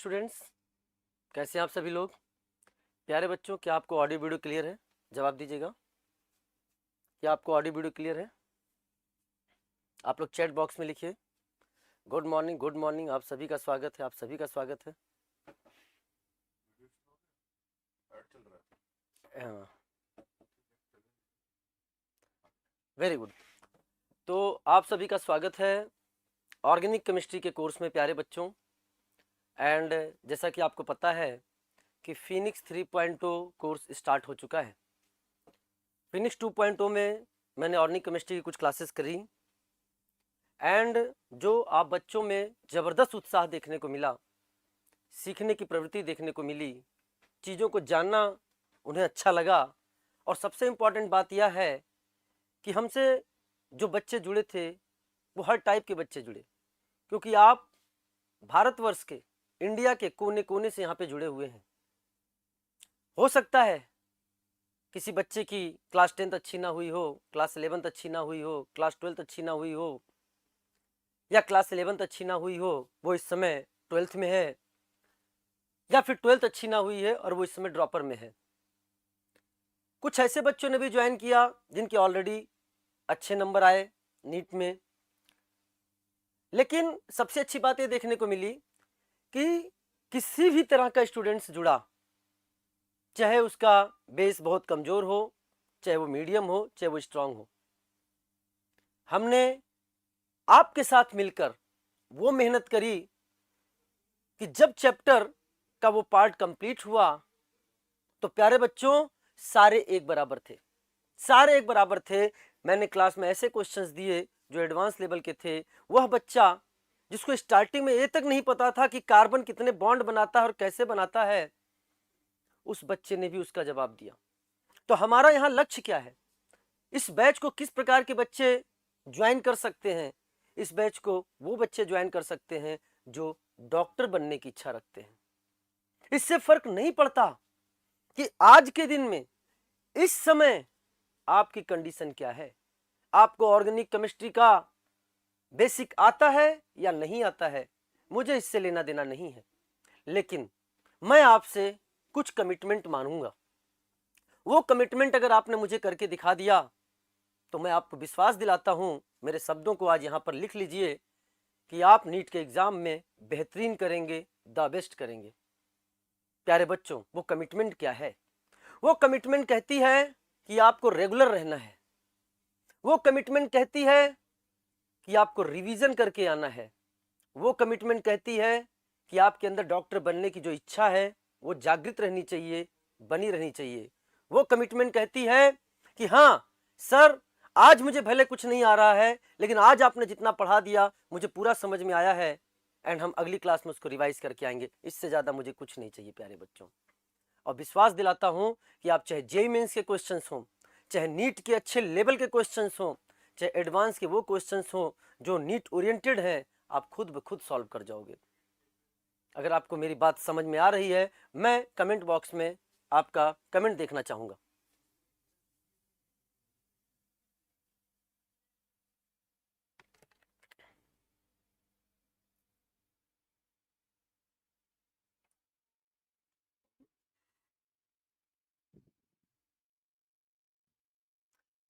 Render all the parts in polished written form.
Students, कैसे हैं आप सभी लोग? प्यारे बच्चों, क्या आपको ऑडियो वीडियो क्लियर है? जवाब दीजिएगा। क्या आपको ऑडियो वीडियो क्लियर है? आप लोग चैट बॉक्स में लिखिए। Good morning, good morning. आप सभी का स्वागत है, आप सभी का स्वागत है। Very good. तो आप सभी का स्वागत है ऑर्गेनिक केमिस्ट्री के कोर्स में, प्यारे बच्चों। एंड जैसा कि आपको पता है कि फिनिक्स 3.0 कोर्स स्टार्ट हो चुका है। फिनिक्स 2.0 में मैंने ऑर्गेनिक केमिस्ट्री की कुछ क्लासेस करी एंड जो आप बच्चों में ज़बरदस्त उत्साह देखने को मिला, सीखने की प्रवृत्ति देखने को मिली, चीज़ों को जानना उन्हें अच्छा लगा। और सबसे इम्पॉर्टेंट बात यह है कि हमसे जो बच्चे जुड़े थे वो हर टाइप के बच्चे जुड़े, क्योंकि आप भारतवर्ष के, इंडिया के कोने कोने से यहाँ पे जुड़े हुए हैं। हो सकता है किसी बच्चे की क्लास 10th अच्छी ना हुई हो, क्लास 11th अच्छी ना हुई हो, क्लास 12th अच्छी ना हुई हो, या क्लास 11th अच्छी ना हुई हो, वो इस समय 12th में है, या फिर 12th अच्छी ना हुई है और वो इस समय ड्रॉपर में है। कुछ ऐसे बच्चों ने भी ज्वाइन किया जिनके ऑलरेडी अच्छे नंबर आए नीट में। लेकिन सबसे अच्छी बात ये देखने को मिली कि किसी भी तरह का स्टूडेंट्स जुड़ा, चाहे उसका बेस बहुत कमजोर हो, चाहे वो मीडियम हो, चाहे वो स्ट्रांग हो, हमने आपके साथ मिलकर वो मेहनत करी कि जब चैप्टर का वो पार्ट कंप्लीट हुआ तो प्यारे बच्चों सारे एक बराबर थे, सारे एक बराबर थे। मैंने क्लास में ऐसे क्वेश्चंस दिए जो एडवांस लेवल के थे। वह बच्चा जिसको स्टार्टिंग में ये तक नहीं पता था कि कार्बन कितने बॉन्ड बनाता है और कैसे बनाता है, उस बच्चे ने भी उसका जवाब दिया। तो हमारा यहाँ लक्ष्य क्या है? इस बैच को किस प्रकार के बच्चे ज्वाइन कर सकते हैं? इस बैच को वो बच्चे ज्वाइन कर सकते हैं जो डॉक्टर बनने की इच्छा रखते हैं। इससे फर्क नहीं पड़ता कि आज के दिन में, इस समय आपकी कंडीशन क्या है, आपको ऑर्गेनिक केमिस्ट्री का बेसिक आता है या नहीं आता है, मुझे इससे लेना देना नहीं है। लेकिन मैं आपसे कुछ कमिटमेंट मांगूंगा। वो कमिटमेंट अगर आपने मुझे करके दिखा दिया तो मैं आपको विश्वास दिलाता हूं, मेरे शब्दों को आज यहां पर लिख लीजिए, कि आप नीट के एग्जाम में बेहतरीन करेंगे, द बेस्ट करेंगे। प्यारे बच्चों, वो कमिटमेंट क्या है? वो कमिटमेंट कहती है कि आपको रेगुलर रहना है। वो कमिटमेंट कहती है कि आपको रिवीजन करके आना है। वो कमिटमेंट कहती है कि आपके अंदर डॉक्टर बनने की जो इच्छा है वो जागृत रहनी चाहिए, बनी रहनी चाहिए। वो कमिटमेंट कहती है कि हाँ सर, आज मुझे भले कुछ नहीं आ रहा है, लेकिन आज आपने जितना पढ़ा दिया मुझे पूरा समझ में आया है एंड हम अगली क्लास में उसको रिवाइज करके आएंगे। इससे ज़्यादा मुझे कुछ नहीं चाहिए प्यारे बच्चों। और विश्वास दिलाता हूं कि आप चाहे जेईई मेंस के क्वेश्चंस हों, चाहे नीट के अच्छे लेवल के क्वेश्चंस हों, चाहे एडवांस के वो क्वेश्चंस हों जो नीट ओरिएंटेड हैं, आप खुद ब खुद सॉल्व कर जाओगे। अगर आपको मेरी बात समझ में आ रही है, मैं कमेंट बॉक्स में आपका कमेंट देखना चाहूंगा।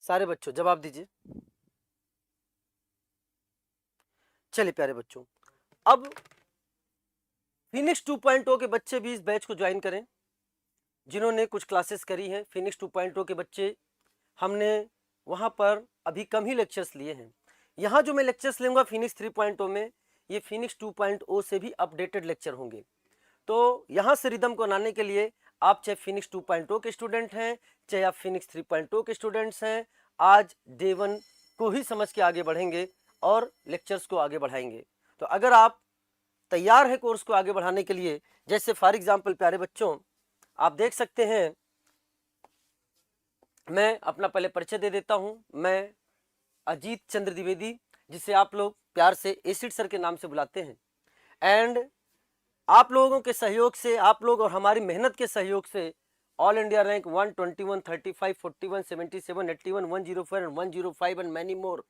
सारे बच्चों जवाब दीजिए। चलिए प्यारे बच्चों, अब फिनिक्स 2.0 के बच्चे भी इस बैच को ज्वाइन करें जिन्होंने कुछ क्लासेस करी हैं। फिनिक्स 2.0 के बच्चे, हमने वहाँ पर अभी कम ही लेक्चर्स लिए हैं। यहाँ जो मैं लेक्चर्स लूँगा फिनिक्स 3.0 में, ये फिनिक्स 2.0 से भी अपडेटेड लेक्चर होंगे। तो यहाँ से रिदम को लाने के लिए आप चाहे फिनिक्स 2.0 के स्टूडेंट हैं, चाहे आप फिनिक्स 3.0 के स्टूडेंट्स हैं, आज डे 1 को ही समझ के आगे बढ़ेंगे और लेक्चर्स को आगे बढ़ाएंगे। तो अगर आप तैयार हैं कोर्स को आगे बढ़ाने के लिए, जैसे फॉर एग्जाम्पल प्यारे बच्चों आप देख सकते हैं, मैं अपना पहले परिचय दे देता हूं। मैं अजीत चंद्र द्विवेदी, जिसे आप लोग प्यार से एसिड सर के नाम से बुलाते हैं, एंड आप लोगों के सहयोग से, आप लोग और हमारी मेहनत के सहयोग से all India rank 121, 35, 41, 77, 81, 104 and 105 and many more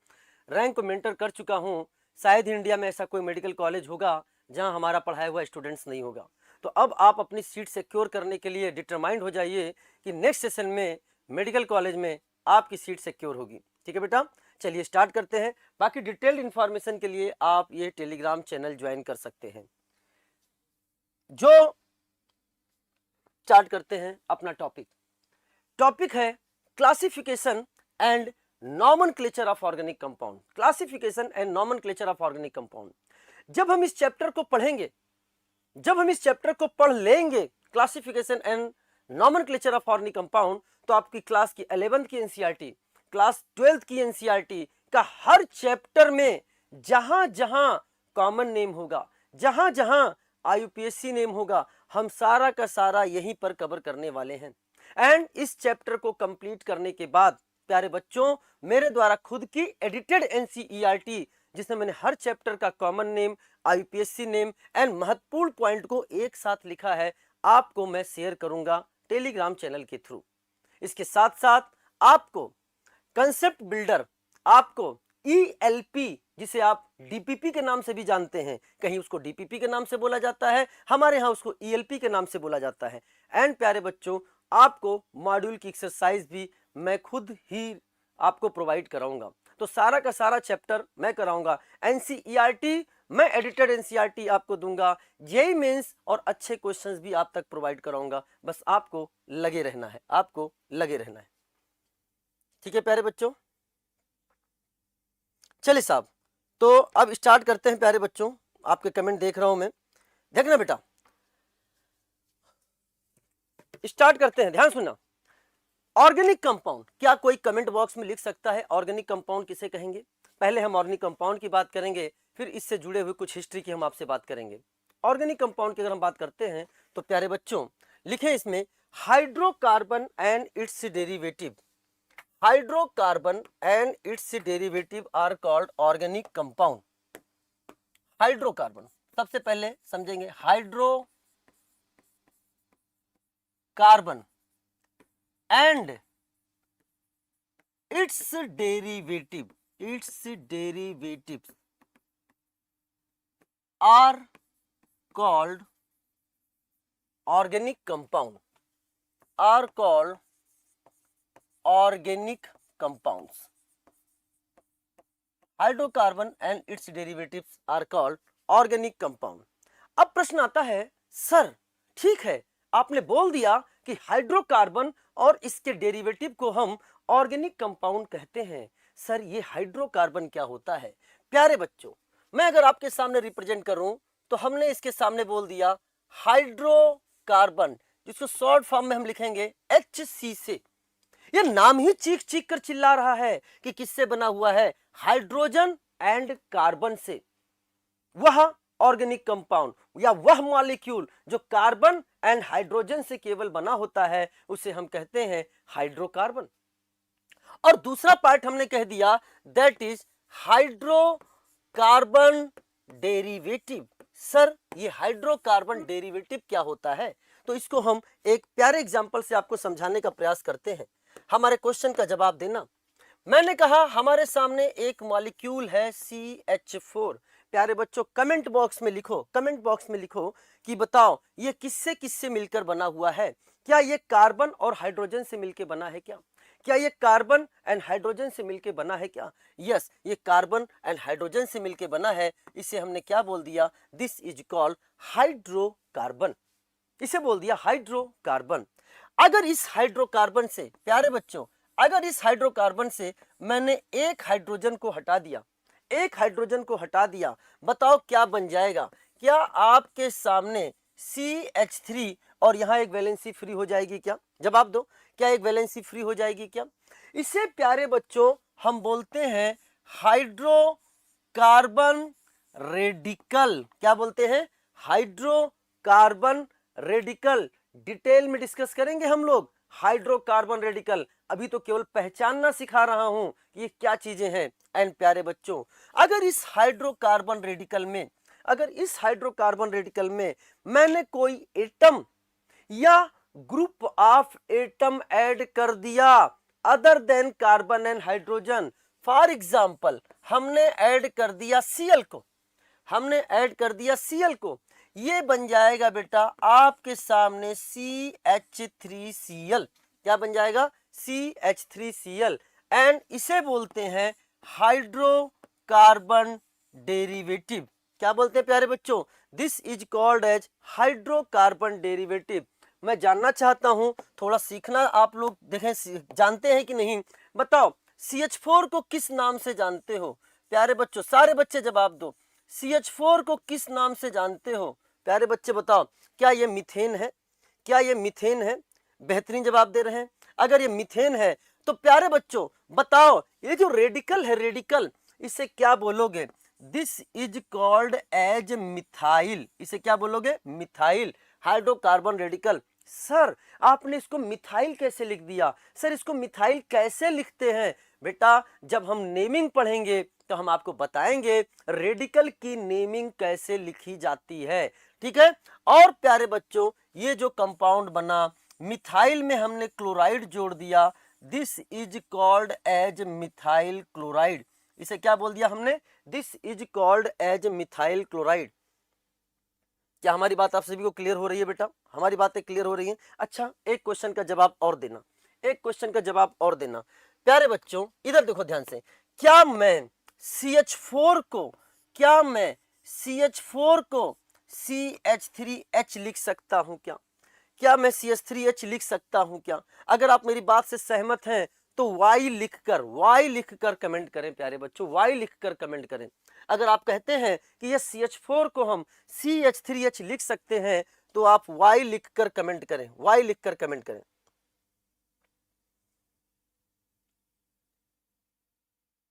rank को मेंटर कर चुका हूं। शायद ही इंडिया में ऐसा कोई मेडिकल कॉलेज होगा जहां हमारा पढ़ाया हुआ स्टूडेंट्स नहीं होगा। तो अब आप अपनी सीट सिक्योर करने के लिए डिटरमाइंड हो जाइए कि नेक्स्ट सेशन में मेडिकल कॉलेज में आपकी सीट सिक्योर होगी। ठीक है बेटा, चलिए स्टार्ट करते हैं। बाकी डिटेल्ड इंफॉर्मेशन के लिए आप ये टेलीग्राम चैनल ज्वाइन कर सकते हैं। जो स्टार्ट करते हैं अपना टॉपिक है classification and nomenclature of organic compound. Classification and nomenclature of organic compound. जब हम इस चैप्टर को पढ़ेंगे, जब हम इस चैप्टर को पढ़ लेंगे classification and nomenclature of organic compound, तो आपकी क्लास की 11th की एनसीईआरटी, क्लास 12th की एनसीईआरटी का हर चैप्टर में जहां जहां कॉमन नेम होगा, जहां जहां आईयूपीएससी नेम होगा, हम सारा का सारा यहीं पर कवर करने वाले हैं। एंड इस चैप्टर को कंप्लीट करने के बाद प्यारे बच्चों, मेरे द्वारा खुद की एडिटेड एनसीईआरटी, जिसमें मैंने हर चैप्टर का कॉमन नेम, आईयूपीएससी नेम एंड महत्वपूर्ण पॉइंट को एक साथ लिखा है, आपको मैं शेयर करूंगा टेलीग्राम चैनल के थ्रू। इसके साथ साथ आपको कंसेप्ट बिल्डर, आपको ईएलपी, जिसे आप डीपीपी के नाम से भी जानते हैं, कहीं उसको डीपीपी के नाम से बोला जाता है, हमारे यहाँ उसको ईएलपी के नाम से बोला जाता है। एंड प्यारे बच्चों, आपको मॉड्यूल की एक्सरसाइज भी मैं खुद ही आपको प्रोवाइड कराऊंगा। तो सारा का सारा चैप्टर मैं कराऊंगा। एनसीईआरटी मैं एडिटेड एनसीईआरटी आपको दूंगा, जेईई मेंस और अच्छे क्वेश्चंस भी आप तक प्रोवाइड कराऊंगा। बस आपको लगे रहना है, आपको लगे रहना है। ठीक है प्यारे बच्चों, चलिए साहब, तो अब स्टार्ट करते हैं प्यारे बच्चों। आपके कमेंट देख रहा हूं मैं, देखना बेटा, स्टार्ट करते हैं, ध्यान सुनना। ऑर्गेनिक कंपाउंड, क्या कोई कमेंट बॉक्स में लिख सकता है ऑर्गेनिक कंपाउंड किसे कहेंगे? पहले हम ऑर्गेनिक कंपाउंड की बात करेंगे, फिर इससे जुड़े हुए कुछ हिस्ट्री की हम आपसे बात करेंगे। ऑर्गेनिक कंपाउंड की अगर हम बात करते हैं तो प्यारे बच्चों लिखे इसमें hydrocarbon and its derivative. Hydrocarbon and its derivative are called organic compound. Hydrocarbon सबसे पहले समझेंगे, hydrocarbon and its derivative are called organic compound, are called organic compounds. Hydrocarbon and its derivatives are called organic compound. अब प्रश्न आता है, sir ठीक है, आपने बोल दिया कि हाइड्रोकार्बन और इसके डेरिवेटिव को हम ऑर्गेनिक कंपाउंड कहते हैं, सर ये हाइड्रोकार्बन क्या होता है? प्यारे बच्चों, मैं अगर आपके सामने रिप्रेजेंट करूं तो हमने इसके सामने बोल दिया हाइड्रोकार्बन, जिसको शॉर्ट फॉर्म में हम लिखेंगे HC से। ये नाम ही चीख चीख कर चिल्ला रहा है कि किससे बना हुआ है? हाइड्रोजन एंड कार्बन से। वह ऑर्गेनिक कंपाउंड या वह मॉलिक्यूल जो कार्बन एंड हाइड्रोजन से केवल बना होता है, उसे हम कहते हैं हाइड्रोकार्बन। और दूसरा पार्ट हमने कह दिया, that is hydrocarbon derivative. Sir ये हाइड्रोकार्बन डेरिवेटिव क्या होता है? तो इसको हम एक प्यारे एग्जांपल से आपको समझाने का प्रयास करते हैं। हमारे क्वेश्चन का जवाब देना। मैंने कहा हमारे सामने एक मॉलिक्यूल है CH4। प्यारे बच्चों कमेंट बॉक्स में लिखो, कमेंट बॉक्स में लिखो कि बताओ ये किससे किससे मिलकर बना हुआ है? क्या ये कार्बन और हाइड्रोजन से मिलकर बना है क्या? क्या ये कार्बन एंड हाइड्रोजन से मिलकर बना है क्या? यस, ये कार्बन एंड हाइड्रोजन से मिलकर बना है। इसे हमने क्या बोल दिया? This is called hydrocarbon. इसे बोल दिया हाइड्रोकार्बन। अगर इस हाइड्रोकार्बन से, प्यारे बच्चों, अगर इस हाइड्रोकार्बन से मैंने एक हाइड्रोजन को हटा दिया, एक हाइड्रोजन को हटा दिया, बताओ क्या बन जाएगा? क्या आपके सामने CH3 और यहां एक वैलेंसी फ्री हो जाएगी क्या? जवाब दो, क्या एक वैलेंसी फ्री हो जाएगी क्या? इसे प्यारे बच्चों हम बोलते हैं हाइड्रोकार्बन रेडिकल। क्या बोलते हैं? Hydrocarbon radical. डिटेल में डिस्कस करेंगे हम लोग हाइड्रोकार्बन रेडिकल। अभी तो केवल पहचानना सिखा रहा हूं कि ये क्या चीजें हैं। एंड प्यारे बच्चों, अगर इस हाइड्रोकार्बन रेडिकल में, अगर इस हाइड्रोकार्बन रेडिकल में मैंने कोई एटम या ग्रुप ऑफ एटम ऐड कर दिया other than carbon and hydrogen, for example हमने ऐड कर दिया Cl को, हमने ऐड कर दिया Cl को, ये बन जाएगा बेटा आपके सामने CH3Cl। क्या बन जाएगा? CH3Cl। एंड इसे बोलते हैं हाइड्रोकार्बन डेरिवेटिव। क्या बोलते हैं प्यारे बच्चों? This is called as hydrocarbon derivative. मैं जानना चाहता हूं, थोड़ा सीखना आप लोग देखें, जानते हैं कि नहीं? बताओ CH4 को किस नाम से जानते हो प्यारे बच्चों? सारे बच्चे जवाब दो। CH4 को किस नाम से जानते हो प्यारे बच्चे? बताओ, क्या ये मीथेन है? क्या ये मीथेन है? बेहतरीन जवाब दे रहे हैं। अगर ये मीथेन है तो प्यारे बच्चों बताओ, ये जो रेडिकल है, रेडिकल, इसे क्या बोलोगे? This is called as methyl. इसे क्या बोलोगे? Methyl, hydrocarbon radical. सर आपने इसको मिथाइल कैसे लिख दिया? सर इसको मिथाइल कैसे लिखते हैं? बेटा जब हम नेमिंग पढ़ेंगे तो हम आपको बताएंगे रेडिकल की नेमिंग कैसे लिखी जाती है, ठीक है? और प्यारे बच्चों ये जो कंपाउंड बना, मिथाइल में हमने क्लोराइड जोड़ दिया, this is called as methyl chloride. इसे क्या बोल दिया हमने? This is called as methyl chloride. क्या हमारी बात आप सभी को क्लियर हो रही है बेटा? हमारी बातें क्लियर हो रही हैं? अच्छा, एक क्वेश्चन का जवाब और देना, एक क्वेश्चन का जवाब और देना प्यारे बच्चों। इधर देखो ध्यान से, क्या मैं CH4 को, क्या मैं CH4 को CH3H लिख सकता हूं क्या? क्या मैं CH3H लिख सकता हूं क्या? अगर आप मेरी बात से सहमत हैं तो Y लिखकर कमेंट करें प्यारे बच्चों, Y लिखकर कमेंट करें। अगर आप कहते हैं कि ये CH4 को हम CH3H लिख सकते हैं तो आप Y लिखकर कमेंट करें, Y लिखकर कमेंट करें।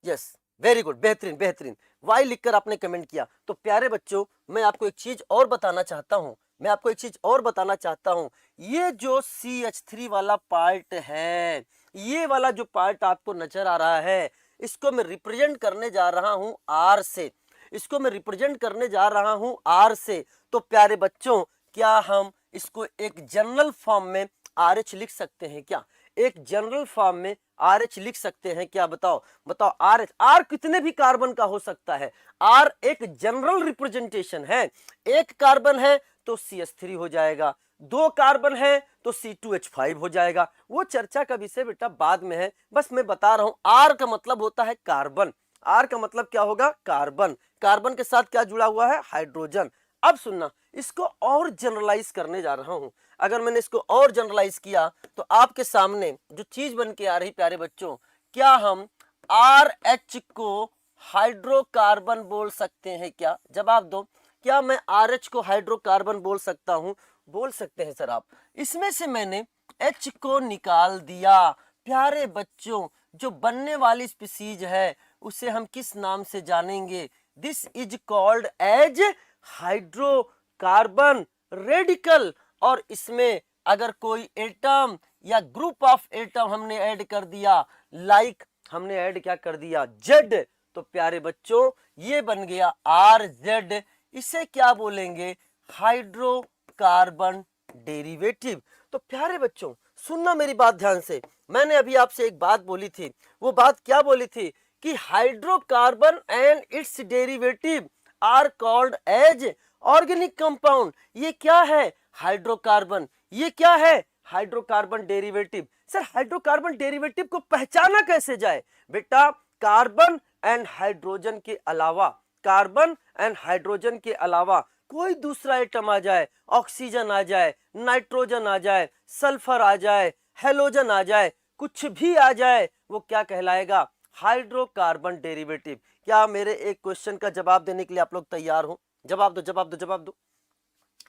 यस, वेरी गुड, बेहतरीन बेहतरीन, वाई लिखकर आपने कमेंट किया। तो प्यारे बच्चों मैं आपको एक चीज और बताना चाहता हूं, मैं आपको एक चीज और बताना चाहता हूं। ये जो CH3 वाला पार्ट है, ये वाला जो पार्ट आपको नजर आ रहा है, इसको मैं रिप्रेजेंट करने जा रहा हूं R से, इसको मैं रिप्रेजेंट करने जा रहा हूं R से। तो प्यारे बच्चों क्या हम इसको एक जनरल फॉर्म में RH लिख सकते हैं क्या? एक जनरल फॉर्म में RH लिख सकते हैं क्या? बताओ बताओ। RH, R कितने भी कार्बन का हो सकता है, R एक जनरल रिप्रेजेंटेशन है। एक कार्बन है तो CH3 हो जाएगा, दो कार्बन है तो C2H5 हो जाएगा। वो चर्चा का विषय बेटा बाद में है, बस मैं बता रहा हूं R का मतलब होता है कार्बन। R का मतलब क्या होगा? कार्बन। कार्बन के साथ क्या जुड़ा हुआ है? हाइड्रोजन। अब सुनना, इसको और जनरलाइज करने जा रहा हूं। अगर मैंने इसको और जनरलाइज किया तो आपके सामने जो चीज बन के आ रही प्यारे बच्चों, क्या हम RH को हाइड्रोकार्बन बोल सकते हैं क्या? जवाब दो, क्या मैं RH को हाइड्रोकार्बन बोल सकता हूं? बोल सकते हैं सर आप। इसमें से मैंने H को निकाल दिया। प्यारे बच्चों जो बनने वाली स्पीसीज है उसे हम किस नाम से जानेंगे? This is called as hydrocarbon radical. और इसमें अगर कोई एटम या ग्रुप ऑफ एटम हमने ऐड कर दिया, लाइक हमने ऐड क्या कर दिया? Z, तो प्यारे बच्चों ये बन गया RZ। इसे क्या बोलेंगे? Hydrocarbon derivative. तो प्यारे बच्चों सुनना मेरी बात ध्यान से, मैंने अभी आपसे एक बात बोली थी। वो बात क्या बोली थी? कि hydrocarbon and its derivative are called as organic compound. ये क्या है? हाइड्रोकार्बन। ये क्या है? Hydrocarbon derivative. Sir hydrocarbon derivative को पहचाना कैसे जाए? बेटा कार्बन एंड हाइड्रोजन के अलावा, कार्बन एंड हाइड्रोजन के अलावा कोई दूसरा एटम आ जाए, ऑक्सीजन आ जाए, नाइट्रोजन आ जाए, सल्फर आ जाए, हेलोजन आ जाए, कुछ भी आ जाए, वो क्या कहलाएगा? Hydrocarbon derivative. क्या मेरे एक क्वेश्चन का जवाब देने के लिए आप लोग तैयार हो? जवाब दो, जवाब दो, जवाब दो।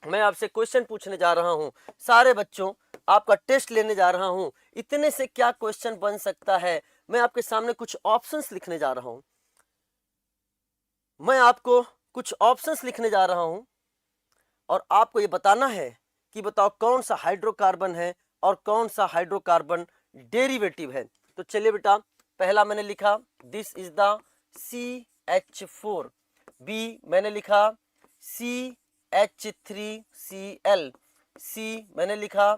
मैं आपसे क्वेश्चन पूछने जा रहा हूं सारे बच्चों, आपका टेस्ट लेने जा रहा हूं। इतने से क्या क्वेश्चन बन सकता है? मैं आपके सामने कुछ ऑप्शंस लिखने जा रहा हूं, मैं आपको कुछ ऑप्शंस लिखने जा रहा हूं और आपको ये बताना है कि बताओ कौन सा हाइड्रोकार्बन है और कौन सा हाइड्रोकार्बन डेरिवेटिव है। तो चलिए बेटा, पहला मैंने लिखा this is the CH4। B मैंने लिखा CH3Cl। सी मैंने लिखा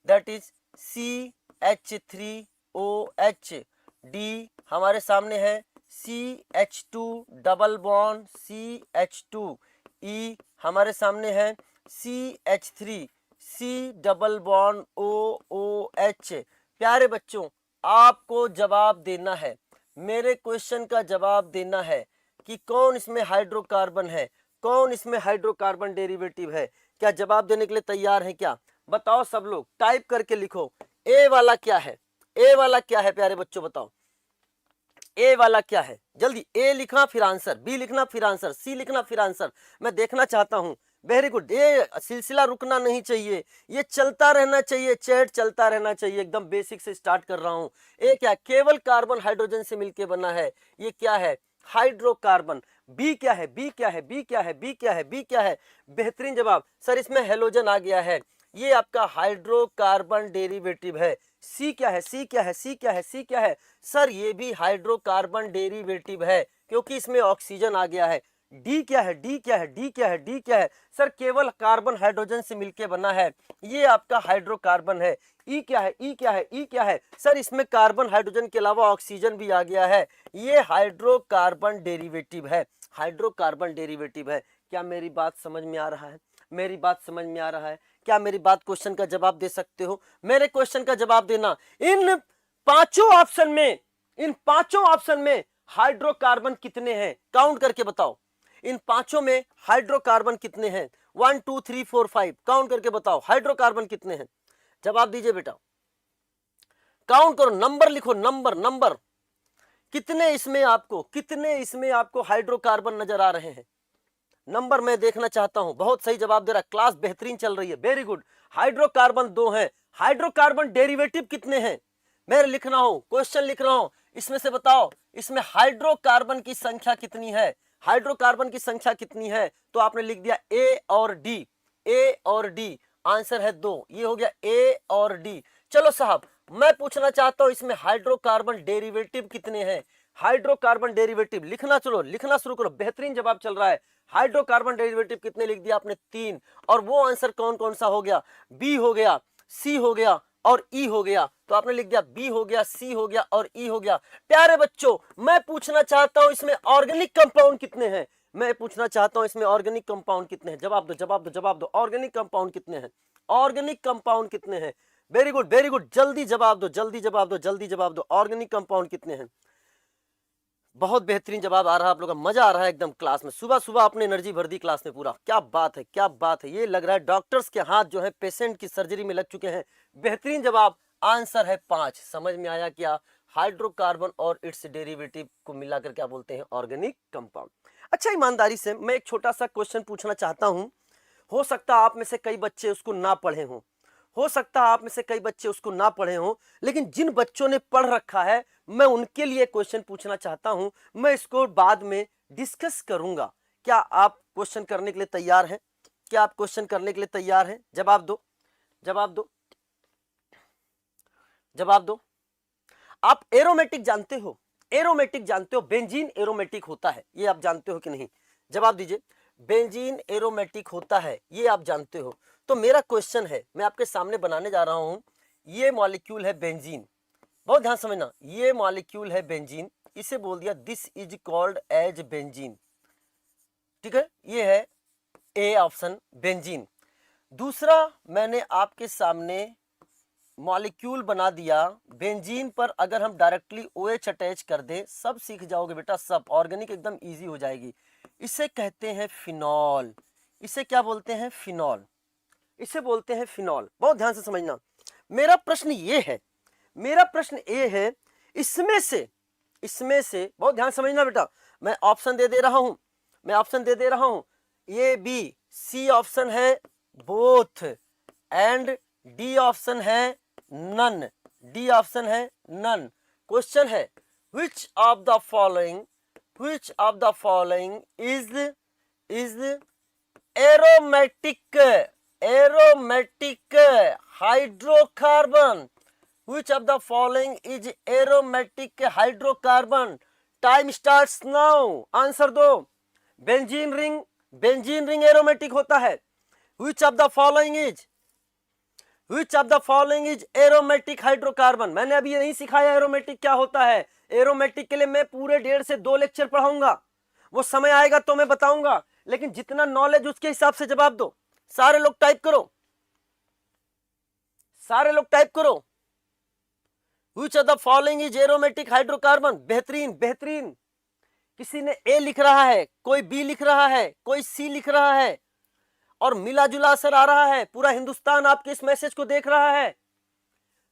दैट इज CH3OH। डी हमारे सामने है CH2 double bond CH2, E हमारे सामने है CH3 C double bond OOH। प्यारे बच्चों, आपको जवाब देना है, मेरे क्वेश्चन का जवाब देना है कि कौन इसमें हाइड्रोकार्बन है, कौन इसमें हाइड्रोकार्बन डेरिवेटिव है। क्या जवाब देने के लिए तैयार है? क्या बताओ सब लोग, टाइप करके लिखो। ए वाला क्या है? ए वाला क्या है प्यारे बच्चों, बताओ ए वाला क्या है? जल्दी, ए लिखना फिर आंसर, बी लिखना फिर आंसर, सी लिखना फिर आंसर। मैं देखना चाहता हूं। वेरी गुड, ये सिलसिला रुकना नहीं चाहिए, ये चलता रहना चाहिए, चैट चलता रहना चाहिए। एकदम बेसिक से स्टार्ट कर रहा हूं। ए क्या? केवल कार्बन हाइड्रोजन से मिलकर बना है। ये क्या है? हाइड्रोकार्बन। बी क्या है? बी क्या है? बी क्या है? बी क्या है? बी क्या है? बेहतरीन जवाब सर, इसमें हेलोजन आ गया है। ये आपका हाइड्रोकार्बन डेरिवेटिव है। सी क्या है? सी क्या है? सी क्या है? सी क्या है? सर ये भी हाइड्रोकार्बन डेरिवेटिव है, क्योंकि इसमें ऑक्सीजन आ गया है। डी क्या है? डी क्या है? डी क्या है? डी क्या है? सर केवल कार्बन हाइड्रोजन से मिलकर बना है, ये आपका हाइड्रोकार्बन है। ई क्या है? ई क्या है? ई क्या है? सर इसमें कार्बन हाइड्रोजन के अलावा ऑक्सीजन भी आ गया है, ये हाइड्रोकार्बन डेरिवेटिव है। हाइड्रोकार्बन डेरिवेटिव है। क्या मेरी बात समझ में आ रहा है? मेरी बात समझ में आ रहा है? क्या मेरी बात क्वेश्चन का जवाब दे सकते हो? मेरे क्वेश्चन का जवाब देना। इन पांचों ऑप्शन में हाइड्रोकार्बन कितने हैं? काउंट करके बताओ। इन पांचों में हाइड्रोकार्बन कितने हैं? 1 2 3 4 5 काउंट करके बताओ, हाइड्रोकार्बन कितने हैं? जवाब दीजिए बेटा, काउंट करो, नंबर लिखो, नंबर कितने इसमें आपको हाइड्रोकार्बन नजर आ रहे हैं? नंबर मैं देखना चाहता हूं। बहुत सही जवाब दे रहा है, क्लास बेहतरीन चल रही है, वेरी गुड। हाइड्रोकार्बन 2 हैं। हाइड्रोकार्बन डेरिवेटिव कितने हैं? मैं लिख रहा हूं, क्वेश्चन लिख रहा हूं, इसमें से बताओ इसमें हाइड्रोकार्बन की संख्या कितनी है? हाइड्रोकार्बन की संख्या कितनी है? तो आपने लिख दिया ए और डी, ए और डी, आंसर है 2। ये हो गया ए और डी। चलो साहब, मैं पूछना चाहता हूं इसमें हाइड्रोकार्बन डेरिवेटिव कितने हैं? हाइड्रोकार्बन डेरिवेटिव लिखना, चलो लिखना शुरू करो, बेहतरीन जवाब चल रहा है। हाइड्रोकार्बन डेरिवेटिव कितने लिख दिया आपने? 3। और वो आंसर कौन कौन सा हो गया? बी हो गया, सी हो गया और ई हो गया। तो आपने लिख दिया बी हो गया, सी हो गया और ई हो गया। प्यारे बच्चों, मैं पूछना चाहता हूं इसमें ऑर्गेनिक कंपाउंड कितने हैं? मैं पूछना चाहता हूं इसमें ऑर्गेनिक कंपाउंड कितने हैं? जवाब दो, जवाब दो, जवाब दो। ऑर्गेनिक कंपाउंड कितने हैं? ऑर्गेनिक कंपाउंड कितने हैं? वेरी गुड, वेरी गुड, जल्दी जवाब दो, जल्दी जवाब दो, जल्दी जवाब दो। ऑर्गेनिक कंपाउंड कितने हैं? बहुत बेहतरीन जवाब आ रहा है आप लोगों का, मजा आ रहा है एकदम क्लास में। सुबह सुबह आपने एनर्जी भर दी क्लास में पूरा। क्या बात है, क्या बात है। ये लग रहा है डॉक्टर्स के हाथ जो है पेशेंट की सर्जरी में लग चुके हैं। बेहतरीन जवाब, आंसर है 5। समझ में आया क्या? हाइड्रोकार्बन और इट्स डेरिवेटिव को मिलाकर क्या बोलते हैं? Organic compound. अच्छा, ईमानदारी से मैं एक छोटा सा क्वेश्चन पूछना चाहता हूं। हो सकता है आप में से कई बच्चे उसको ना पढ़े हों, हो सकता है आप में से कई बच्चे उसको ना पढ़े हों, लेकिन जिन बच्चों ने पढ़ रखा है मैं उनके लिए क्वेश्चन पूछना चाहता हूं। मैं इसको बाद में डिस्कस करूंगा। क्या आप क्वेश्चन करने के लिए तैयार हैं? क्या आप क्वेश्चन करने के लिए तैयार हैं? जवाब दो, जवाब दो, जवाब दो। आप एरोमेटिक जानते हो? एरोमेटिक जानते हो? बेंजीन एरोमेटिक होता है, ये आप जानते हो कि नहीं? जवाब दीजिए। बेंजीन एरोमेटिक होता है, ये आप जानते हो? तो मेरा क्वेश्चन है, मैं आपके सामने बनाने जा रहा हूं। ये मॉलिक्यूल है बेंजीन, बहुत ध्यान समझना। ये मॉलिक्यूल है बेंजीन, इसे बोल दिया this is called as benzene. ठीक है, ये है ए ऑप्शन, बेंजीन। दूसरा, मैंने आपके सामने मॉलिक्यूल बना दिया बेंजीन पर। अगर हम डायरेक्टली OH अटैच कर दें, सब सीख जाओगे बेटा, सब ऑर्गेनिक एकदम इजी हो जाएगी। इसे कहते हैं फिनॉल। इसे क्या बोलते हैं? फिनॉल। इसे बोलते हैं फिनॉल। बहुत ध्यान से समझना। मेरा प्रश्न ये है, मेरा प्रश्न ये है, इसमें से बहुत ध्यान समझना बेटा। मैं ऑप्शन दे रहा हूं, मैं ऑप्शन दे रहा हूं। ए बी सी ऑप्शन है बोथ, एंड डी ऑप्शन है नन, डी ऑप्शन है नन। क्वेश्चन है which of the following is aromatic hydrocarbon? Which of the following is aromatic hydrocarbon? Time starts now, answer दो। Benzene ring aromatic होता है। Which of the following is aromatic hydrocarbon? मैंने अभी ये नहीं सिखाया एरोमेटिक क्या होता है, एरोमेटिक के लिए मैं पूरे 1.5 से 2 लेक्चर पढ़ाऊंगा, वो समय आएगा तो मैं बताऊंगा, लेकिन जितना नॉलेज उसके हिसाब से जवाब दो। सारे लोग टाइप करो, सारे लोग टाइप करो। Which of the following is aromatic hydrocarbon? बेहतरीन बेहतरीन। किसी ने ए लिख रहा है, कोई बी लिख रहा है, कोई सी लिख रहा है, और मिला जुला असर आ रहा है। पूरा हिंदुस्तान आपके इस मैसेज को देख रहा है।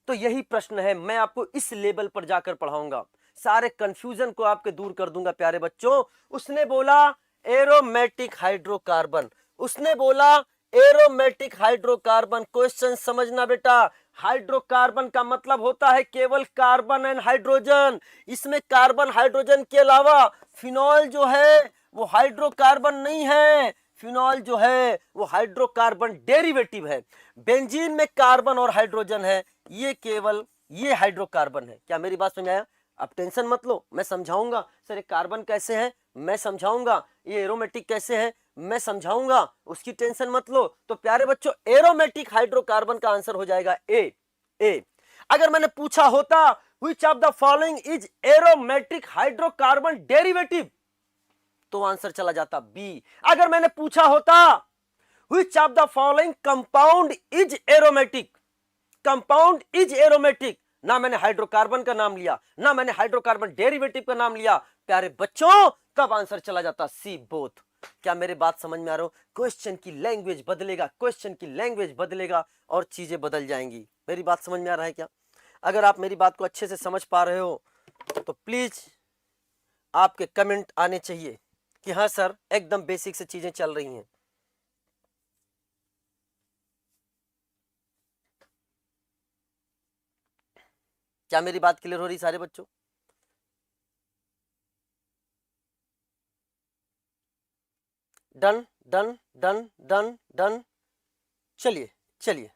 तो यही प्रश्न है, मैं आपको इस लेवल पर जाकर पढ़ाऊंगा, सारे कंफ्यूजन को आपके दूर कर दूंगा प्यारे बच्चों। उसने बोला एरोमेटिक हाइड्रोकार्बन, उसने बोला एरोमेटिक हाइड्रोकार्बन। क्वेश्चन समझना बेटा, हाइड्रोकार्बन का मतलब होता है केवल कार्बन एंड हाइड्रोजन। इसमें कार्बन हाइड्रोजन के अलावा फिनॉल जो है वो हाइड्रोकार्बन नहीं है। फिनॉल जो है वो हाइड्रोकार्बन डेरिवेटिव है। बेंजीन में कार्बन और हाइड्रोजन है, ये केवल ये हाइड्रोकार्बन है। क्या मेरी बात समझ आया? अब टेंशन मत लो, मैं समझाऊंगा। सर ये कार्बन कैसे है, मैं समझाऊंगा। ये एरोमेटिक कैसे है, मैं समझाऊंगा, उसकी टेंशन मत लो। तो प्यारे बच्चों, एरोमेटिक हाइड्रोकार्बन का आंसर हो जाएगा ए। अगर मैंने पूछा होता which of the following is aromatic hydrocarbon derivative, तो आंसर चला जाता बी। अगर मैंने पूछा होता which of the following compound is aromatic, compound is aromatic, ना मैंने हाइड्रोकार्बन का नाम लिया, ना मैंने हाइड्रोकार्बन डेरिवेटिव का नाम लिया, प्यारे बच्चों तब आंसर चला जाता सी बोथ। क्या मेरी बात समझ में आ रहा हो? क्वेश्चन की लैंग्वेज बदलेगा, क्वेश्चन की लैंग्वेज बदलेगा और चीजें बदल जाएंगी। मेरी बात समझ में आ रहा है क्या? अगर आप मेरी बात को अच्छे से समझ पा रहे हो तो प्लीज आपके कमेंट आने चाहिए कि हाँ सर एकदम बेसिक से चीजें चल रही हैं। क्या मेरी बात क्लियर हो रही सारे बच्चों? Done done done done done. चलिए चलिए,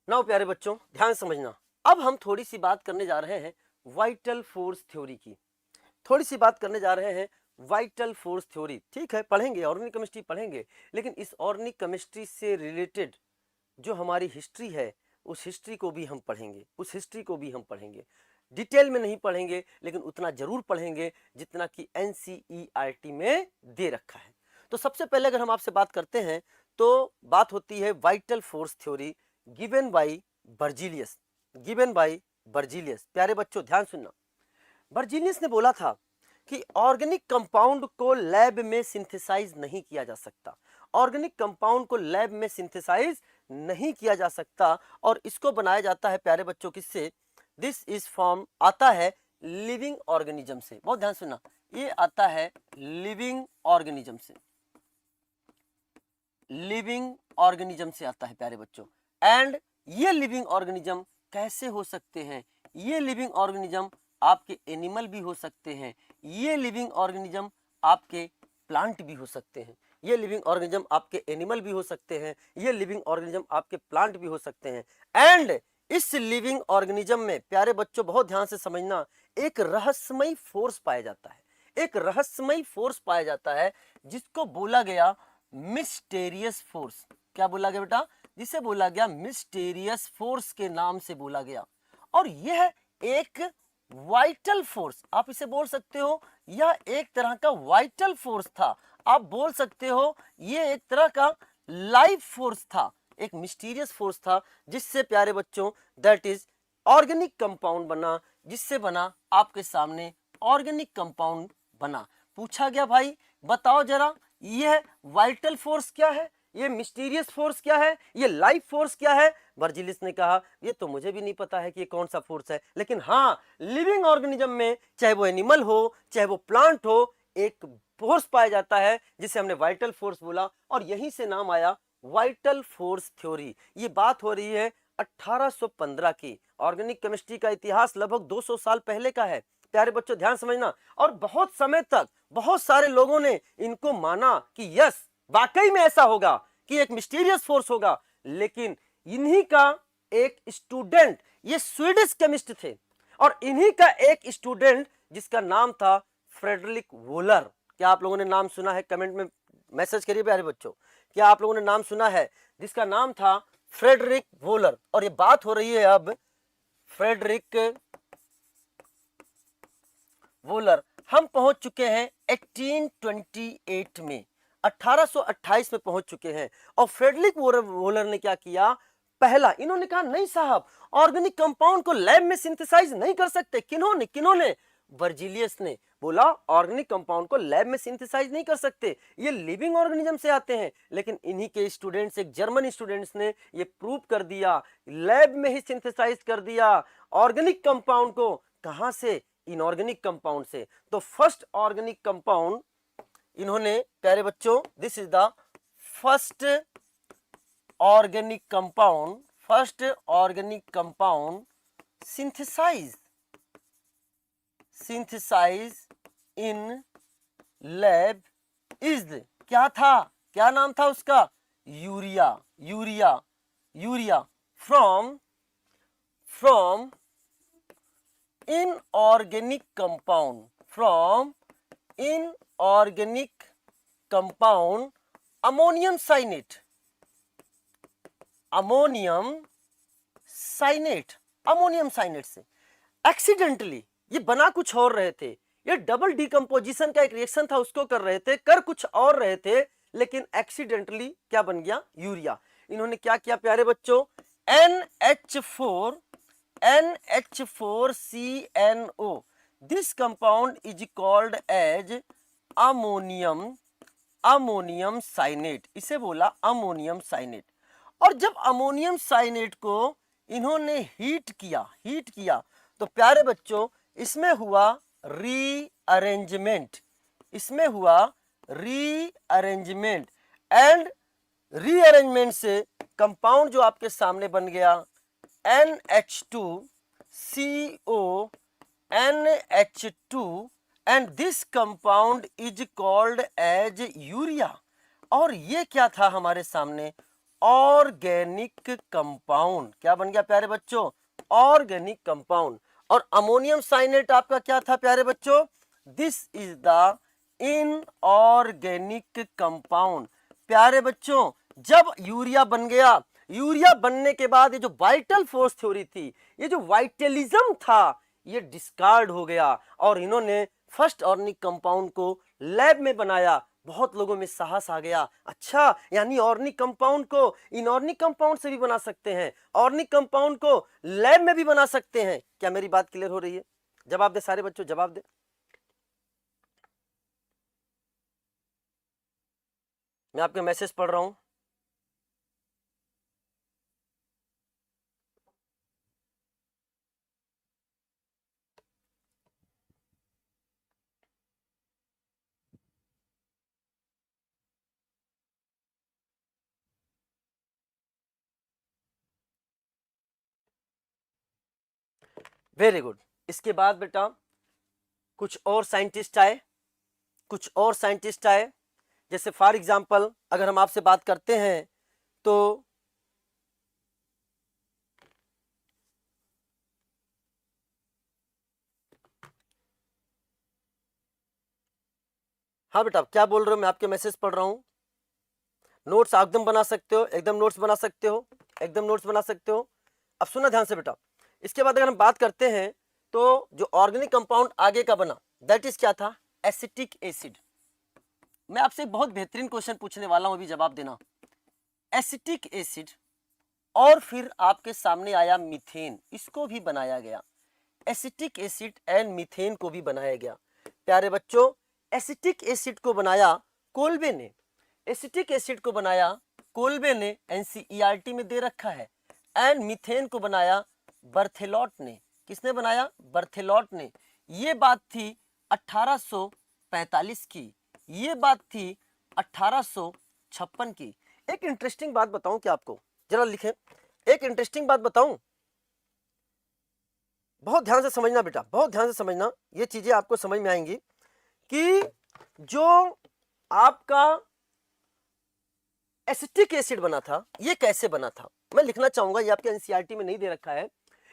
नाउ प्यारे बच्चों ध्यान समझना। अब हम थोड़ी सी बात करने जा रहे हैं वाइटल फोर्स थ्योरी की, थोड़ी सी बात करने जा रहे हैं वाइटल फोर्स थ्योरी। ठीक है, पढ़ेंगे, ऑर्गेनिक केमिस्ट्री पढ़ेंगे, लेकिन इस ऑर्गेनिक केमिस्ट्री से रिलेटेड जो हमारी हिस्ट्री है उस हिस्ट्री को भी हम पढ़ेंगे, उस हिस्ट्री को भी हम पढ़ेंगे। डिटेल में नहीं पढ़ेंगे, लेकिन उतना जरूर पढ़ेंगे जितना कि एनसीईआरटी में दे रखा है। तो सबसे पहले अगर हम आपसे बात करते हैं तो बात होती है vital force theory given by Berzelius, given by Berzelius. प्यारे बच्चों ध्यान सुनना, बर्जीलियस ने बोला था कि ऑर्गेनिक कंपाउंड को लैब में सिंथेसाइज नहीं किया जा सकता, ऑर्गेनिक कंपाउंड को लैब में सिंथेसाइज नहीं किया जा सकता, और इसको बनाया जाता है प्यारे बच्चों किससे? दिस इज फॉर्म आता है लिविंग ऑर्गेनिज्म से। बहुत ध्यान सुनना, ये आता है लिविंग ऑर्गेनिज्म से, लिविंग ऑर्गेनिज्म से आता है प्यारे बच्चों। एंड ये लिविंग ऑर्गेनिज्म कैसे हो सकते हैं? ये लिविंग ऑर्गेनिज्म आपके एनिमल भी हो सकते हैं, ये लिविंग ऑर्गेनिज्म आपके प्लांट भी हो सकते हैं, ये लिविंग ऑर्गेनिज्म आपके एनिमल भी हो सकते हैं, ये लिविंग ऑर्गेनिज्म आपके प्लांट भी हो सकते हैं। एंड इस लिविंग ऑर्गेनिज्म में प्यारे बच्चों बहुत ध्यान से समझना, एक रहस्यमयी फोर्स पाया जाता है, एक रहस्यमयी फोर्स पाया जाता है जिसको बोला गया मिस्टेरियस फोर्स। क्या बोला गया बेटा? जिसे बोला गया मिस्टेरियस फोर्स के नाम से बोला गया। और यह एक वाइटल फोर्स, आप इसे बोल सकते हो यह एक तरह का वाइटल फोर्स था, आप बोल सकते हो ये एक तरह का लाइफ फोर्स था, एक मिस्टीरियस फोर्स था, जिससे प्यारे बच्चों दैट इज ऑर्गेनिक कंपाउंड बना, जिससे बना आपके सामने ऑर्गेनिक कंपाउंड बना। पूछा गया भाई बताओ जरा यह वाइटल फोर्स क्या है, ये मिस्टीरियस फोर्स क्या है, ये लाइफ फोर्स क्या है? बर्जीलियस ने कहा ये तो मुझे भी नहीं पता है कि ये कौन सा फोर्स है, लेकिन हाँ लिविंग ऑर्गेनिज्म में चाहे वो एनिमल हो चाहे वो प्लांट हो, एक फोर्स पाया जाता है जिसे हमने वाइटल फोर्स बोला, और यहीं से नाम आया वाइटल फोर्स थ्योरी। ये बात हो रही है 1815 की। ऑर्गेनिक केमिस्ट्री का इतिहास लगभग 200 साल पहले का है प्यारे बच्चों, ध्यान समझना। और बहुत समय तक बहुत सारे लोगों ने इनको माना कि यस वाकई में ऐसा होगा कि एक मिस्टीरियस फोर्स होगा, लेकिन इन्हीं का एक स्टूडेंट, ये स्वीडिश केमिस्ट थे, और इन्हीं का एक स्टूडेंट जिसका नाम था फ्रेडरिक वोलर। क्या आप लोगों ने नाम सुना है? कमेंट में मैसेज करिए प्यारे बच्चों, क्या आप लोगों ने नाम सुना है जिसका नाम था फ्रेडरिक वोलर? और ये बात हो रही है अब फ्रेडरिक वोलर। हम पहुंच चुके हैं 1828 में, 1828 में पहुंच चुके हैं। और फ्रेडरिक वोलर ने क्या किया, पहला इन्होंने कहा नहीं साहब, ऑर्गेनिक कंपाउंड को लैब में सिंथेसाइज नहीं कर सकते। किन्होंने किन्होंने वर्जिलियस ने बोला ऑर्गेनिक कंपाउंड को लैब में सिंथेसाइज नहीं कर सकते, ये लिविंग ऑर्गेनिज्म से आते हैं। लेकिन इन्हीं के स्टूडेंट्स, एक जर्मन स्टूडेंट्स ने ये प्रूव कर दिया, लैब में ही सिंथेसाइज कर दिया ऑर्गेनिक कंपाउंड को। कहां से, इनऑर्गेनिक कंपाउंड से। तो फर्स्ट ऑर्गेनिक कंपाउंड इन्होंने, प्यारे बच्चों, this is the first organic compound, first organic compound synthesize in lab is, क्या था, क्या नाम था उसका, urea, urea, urea from inorganic compound, from inorganic compound ammonium cyanate, ammonium cyanate से। एक्सीडेंटली ये बना कुछ और रहे थे, ये डबल डिकम्पोजिशन का एक रिएक्शन था, उसको कर रहे थे, कर कुछ और रहे थे, लेकिन एक्सीडेंटली क्या बन गया, यूरिया। इन्होंने क्या किया प्यारे बच्चों, NH4CNO, this compound is called as ammonium cyanate, इसे बोला अमोनियम साइनेट। और जब अमोनियम साइनेट को इन्होंने हीट किया तो प्यारे बच्चों इसमें हुआ रीअरेंजमेंट, एंड रीअरेंजमेंट से कंपाउंड जो आपके सामने बन गया NH2CO NH2, and this compound is called as urea. और ये क्या था हमारे सामने, ऑर्गेनिक कंपाउंड। क्या बन गया प्यारे बच्चों, ऑर्गेनिक कंपाउंड। और अमोनियम साइनेट आपका क्या था प्यारे बच्चों, this is the inorganic compound. प्यारे बच्चों जब यूरिया बन गया, यूरिया बनने के बाद ये जो वाइटल फोर्स थ्योरी थी, ये जो वाइटलिज्म था, ये डिस्कार्ड हो गया और इन्होंने फर्स्ट ऑर्गेनिक कंपाउंड को लैब में बनाया। बहुत लोगों में साहस आ गया, अच्छा यानी ऑर्गेनिक कंपाउंड को इनऑर्गेनिक कंपाउंड से भी बना सकते हैं, ऑर्गेनिक कंपाउंड को लैब में भी बना सकते हैं। क्या मेरी बात क्लियर हो रही है? जवाब दे सारे बच्चों, जवाब दे। मैं आपके मैसेज पढ़ रहा हूं। Very good. इसके बाद बेटा कुछ और साइंटिस्ट आए, जैसे फॉर एग्जांपल अगर हम आपसे बात करते हैं तो हाँ बेटा क्या बोल रहे हो, मैं आपके मैसेज पढ़ रहा हूं। नोट्स एकदम बना सकते हो, एकदम नोट्स बना सकते हो, एकदम नोट्स बना सकते हो। अब सुना ध्यान से बेटा। इसके बाद अगर हम बात करते हैं तो जो ऑर्गेनिक कंपाउंड आगे का बना, दैट इज क्या था, एसिटिक एसिड। मैं आपसे एक बहुत बेहतरीन क्वेश्चन पूछने वाला हूं, अभी जवाब देना। एसिटिक एसिड और फिर आपके सामने आया मीथेन, इसको भी बनाया गया। एसिटिक एसिड एंड मीथेन को भी बनाया गया। प्यारे बच्चों एसिटिक एसिड को बनाया कोल्बे ने, एसिटिक एसिड को बनाया कोल्बे ने, एनसीईआरटी में दे रखा है। एंड मीथेन को बनाया बर्थेलॉट ने। किसने बनाया, बर्थेलॉट ने। ये बात थी 1845 की, ये बात थी 1856 की। एक इंटरेस्टिंग बात बताऊं क्या आपको, जरा लिखें, एक इंटरेस्टिंग बात बताऊं, बहुत ध्यान से समझना बेटा, बहुत ध्यान से समझना, ये चीजें आपको समझ में आएंगी कि जो आपका एसिटिक एसिड बना था ये कैसे बना था। मैं लिखना चाहूंगा, ये आपके एनसीईआरटी में नहीं दे रखा है,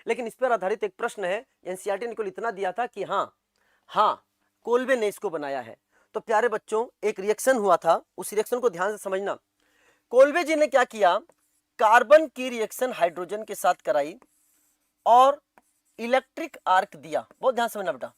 लेकिन इस पर आधारित एक प्रश्न है। एनसीईआरटी ने केवल इतना दिया था कि हाँ कोल्बे ने इसको बनाया है। तो प्यारे बच्चों एक रिएक्शन हुआ था, उस रिएक्शन को ध्यान से समझना। कोल्बे जी ने क्या किया, कार्बन की रिएक्शन हाइड्रोजन के साथ कराई और इलेक्ट्रिक आर्क दिया, बहुत ध्यान से समझना बेटा,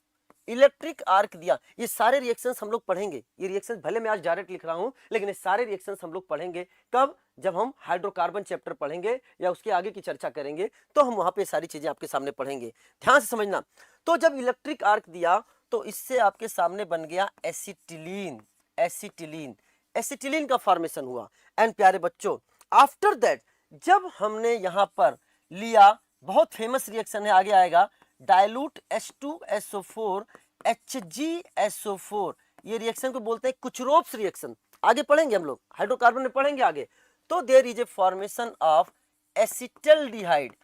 इलेक्ट्रिक आर्क दिया, ये सारे रिएक्शंस हम लोग पढ़ेंगे। ये रिएक्शंस भले मैं आज डायरेक्ट लिख रहा हूं, लेकिन ये सारे रिएक्शंस हम लोग पढ़ेंगे कब, जब हम हाइड्रोकार्बन चैप्टर पढ़ेंगे या उसके आगे की चर्चा करेंगे, तो हम वहां पे सारी चीजें आपके सामने पढ़ेंगे, ध्यान से समझना। तो जब इलेक्ट्रिक आर्क दिया तो इससे आपके सामने बन गया एसिटिलीन, एसिटिलीन, एसिटिलीन का फॉर्मेशन हुआ। एंड प्यारे बच्चों, आफ्टर दैट जब हमने यहां पर लिया, बहुत फेमस रिएक्शन है, आगे आएगा, डाइल्यूट H2SO4 HgSO4, ये रिएक्शन को बोलते हैं कुचरोप्स रिएक्शन, आगे पढ़ेंगे हम लोग, हाइड्रोकार्बन में पढ़ेंगे आगे। तो there is a formation of acetaldehyde,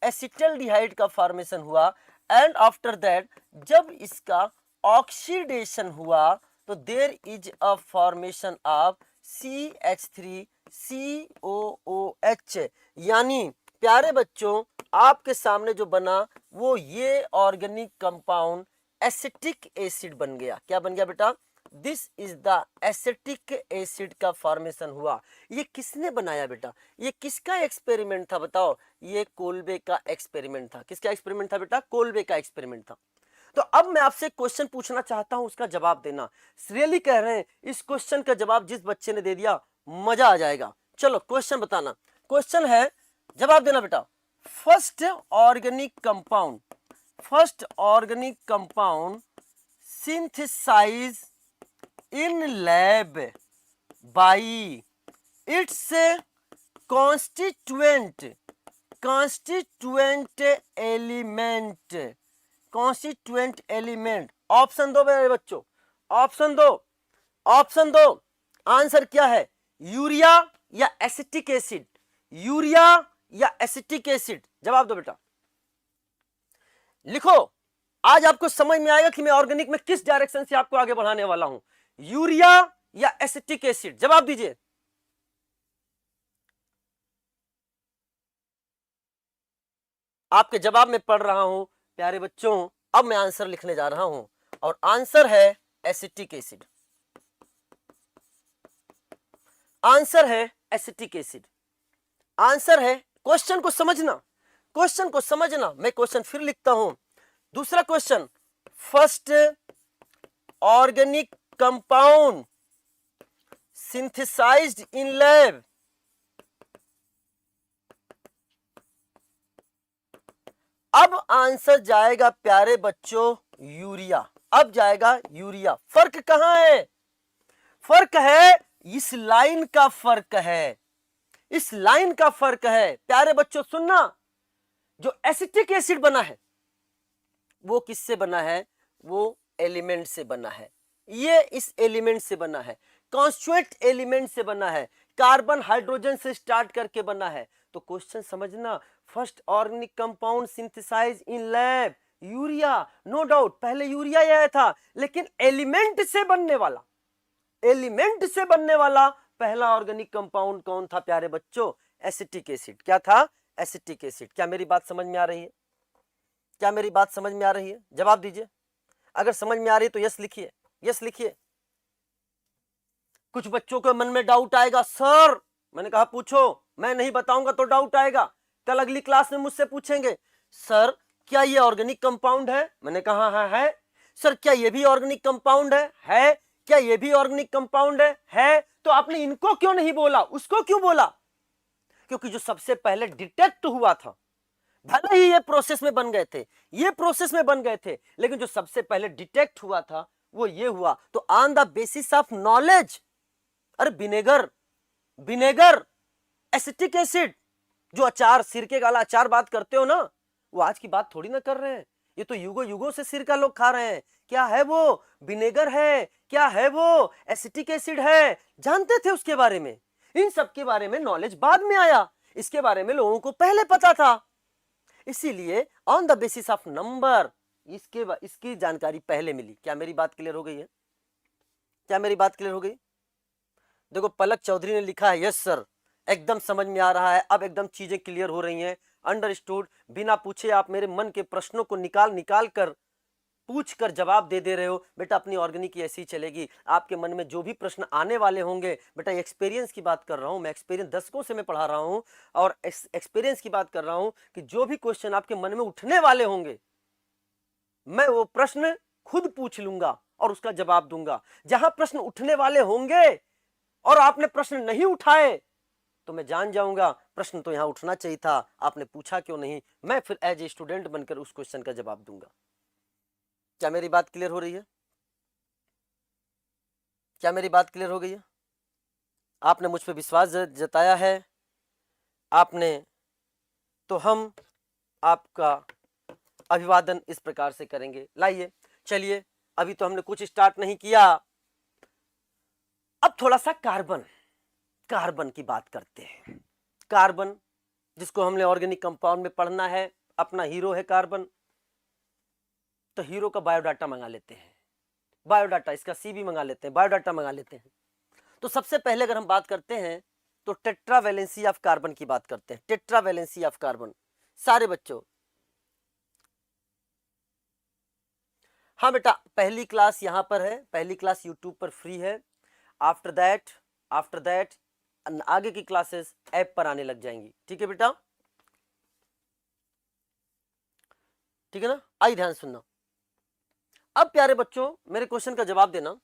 acetaldehyde का फॉर्मेशन हुआ। एंड आफ्टर दैट जब इसका ऑक्सीडेशन हुआ तो there is a formation of CH3COOH, यानी प्यारे बच्चों आपके सामने जो बना वो ये ऑर्गेनिक कंपाउंड एसिटिक एसिड बन गया। क्या बन गया बेटा, this is the acetic acid का फॉर्मेशन हुआ। ये किसने बनाया बेटा, ये किसका एक्सपेरिमेंट था बताओ, ये कोल्बे का एक्सपेरिमेंट था। किसका एक्सपेरिमेंट था बेटा, कोल्बे का एक्सपेरिमेंट था। तो अब मैं आपसे क्वेश्चन पूछना चाहता हूं, उसका जवाब देना। रियली कह रहे हैं, इस क्वेश्चन का जवाब जिस बच्चे ने दे दिया मजा आ जाएगा। चलो क्वेश्चन बताना, क्वेश्चन है, जवाब देना बेटा। First organic compound, first organic compound synthesize in lab by its constituent, constituent element, constituent element. Option दो मेरे बच्चों, ऑप्शन दो, ऑप्शन दो। आंसर क्या है, यूरिया या एसिटिक एसिड, यूरिया या एसिटिक एसिड, जवाब दो बेटा, लिखो। आज आपको समझ में आएगा कि मैं ऑर्गेनिक में किस डायरेक्शन से आपको आगे बढ़ाने वाला हूं, यूरिया या एसिटिक एसिड, जवाब दीजिए। आपके जवाब में पढ़ रहा हूं प्यारे बच्चों, अब मैं आंसर लिखने जा रहा हूं और आंसर है एसिटिक एसिड, आंसर है एसिटिक एसिड, आंसर है। क्वेश्चन को समझना, क्वेश्चन को समझना, मैं क्वेश्चन फिर लिखता हूं। दूसरा question, first organic compound synthesized in lab, अब आंसर जाएगा प्यारे बच्चों यूरिया, अब जाएगा यूरिया। फर्क कहां है, फर्क है इस लाइन का, फर्क है इस लाइन का, फर्क है प्यारे बच्चों। सुनना, जो एसिटिक एसिड बना है वो किससे बना है, वो एलिमेंट से बना है, ये इस एलिमेंट से बना है, कॉन्स्टिट्यूएंट एलिमेंट से बना है, कार्बन हाइड्रोजन से स्टार्ट करके बना है। तो क्वेश्चन समझना, first organic compound synthesize in lab, urea, no doubt पहले यूरिया आया था, लेकिन एलिमेंट से बनने वाला, एलिमेंट से बनने वाला पहला ऑर्गेनिक कंपाउंड कौन था प्यारे बच्चों, एसिटिक एसिड। क्या था, एसिटिक एसिड। क्या मेरी बात समझ में आ रही है, क्या मेरी बात समझ में आ रही है, जवाब दीजिए। अगर समझ में आ रही है तो यस लिखिए, यस लिखिए। कुछ बच्चों के मन में डाउट आएगा, सर मैंने कहा पूछो, मैं नहीं बताऊंगा तो डाउट आएगा, कल अगली क्लास में मुझसे पूछेंगे, सर क्या ये ऑर्गेनिक कंपाउंड है, मैंने कहा हाँ है। सर क्या ये भी ऑर्गेनिक कंपाउंड है, क्या ये भी ऑर्गेनिक कंपाउंड है। तो आपने इनको क्यों नहीं बोला, उसको क्यों बोला, क्योंकि जो सबसे पहले डिटेक्ट हुआ था, भले ही ये प्रोसेस में बन गए थे, ये प्रोसेस में बन गए थे, लेकिन जो सबसे पहले डिटेक्ट हुआ था वो ये हुआ। तो on the basis of knowledge, अरे विनेगर, विनेगर, एसिटिक एसिड, जो अचार, सिरके वाला अचार बात करते हो ना, वो आज की बात थोड़ी ना कर रहे हैं, ये तो युगों युगों से सिरका लोग खा रहे हैं। क्या है वो, विनेगर है, क्या है वो, एसिटिक एसिड है, जानते थे उसके बारे में। इन सब के बारे में नॉलेज बाद में आया, इसके बारे में लोगों को पहले पता था, इसीलिए on the basis of number इसकी जानकारी पहले मिली। क्या मेरी बात क्लियर हो गई है, क्या मेरी बात क्लियर हो गई। देखो पलक चौधरी ने लिखा है, यस सर एकदम समझ में आ रहा है, अब एकदम चीजें क्लियर हो रही हैं, अंडरस्टूड। बिना पूछे आप मेरे मन के प्रश्नों को निकाल निकाल कर पूछ कर जवाब दे रहे हो बेटा, अपनी ऑर्गेनिक की ऐसी चलेगी। आपके मन में जो भी प्रश्न आने वाले होंगे बेटा, एक्सपीरियंस की बात कर रहा हूं मैं, एक्सपीरियंस दशकों से मैं पढ़ा रहा हूं और एक्सपीरियंस की बात कर रहा हूं कि जो भी क्वेश्चन आपके मन में उठने वाले होंगे मैं वो प्रश्न खुद पूछ लूंगा और उसका जवाब दूंगा। जहां प्रश्न उठने वाले होंगे और आपने प्रश्न नहीं उठाए तो मैं जान जाऊंगा प्रश्न तो यहां उठना चाहिए था, आपने पूछा क्यों नहीं। मैं फिर एज ए स्टूडेंट बनकर उस क्वेश्चन का जवाब दूंगा। क्या मेरी बात क्लियर हो रही है? क्या मेरी बात क्लियर हो गई है? आपने मुझ पर विश्वास जताया है आपने, तो हम आपका अभिवादन इस प्रकार से करेंगे। लाइए चलिए, अभी तो हमने कुछ स्टार्ट नहीं किया, अब थोड़ा सा कार्बन की बात करते हैं। कार्बन जिसको हमने ऑर्गेनिक कंपाउंड में पढ़ना है, अपना हीरो है कार्बन, तो हीरो का बायोडाटा मंगा लेते हैं। बायोडाटा इसका सीवी मंगा लेते हैं, बायोडाटा मंगा लेते हैं। तो सबसे पहले अगर हम बात करते हैं तो टेट्रावैलेंसी ऑफ कार्बन की बात करते हैं। टेट्रावैलेंसी ऑफ कार्बन, सारे बच्चों, हाँ बेटा पहली क्लास यहां पर है, पहली क्लास यूट्यूब पर फ्री है। आफ्टर दैट आगे की क्लासेस ऐप पर आने लग जाएंगी। ठीक है बेटा, ठीक है ना? आई ध्यान सुनना। अब प्यारे बच्चों मेरे क्वेश्चन का जवाब देना।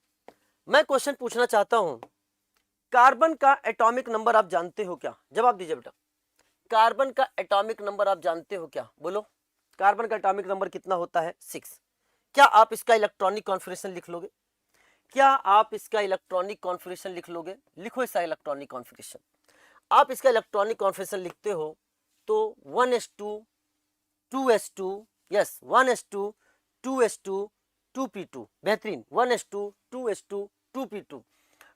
मैं क्वेश्चन पूछना चाहता हूं, कार्बन का एटॉमिक नंबर आप जानते हो क्या? जवाब दीजिए बेटा। कार्बन का एटॉमिक नंबर आप जानते हो क्या? बोलो, कार्बन का एटॉमिक नंबर कितना होता है? 6। क्या आप इसका इलेक्ट्रॉनिक कॉन्फ़िगरेशन लिख लोगे? क्या आप इसका इलेक्ट्रॉनिक कॉन्फ़िगरेशन लिख लोगे? लिखो इसका इलेक्ट्रॉनिक कॉन्फ़िगरेशन। आप इसका इलेक्ट्रॉनिक कॉन्फ़िगरेशन लिखते हो तो 1s2 2s2, yes 1s2 2s2 2p2, बेहतरीन, 1s2 2s2 2p2।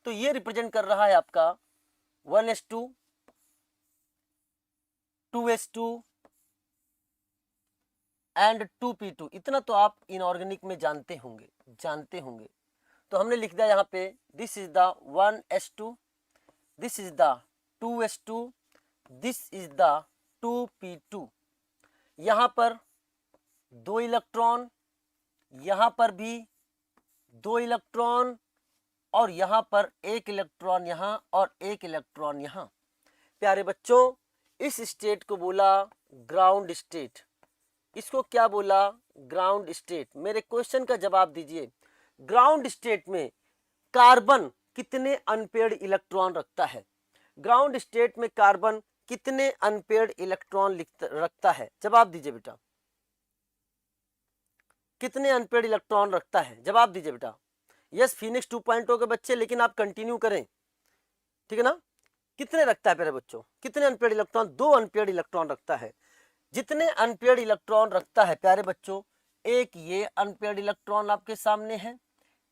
तो ये रिप्रेजेंट कर रहा है आपका 1s2 2s2 एंड 2p2। इतना तो आप इनऑर्गेनिक में जानते होंगे। तो हमने लिख दिया यहाँ पे, this is the 1s2, this is the 2s2, this is the 2p2। यहाँ पर 2 इलेक्ट्रॉन, यहाँ पर भी 2 इलेक्ट्रॉन और यहाँ पर 1 इलेक्ट्रॉन यहाँ और 1 इलेक्ट्रॉन यहाँ। प्यारे बच्चों इस स्टेट को बोला ग्राउंड स्टेट। इसको क्या बोला? Ground state. मेरे क्वेश्चन का जवाब दीजिए, ग्राउंड स्टेट में कार्बन कितने अनपेयर्ड इलेक्ट्रॉन रखता है? ग्राउंड स्टेट में कार्बन कितने अनपेयर्ड इलेक्ट्रॉन रखता है? जवाब दीजिए बेटा, कितने अनपेयर्ड इलेक्ट्रॉन रखता है? जवाब दीजिए बेटा। यस फिनिक्स 2.0 के बच्चे, लेकिन आप कंटिन्यू करें, ठीक है ना? कितने रखता है प्यारे बच्चों? कितने अनपेयर्ड इलेक्ट्रॉन? 2 अनपेयर्ड इलेक्ट्रॉन रखता है। जितने अनपेयर्ड इलेक्ट्रॉन रखता है प्यारे बच्चों, एक ये अनपेयर्ड इलेक्ट्रॉन आपके सामने है,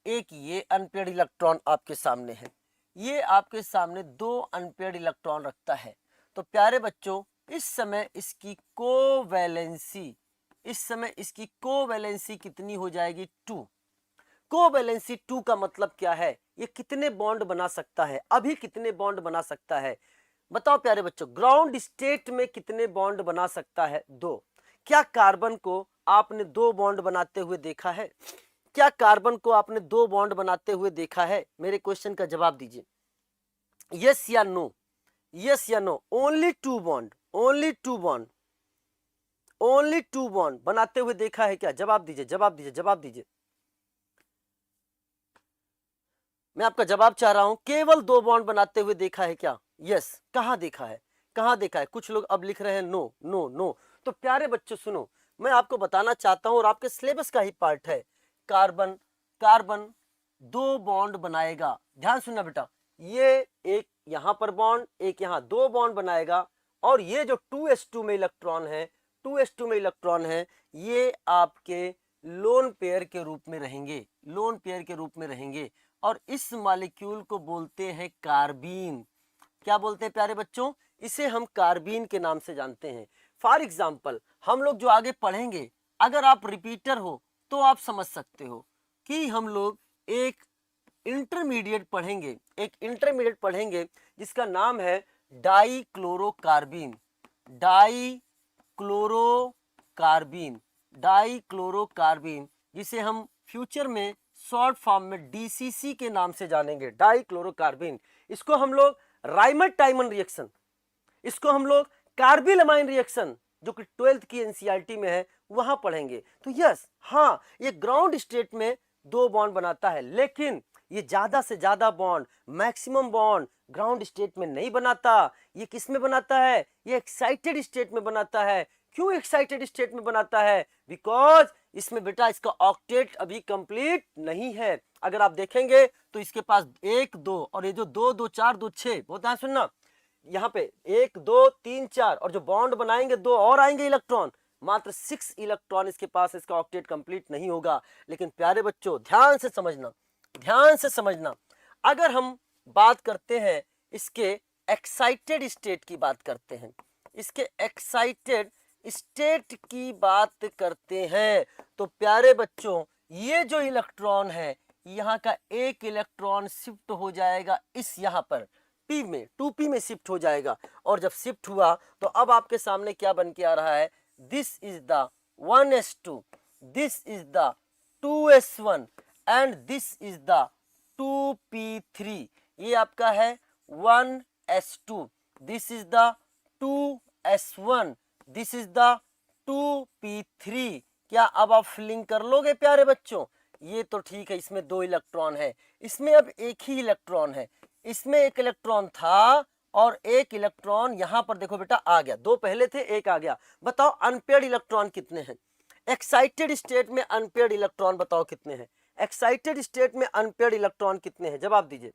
एक ये अनपेयर्ड इलेक्ट्रॉन आपके सामने है, ये आपके सामने 2 अनपेयर्ड इलेक्ट्रॉन रखता है। तो प्यारे बच्चों इस समय इसकी कोवैलेंसी कितनी हो जाएगी? 2। कोवैलेंसी 2 का मतलब क्या है? ये कितने बॉन्ड बना सकता है? अभी कितने बॉन्ड बना सकता है? बताओ प्यारे बच्चों, ग्राउंड स्टेट में कितने बॉन्ड बना सकता है? 2। क्या कार्बन को आपने 2 बॉन्ड बनाते हुए देखा है? क्या कार्बन को आपने 2 बॉन्ड बनाते हुए देखा है? मेरे क्वेश्चन का जवाब दीजिए, यस या नो, यस या no. Only 2 bond, only 2 bond, only 2 bond बनाते हुए देखा है क्या? जवाब दीजिए, जवाब दीजिए, जवाब दीजिए। मैं आपका जवाब चाह रहा हूं, केवल 2 बॉन्ड बनाते हुए देखा है क्या? यस। कहां देखा है? कहां देखा है? कुछ लोग अब लिख रहे हैं नो नो नो। तो प्यारे बच्चों सुनो, मैं आपको बताना चाहता हूं और आपके सिलेबस का ही पार्ट है, कार्बन 2 बॉन्ड बनाएगा। ध्यान सुनना बेटा, ये एक यहां पर बॉन्ड, एक यहां, 2 बॉन्ड बनाएगा। और ये जो 2s2 में इलेक्ट्रॉन है, 2s2 में इलेक्ट्रॉन है, ये आपके लोन पेयर के रूप में रहेंगे, लोन पेयर के रूप में रहेंगे। और इस मॉलिक्यूल को बोलते हैं कार्बीन। क्या बोलते हैं प्यारे बच्चों? इसे हम कार्बीन के नाम से जानते हैं। फॉर एग्जाम्पल हम लोग जो आगे पढ़ेंगे, अगर आप रिपीटर हो तो आप समझ सकते हो कि हम लोग एक इंटरमीडिएट पढ़ेंगे, जिसका नाम है डाइक्लोरोकार्बीन। डाइक्लोरोकार्बीन जिसे हम फ्यूचर में शॉर्ट फॉर्म में डीसीसी के नाम से जानेंगे, डाइक्लोरोकार्बिन। इसको हम लोग राइमर टाइमन रिएक्शन, इसको हम लोग कार्बिलमाइन रिएक्शन जो कि 12th की एनसीईआरटी में है वहां पढ़ेंगे। तो यस, हाँ, ये ग्राउंड स्टेट में 2 बॉन्ड बनाता है, लेकिन ये ज्यादा से ज्यादा bond, maximum bond ground state में नहीं बनाता। ये किस में बनाता है? ये एक्साइटेड स्टेट में बनाता है। क्यों एक्साइटेड स्टेट में बनाता है? बिकॉज इसमें बेटा इसका ऑक्टेट अभी कंप्लीट नहीं है। अगर आप देखेंगे तो इसके पास 1 2 और ये जो 2 2 4 2 6, बहुत ध्यान सुनना, यहाँ पे 1 2 3 4 और जो बॉन्ड बनाएंगे 2 और आएंगे इलेक्ट्रॉन, मात्र 6 इलेक्ट्रॉन इसके पास, इसका ऑक्टेट कंप्लीट नहीं होगा। लेकिन प्यारे बच्चों ध्यान से समझना, ध्यान से समझना, अगर हम बात करते हैं इसके एक्साइटेड स्टेट की बात करते हैं, इसके एक्साइटेड स्टेट की बात करते हैं, तो प्यारे बच्चों ये जो इलेक्ट्रॉन है यहाँ का एक इलेक्ट्रॉन शिफ्ट हो जाएगा इस यहाँ पर P में, 2p में शिफ्ट हो जाएगा। और जब शिफ्ट हुआ तो अब आपके सामने क्या बन के आ रहा है? This is the 1s2, this is the 2s1 and this is the 2p3। ये आपका है 1s2, this is the 2s1, this is the 2p3। क्या अब आप फिलिंग कर लोगे प्यारे बच्चों? ये तो ठीक है, इसमें 2 इलेक्ट्रॉन है, इसमें अब एक ही इलेक्ट्रॉन है। इसमें एक इलेक्ट्रॉन था और एक इलेक्ट्रॉन यहां पर देखो बेटा आ गया, 2 पहले थे, एक आ गया। बताओ अनपेयर्ड इलेक्ट्रॉन कितने हैं? एक्साइटेड स्टेट में अनपेयर्ड इलेक्ट्रॉन बताओ कितने हैं? एक्साइटेड स्टेट में अनपेयर्ड इलेक्ट्रॉन कितने हैं? जवाब दीजिए।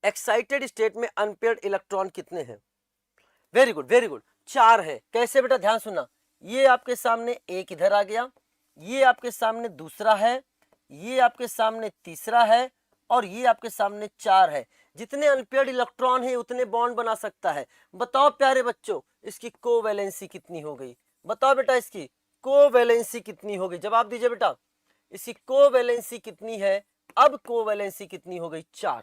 एक्साइटेड स्टेट में अनपेयर्ड इलेक्ट्रॉन कितने हैं? वेरी गुड, वेरी गुड, 4 है। कैसे बेटा? ध्यान सुनना, ये आपके सामने एक इधर आ गया, ये आपके सामने दूसरा है, ये आपके सामने तीसरा है और ये आपके सामने 4 है। जितने अनपेयर्ड इलेक्ट्रॉन है उतने बॉन्ड बना सकता है। बताओ प्यारे बच्चों इसकी कोवैलेंसी कितनी हो गई? बताओ बेटा इसकी कोवैलेंसी कितनी हो गई? जवाब दीजिए बेटा, इसकी कोवैलेंसी कितनी है? अब कोवैलेंसी कितनी हो गई? 4।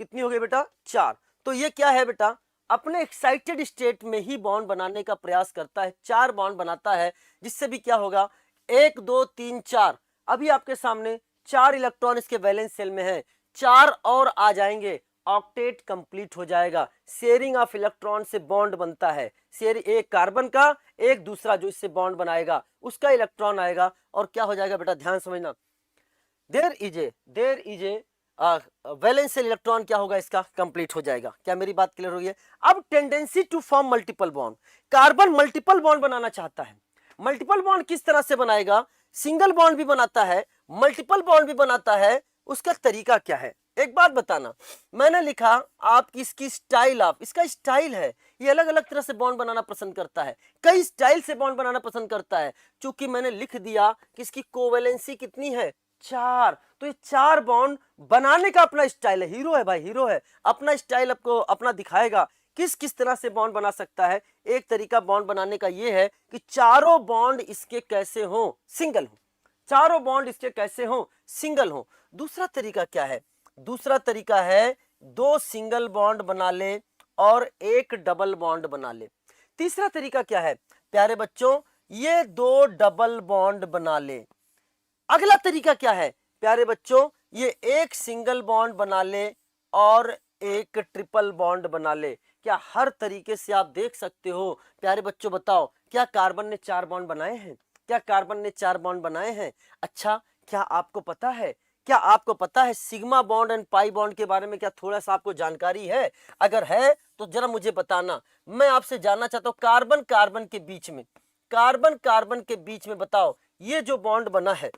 कितनी हो गई बेटा? 4। तो ये क्या है बेटा? अपने एक्साइटेड स्टेट में ही बॉन्ड बनाने का प्रयास करता है, 4 बॉन्ड बनाता है, जिससे भी क्या होगा? 1 2 3 4। अभी आपके सामने 4 इलेक्ट्रॉन इसके वैलेंस सेल में है, 4 और आ जाएंगे, ऑक्टेट कंप्लीट हो जाएगा। शेयरिंग ऑफ इलेक्ट्रॉन से बॉन्ड बनता है, शेयर एक कार्बन का, एक दूसरा जो इससे बॉन्ड बनाएगा उसका इलेक्ट्रॉन आएगा और क्या हो जाएगा बेटा? ध्यान समझना, there is a valence shell electron क्या होगा? इसका कंप्लीट हो जाएगा। क्या मेरी बात क्लियर हो गई है? अब tendency to form multiple bond, carbon multiple bond बनाना चाहता है। मल्टीपल बॉन्ड किस तरह से बनाएगा? सिंगल बॉन्ड भी बनाता है, मल्टीपल बॉन्ड भी बनाता है, उसका तरीका क्या है? एक बात बताना, मैंने लिखा आपकी इसकी स्टाइल ऑफ, इसका स्टाइल है, ये अलग अलग तरह से बॉन्ड बनाना पसंद करता है, कई स्टाइल से बॉन्ड बनाना पसंद करता है। चूंकि मैंने लिख दिया कि इसकी कोवैलेंसी कितनी है? 4, तो ये 4 बॉन्ड बनाने का अपना स्टाइल है। हीरो है भाई, हीरो है, अपना स्टाइल आपको अपना दिखाएगा किस किस तरह से बॉन्ड बना सकता है। एक तरीका बॉन्ड बनाने का ये है कि चारों बॉन्ड इसके कैसे हो? सिंगल हो। चारों बॉन्ड इसके कैसे हो? सिंगल हो। दूसरा तरीका क्या है? दूसरा तरीका है 2 सिंगल बॉन्ड बना ले और 1 डबल बॉन्ड बना ले। तीसरा तरीका क्या है प्यारे बच्चों? ये 2 डबल बॉन्ड बना ले। अगला तरीका क्या है प्यारे बच्चों? ये 1 सिंगल बॉन्ड बना ले और 1 ट्रिपल बॉन्ड बना ले। क्या हर तरीके से आप देख सकते हो प्यारे बच्चों? बताओ, क्या कार्बन ने 4 बॉन्ड बनाए हैं? क्या कार्बन ने 4 बॉन्ड बनाए हैं? अच्छा, क्या आपको पता है, क्या आपको पता है sigma bond and pi bond के बारे में? क्या थोड़ा सा आपको जानकारी है? अगर है तो जरा मुझे बताना। मैं आपसे जानना चाहता हूं, कार्बन कार्बन के बीच में, कार्बन कार्बन के बीच में बताओ ये जो बॉन्ड बना है,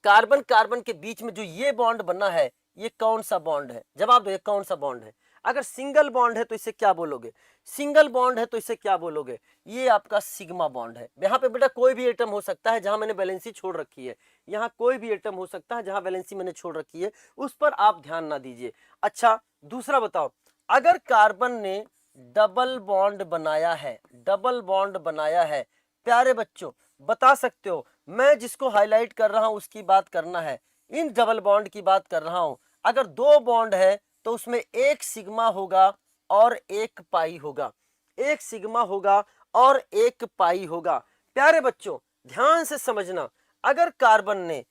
कार्बन कार्बन के बीच में जो ये बॉन्ड बना है, ये कौन सा बॉन्ड है? जवाब दो, ये कौन सा बॉन्ड है? अगर सिंगल बॉन्ड है तो इसे क्या बोलोगे? सिंगल बॉन्ड है तो इसे क्या बोलोगे? ये आपका सिग्मा बॉन्ड है। यहाँ पे बेटा कोई भी एटम हो सकता है जहां मैंने वैलेंसी छोड़ रखी है, यहाँ कोई भी एटम हो सकता है जहां वैलेंसी मैंने छोड़ रखी है, उस पर आप ध्यान ना दीजिए। अच्छा, दूसरा बताओ, अगर कार्बन ने डबल बॉन्ड बनाया है, डबल बॉन्ड बनाया है, प्यारे बच्चों बता सकते हो? मैं जिसको हाईलाइट कर रहा हूं उसकी बात करना है, इन डबल बॉन्ड की बात कर रहा हूं। अगर 2 बॉन्ड है तो उसमें 1 सिग्मा होगा और 1 पाई होगा, 1 सिग्मा होगा और 1 पाई होगा। प्यारे बच्चों ध्यान से समझना, अगर कार्बन ने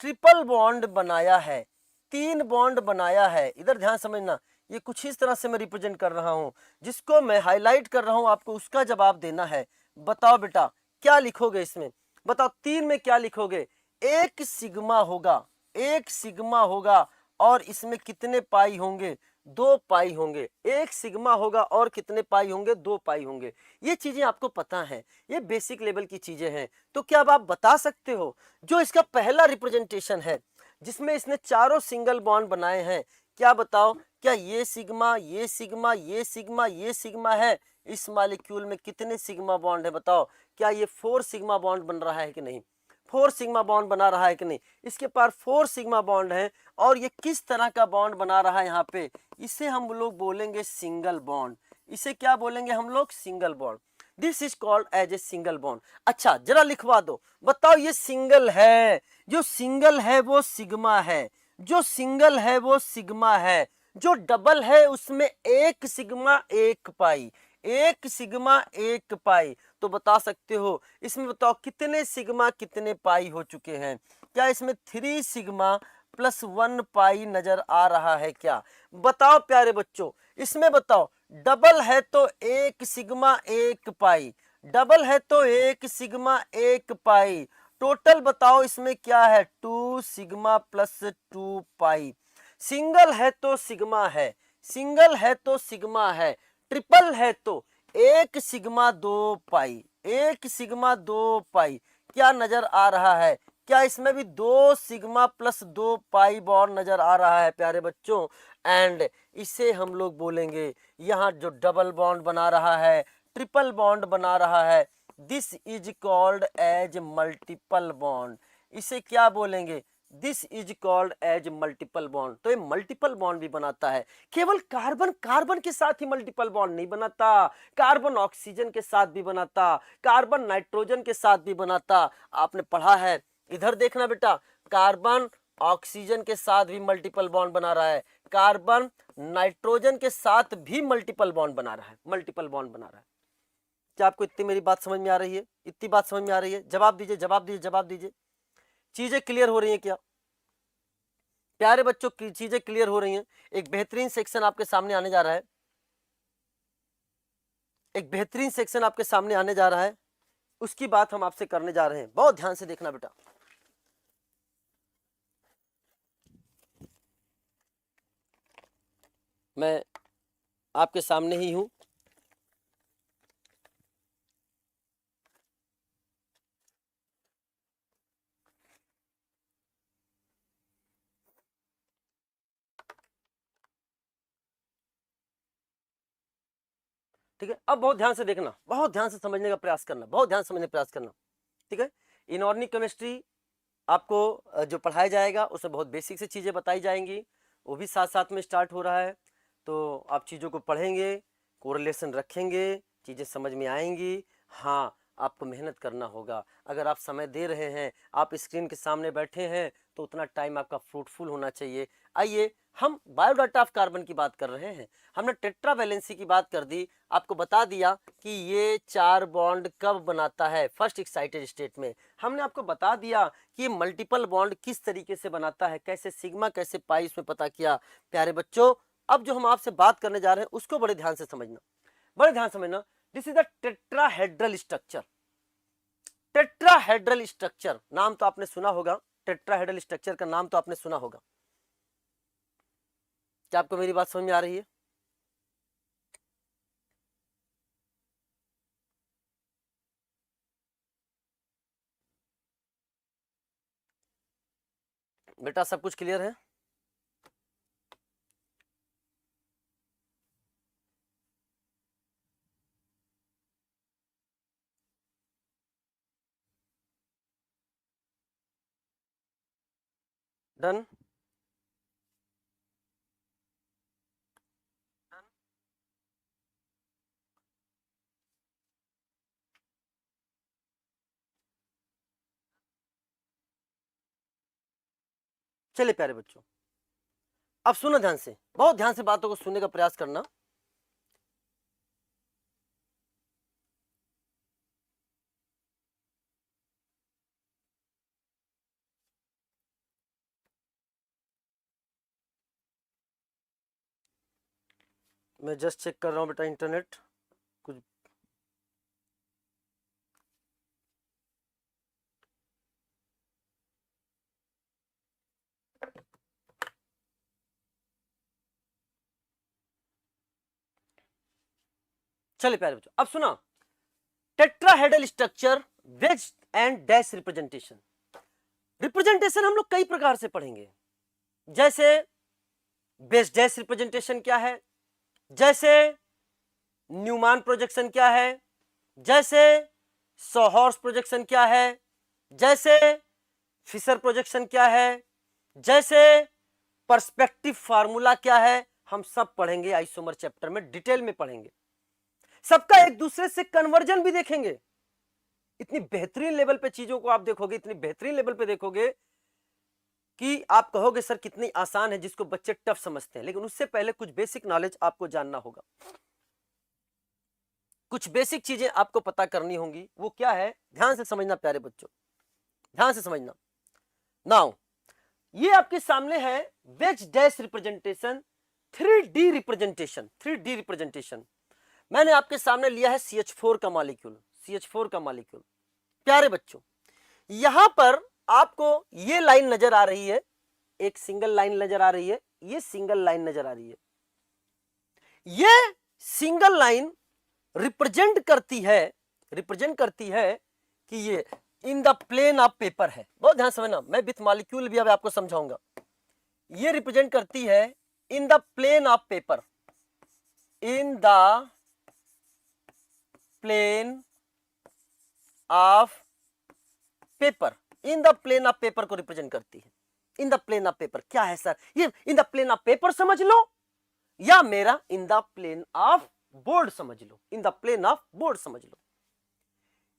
ट्रिपल बॉन्ड बनाया है, 3 बॉन्ड बनाया है, इधर ध्यान समझना, ये कुछ इस तरह से मैं रिप्रेजेंट कर रहा हूं, जिसको मैं हाईलाइट कर रहा हूं, आपको उसका जवाब देना है। बताओ बेटा क्या लिखोगे इसमें, बताओ 3 में क्या लिखोगे? एक सिग्मा होगा, एक सिग्मा होगा, और इसमें कितने पाई होंगे? 2 पाई होंगे। एक सिग्मा होगा और कितने पाई होंगे? 2 पाई होंगे। ये चीजें आपको पता है, ये बेसिक लेवल की चीजें हैं। तो क्या अब आप बता सकते हो जो इसका पहला रिप्रेजेंटेशन है जिसमें इसने चारों सिंगल बॉन्ड बनाए हैं, क्या बताओ, क्या ये सिग्मा, ये सिग्मा, ये सिग्मा, ये सिग्मा है? इस मॉलिक्यूल में कितने सिग्मा बॉन्ड है बताओ? क्या ये 4 सिग्मा बॉन्ड बन रहा है कि नहीं? 4 सिग्मा बॉन्ड बना रहा है कि नहीं? इसके पास 4 सिग्मा बॉन्ड है, और ये किस तरह का बॉन्ड बना रहा है यहाँ पे? इसे हम लोग बोलेंगे सिंगल बॉन्ड। इसे क्या बोलेंगे हम लोग? Single bond. This is called as a single bond. अच्छा जरा लिखवा दो, बताओ ये सिंगल है, जो सिंगल है वो सिग्मा है, जो सिंगल है वो सिग्मा है, जो डबल है उसमें एक सिग्मा एक पाई, एक सिग्मा एक पाई। तो बता सकते हो इसमें, बताओ कितने सिग्मा कितने पाई हो चुके हैं? क्या इसमें 3 सिग्मा प्लस 1 पाई नजर आ रहा है क्या? बताओ प्यारे बच्चों, इसमें बताओ डबल है तो एक सिग्मा एक पाई, डबल है तो एक सिग्मा एक पाई, टोटल बताओ इसमें क्या है? 2 सिग्मा प्लस 2 पाई। सिंगल है तो सिग्मा है, सिंगल है तो सिग्मा है, ट्रिपल है तो एक सिग्मा 2 पाई, एक सिग्मा 2 पाई। क्या नजर आ रहा है? क्या इसमें भी 2 सिग्मा प्लस 2 पाई बॉन्ड नजर आ रहा है प्यारे बच्चों? एंड इसे हम लोग बोलेंगे, यहाँ जो डबल बॉन्ड बना रहा है, ट्रिपल बॉन्ड बना रहा है, this is called as multiple bond. इसे क्या बोलेंगे? This is called as multiple bond. तो ये मल्टीपल बॉन्ड भी बनाता है। केवल कार्बन कार्बन के साथ ही मल्टीपल बॉन्ड नहीं बनाता, कार्बन ऑक्सीजन के साथ भी बनाता, कार्बन नाइट्रोजन के साथ भी बनाता। आपने पढ़ा है, इधर देखना बेटा, कार्बन ऑक्सीजन के साथ भी मल्टीपल बॉन्ड बना रहा है, कार्बन नाइट्रोजन के साथ भी मल्टीपल बॉन्ड बना रहा है, मल्टीपल बॉन्ड बना रहा है। क्या आपको इतनी मेरी बात समझ में आ रही है? इतनी बात समझ में आ रही है? जवाब दीजिए, जवाब दीजिए, जवाब दीजिए। चीजें क्लियर हो रही हैं क्या प्यारे बच्चों? की चीजें क्लियर हो रही हैं? एक बेहतरीन सेक्शन आपके सामने आने जा रहा है, एक बेहतरीन सेक्शन आपके सामने आने जा रहा है, उसकी बात हम आपसे करने जा रहे हैं। बहुत ध्यान से देखना बेटा। मैं आपके सामने ही हूं, ठीक है? अब बहुत ध्यान से देखना, बहुत ध्यान से समझने का प्रयास करना, बहुत ध्यान से समझने का प्रयास करना, ठीक है? इनऑर्गेनिक केमिस्ट्री आपको जो पढ़ाया जाएगा उसमें बहुत बेसिक से चीज़ें बताई जाएंगी, वो भी साथ साथ में स्टार्ट हो रहा है। तो आप चीज़ों को पढ़ेंगे, कोरिलेशन रखेंगे, चीज़ें समझ में आएंगी। हाँ, आपको मेहनत करना होगा। अगर आप समय दे रहे हैं, आप स्क्रीन के सामने बैठे हैं, तो उतना टाइम आपका फ्रूटफुल होना चाहिए। आइए हम बायोडाटा ऑफ कार्बन की बात कर रहे हैं। हमने टेट्रा वैलेंसी की बात कर दी, आपको बता दिया कि ये 4 बॉन्ड कब बनाता है, फर्स्ट एक्साइटेड स्टेट में। हमने आपको बता दिया कि मल्टीपल बॉन्ड किस तरीके से बनाता है, कैसे सिग्मा कैसे पाई, इसमें पता किया। प्यारे बच्चों, अब जो हम आपसे बात करने जा रहे हैं उसको बड़े ध्यान से समझना, बड़े ध्यान समझना। This is the tetrahedral structure. Tetrahedral structure नाम तो आपने सुना होगा, टेट्राहेड्रल स्ट्रक्चर का नाम तो आपने सुना होगा। क्या आपको मेरी बात समझ में आ रही है? बेटा सब कुछ क्लियर है? डन? चलिए प्यारे बच्चों, अब सुनो ध्यान से, बहुत ध्यान से बातों को सुनने का प्रयास करना। मैं जस्ट चेक कर रहा हूँ बेटा इंटरनेट कुछ। चलिए प्यारे बच्चों, अब सुना tetrahedral structure, wedge and dash representation. Representation हम लोग कई प्रकार से पढ़ेंगे, जैसे बेस डैश रिप्रेजेंटेशन क्या है, जैसे न्यूमान प्रोजेक्शन क्या है, जैसे सोहॉर्स प्रोजेक्शन क्या है, जैसे फिशर प्रोजेक्शन क्या है, जैसे पर्सपेक्टिव फार्मूला क्या है, हम सब पढ़ेंगे आइसोमर चैप्टर में, डिटेल में पढ़ेंगे। सबका एक दूसरे से कन्वर्जन भी देखेंगे। इतनी बेहतरीन लेवल पे चीजों को आप देखोगे, इतनी बेहतरीन लेवल पे देखोगे कि आप कहोगे सर कितनी आसान है, जिसको बच्चे टफ समझते हैं। लेकिन उससे पहले कुछ बेसिक नॉलेज आपको जानना होगा, कुछ बेसिक चीजें आपको पता करनी होंगी। वो क्या है, ध्यान से समझना प्यारे बच्चों, ध्यान से समझना। नाउ ये आपके सामने है veg dash representation, 3D representation. 3D representation मैंने आपके सामने लिया है CH4 का मॉलिक्यूल, CH4 का मॉलिक्यूल। प्यारे बच्चों, यहां पर आपको ये लाइन नजर आ रही है, एक सिंगल लाइन नजर आ रही है, ये सिंगल लाइन नजर आ रही है। ये सिंगल लाइन रिप्रेजेंट करती है कि ये in the plane of paper है। बहुत ध्यान समझना, मैं विथ मॉलिक्यूल भी अब आपको समझाऊंगा। ये रिप्रेजेंट करती है in the plane of paper, in the plane of paper, in the plane of paper को रिप्रेजेंट करती है। In the plane of paper क्या है सर, ये in the plane of paper समझ लो या मेरा in the plane of board समझ लो, in the plane of board समझ लो।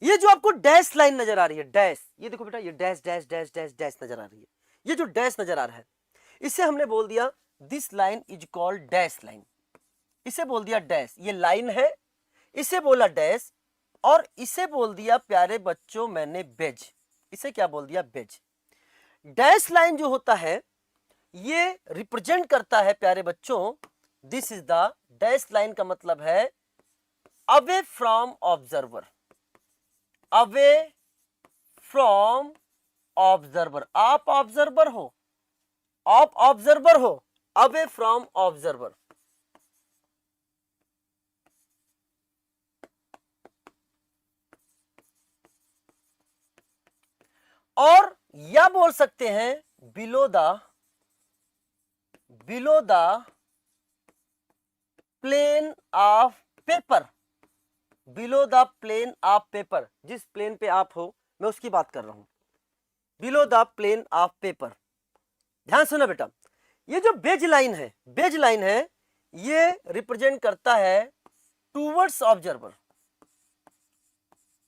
ये जो आपको डैश लाइन नजर आ रही है, डैश, ये देखो बेटा, ये dash dash dash dash dash नजर आ रही है। ये जो डैश नजर आ रहा है, इसे हमने बोल दिया this line is called dash line, इसे बोल दिया डैश। ये लाइन है, इसे बोला डैश, और इसे बोल दिया प्यारे बच्चों मैंने बेज। इसे क्या बोल दिया, बेज। डैश लाइन जो होता है ये रिप्रेजेंट करता है प्यारे बच्चों, this is the dash line का मतलब है away from observer, away from observer. आप ऑब्जर्वर हो, आप ऑब्जर्वर हो, अवे फ्रॉम ऑब्जर्वर। और या बोल सकते हैं below the plane of paper, below the plane of paper. जिस प्लेन पे आप हो मैं उसकी बात कर रहा हूं, below the plane of paper. ध्यान सुना बेटा, ये जो बेज लाइन है, बेज लाइन है, ये रिप्रेजेंट करता है towards observer,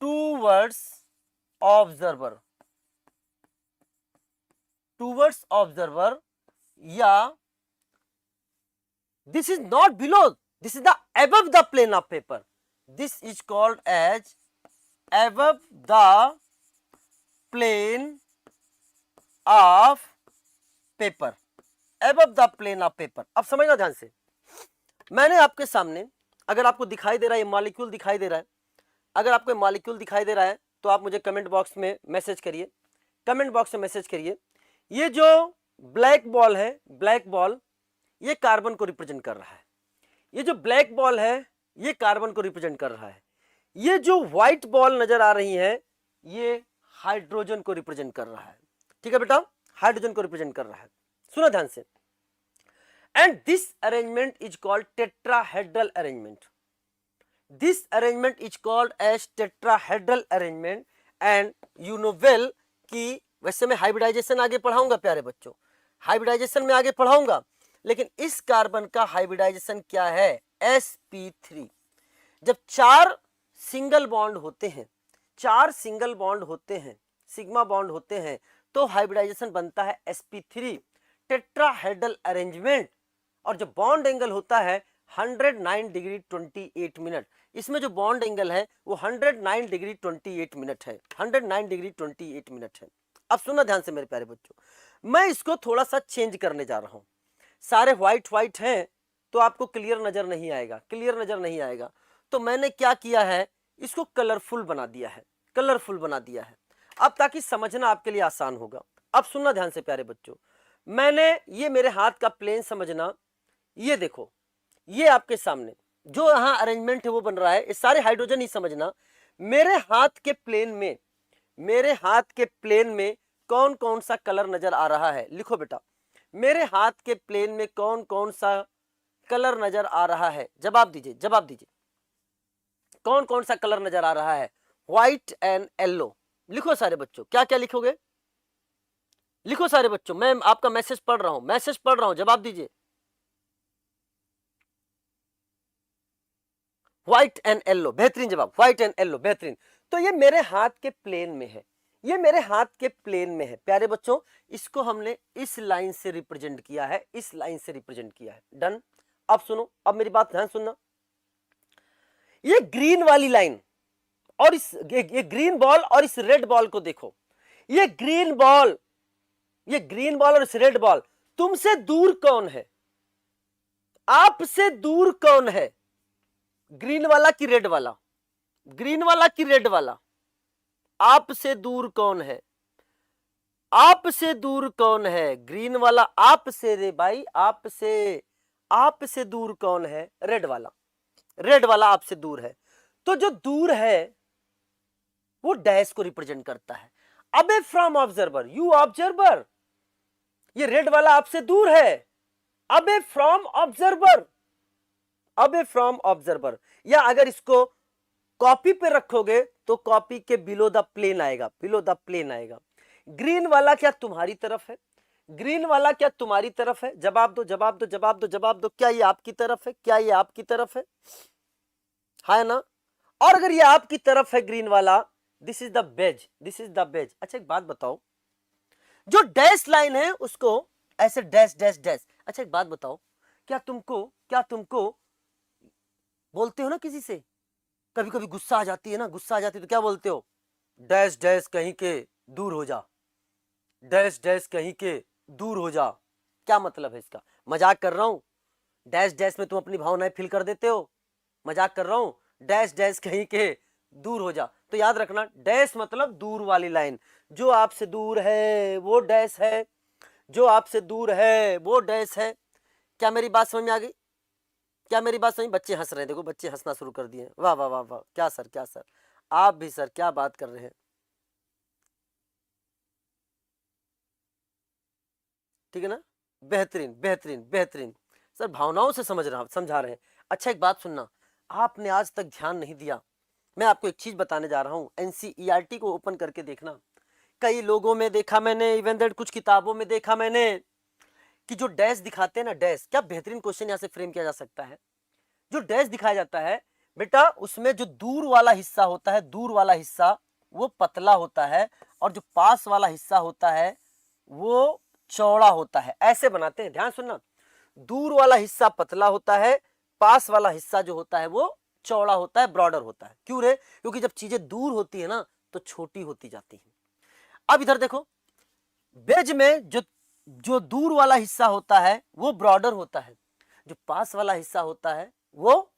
towards observer, towards observer, या this is not below, this is the above the plane of paper, this is called as above the plane of paper, above the plane of paper। अब समझना ध्यान से, मैंने आपके सामने, अगर आपको दिखाई दे रहा है ये मॉलिक्यूल दिखाई दे रहा है, अगर आपको मॉलिक्यूल दिखाई दे रहा है तो आप मुझे कमेंट बॉक्स में मैसेज करिए, कमेंट बॉक्स में मैसेज करिए। ये जो ब्लैक बॉल है, ब्लैक बॉल, ये कार्बन को रिप्रेजेंट कर रहा है। ये जो ब्लैक बॉल है ये कार्बन को रिप्रेजेंट कर रहा है। ये जो व्हाइट बॉल नजर आ रही है ये हाइड्रोजन को रिप्रेजेंट कर रहा है। ठीक है बेटा, हाइड्रोजन को रिप्रेजेंट कर रहा है। सुनो ध्यान से, and this arrangement is called tetrahedral arrangement, this arrangement is called as tetrahedral arrangement. And you know well कि वैसे मैं हाइब्रिडाइजेशन आगे पढ़ाऊंगा प्यारे बच्चों, हाइब्रिडाइजेशन में आगे पढ़ाऊंगा, लेकिन इस कार्बन का हाइब्रिडाइजेशन क्या है, sp3। जब 4 सिंगल बॉन्ड होते हैं, 4 सिंगल बॉन्ड होते हैं, सिग्मा बॉन्ड होते हैं, तो हाइब्रिडाइजेशन बनता है sp3, टेट्राहेड्रल अरेंजमेंट। और जो बॉन्ड एंगल होता है 109 डिग्री 28 मिनट, इसमें जो बॉन्ड एंगल है वो 109 डिग्री 28 मिनट है, 109 डिग्री 28 मिनट है। अब सुना ध्यान से मेरे प्यारे बच्चों, मैं इसको थोड़ा सा चेंज करने जा रहा हूं। सारे व्हाइट व्हाइट हैं तो आपको क्लियर नजर नहीं आएगा, क्लियर नजर नहीं आएगा। तो मैंने क्या किया है, इसको कलरफुल बना दिया है, कलरफुल बना दिया है अब, ताकि समझना आपके लिए आसान होगा। अब सुनना ध्यान से प्यारे बच्चों, मैंने ये मेरे हाथ का प्लेन समझना, ये देखो, ये आपके सामने जो यहां अरेंजमेंट है वो बन रहा है, ये सारे हाइड्रोजन ही समझना। मेरे हाथ के प्लेन में, मेरे हाथ के प्लेन में कौन कौन सा कलर नजर आ रहा है, लिखो बेटा, मेरे हाथ के प्लेन में कौन कौन सा कलर नजर आ रहा है, जवाब दीजिए, जवाब दीजिए, कौन कौन सा कलर नजर आ रहा है, व्हाइट एंड येलो। लिखो सारे बच्चों, क्या क्या लिखोगे, लिखो सारे बच्चों, मैं आपका मैसेज पढ़ रहा हूं, मैसेज पढ़ रहा हूं, जवाब दीजिए। व्हाइट एंड येलो, बेहतरीन जवाब, व्हाइट एंड येलो, बेहतरीन। तो ये मेरे हाथ के प्लेन में है, ये मेरे हाथ के प्लेन में है प्यारे बच्चों, इसको हमने इस लाइन से रिप्रेजेंट किया है, इस लाइन से रिप्रेजेंट किया है, डन। अब सुनो, अब मेरी बात ध्यान सुनना, ये ग्रीन वाली लाइन और इस ये ग्रीन बॉल और इस रेड बॉल को देखो, ये ग्रीन बॉल, ये ग्रीन बॉल और इस रेड बॉल, तुमसे दूर कौन है, आपसे दूर कौन है, ग्रीन वाला की रेड वाला, ग्रीन वाला की रेड वाला, आपसे दूर कौन है, आपसे दूर कौन है, ग्रीन वाला आपसे, रे भाई आपसे, आपसे दूर कौन है, रेड वाला, रेड वाला आपसे दूर है। तो जो दूर है वो डैश को रिप्रेजेंट करता है, अबे फ्रॉम ऑब्जर्वर, यू ऑब्जर्वर, ये रेड वाला आपसे दूर है, अबे फ्रॉम ऑब्जर्वर, अबे फ्रॉम ऑब्जर्वर। या अगर इसको कॉपी पे रखोगे तो कॉपी के बिलो द प्लेन आएगा, बिलो द प्लेन आएगा। ग्रीन वाला क्या तुम्हारी तरफ है, ग्रीन वाला क्या तुम्हारी तरफ है, जवाब दो, जवाब दो, जवाब दो, जवाब दो, क्या ये आपकी तरफ है, क्या ये आपकी तरफ है, है ना। और अगर ये आपकी तरफ है ग्रीन वाला, this is the beige, this is the beige. अच्छा एक बात बताओ, जो डैश लाइन है उसको ऐसे डैश डैश डैश, अच्छा एक बात बताओ, क्या तुमको बोलते हो ना किसी से, कभी कभी गुस्सा आ जाती है ना, गुस्सा आ जाती है तो क्या बोलते हो, डैश डैश कहीं के दूर हो जा, डैश डैश कहीं के दूर हो जा, क्या मतलब है इसका, मजाक कर रहा हूं, डैश डैश में तुम अपनी भावनाएं फील कर देते हो, मजाक कर रहा हूं, डैश डैश कहीं के दूर हो जा। तो याद रखना, डैश मतलब दूर वाली लाइन, जो आपसे दूर है वो डैश है, जो आपसे दूर है वो डैश है। क्या मेरी बात समझ में आ गई, क्या मेरी बात समझ, बच्चे हंस रहे हैं, देखो बच्चे हंसना शुरू कर दिए, वाह वाह वाह वाह, क्या सर, क्या सर, आप भी सर, क्या बात कर रहे हैं, ठीक है ना, बेहतरीन बेहतरीन बेहतरीन, सर भावनाओं से समझा रहे हैं। अच्छा एक बात सुनना, आपने आज तक ध्यान नहीं दिया, मैं आपको एक चीज बताने जा रहा हूं, एनसीईआरटी को ओपन करके देखना, कई लोगों में देखा मैंने, इवन दैट कुछ किताबों में देखा मैंने, कि जो डैश दिखाते हैं ना, डैश, क्या बेहतरीन क्वेश्चन यहां से फ्रेम किया जा सकता है, जो डैश दिखाया जाता है बेटा, उसमें जो दूर वाला हिस्सा होता है, दूर वाला हिस्सा वो पतला होता है, और जो पास वाला हिस्सा होता है वो चौड़ा होता है, ऐसे बनाते हैं, ध्यान सुनना, दूर वाला हिस्सा पतला होता है, पास वाला हिस्सा जो होता है वो चौड़ा होता है, ब्रॉडर होता है। क्यों रे, क्योंकि जब चीजें दूर होती है ना तो छोटी होती जाती है। अब इधर देखो, बेज में जो जो दूर वाला हिस्सा होता है वो ब्रॉडर होता है, जो पास वाला हिस्सा होता है वो,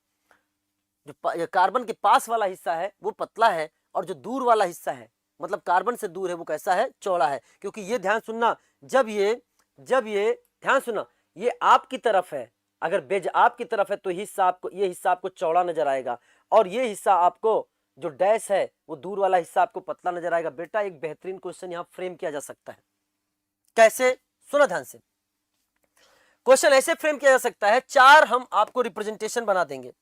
जो कार्बन के पास वाला हिस्सा है वो पतला है, और जो दूर वाला हिस्सा है मतलब कार्बन से दूर है वो कैसा है, चौड़ा है। क्योंकि ये ध्यान सुनना, जब ये ध्यान सुनना, ये आपकी तरफ है, अगर बेज आपकी तरफ है तो हिस्सा आपको, ये हिस्सा आपको चौड़ा नजर आएगा, और ये हिस्सा आपको जो डैश है वो दूर वाला हिस्सा आपको पतला नजर आएगा। बेटा एक बेहतरीन क्वेश्चन यहां फ्रेम किया जा सकता है, कैसे, सुनो ध्यान से, क्वेश्चन ऐसे फ्रेम किया जा सकता है, चार हम आपको रिप्रेजेंटेशन बना देंगे,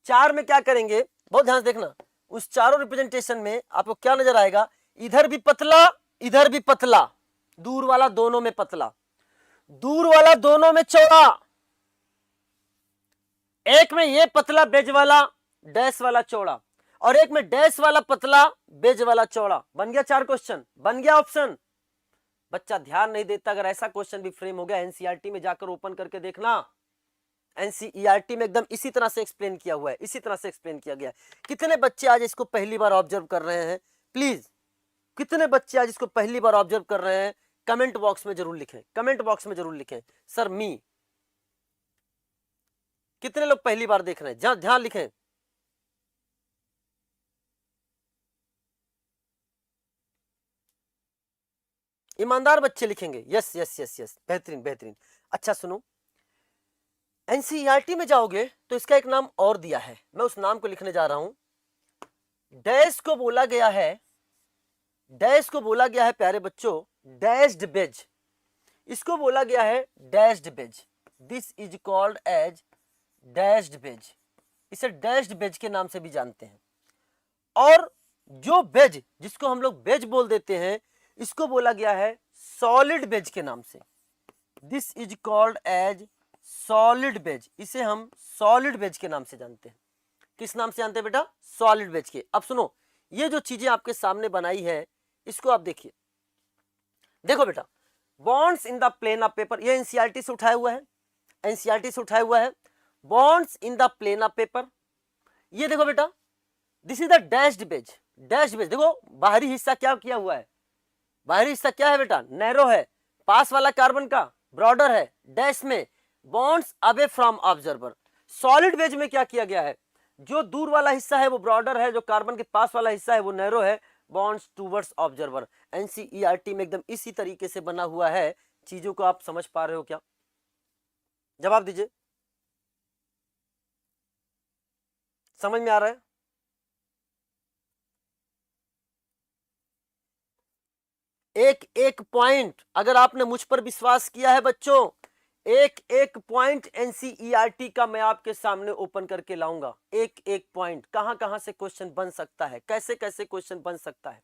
चार में क्या करेंगे, बहुत ध्यान से देखना, उस चारों रिप्रेजेंटेशन में आपको क्या नजर आएगा, इधर भी पतला, इधर भी पतला, दूर वाला दोनों में पतला, दूर वाला दोनों में चौड़ा, एक में ये पतला बेज वाला, डैश वाला चौड़ा, और एक में डैश वाला पतला, बेज वाला चौड़ा। बन गया चार क्वेश्चन, बन गया ऑप्शन। बच्चा ध्यान नहीं देता, अगर ऐसा क्वेश्चन भी फ्रेम हो गया, एनसीईआरटी में जाकर ओपन करके देखना, एनसीईआरटी में एकदम इसी तरह से एक्सप्लेन किया हुआ है, इसी तरह से एक्सप्लेन किया गया है। कितने बच्चे आज इसको पहली बार ऑब्जर्व कर रहे हैं, प्लीज, कितने बच्चे आज इसको पहली बार ऑब्जर्व कर रहे हैं, कमेंट बॉक्स में जरूर लिखें, कमेंट बॉक्स में जरूर लिखें, सर मी, कितने लोग पहली बार देख रहे हैं? जहां ध्यान लिखें। ईमानदार बच्चे लिखेंगे। यस यस यस यस, बेहतरीन बेहतरीन। अच्छा सुनो, एनसीईआरटी में जाओगे तो इसका एक नाम और दिया है, मैं उस नाम को लिखने जा रहा हूं। डैश को बोला गया है, डैश को बोला गया है प्यारे बच्चों, डैश्ड बेज। इसको बोला गया है dashed wedge. This is called as dashed wedge. इसे डैश्ड बेज के नाम से भी जानते हैं। और जो बेज, जिसको हम लोग बेज बोल देते हैं, इसको बोला गया है सॉलिड बेज के नाम से। This is called as solid wedge. इसे हम सॉलिड बेज के नाम से जानते हैं। किस नाम से जानते हैं बेटा? सॉलिड बेज के। अब सुनो, ये जो चीजें आपके सामने बनाई है, इसको आप देखिए। देखो बेटा, bonds in the plane of paper, ये एनसीईआरटी से उठाया हुआ है, एनसीईआरटी से उठाया हुआ है। Bonds in the plane of paper, ये देखो बेटा, this is the dashed wedge. Dashed wedge देखो, बाहरी हिस्सा क्या किया हुआ है? बाहरी हिस्सा क्या है बेटा? नैरो है। पास वाला कार्बन का ब्रॉडर है। डैश में bonds away from observer. Solid wedge में क्या किया गया है? जो दूर वाला हिस्सा है वो ब्रॉडर है, जो कार्बन के पास वाला हिस्सा है वो नैरो है। Bonds towards observer. एनसीईआरटी में एकदम इसी तरीके से बना हुआ है। चीजों को आप समझ पा रहे हो क्या? जवाब दीजिए, समझ में आ रहा है? एक एक पॉइंट अगर आपने मुझ पर विश्वास किया है बच्चों, एक एक पॉइंट एनसीईआरटी का मैं आपके सामने ओपन करके लाऊंगा। एक एक पॉइंट, कहां से क्वेश्चन बन सकता है, कैसे कैसे क्वेश्चन बन सकता है।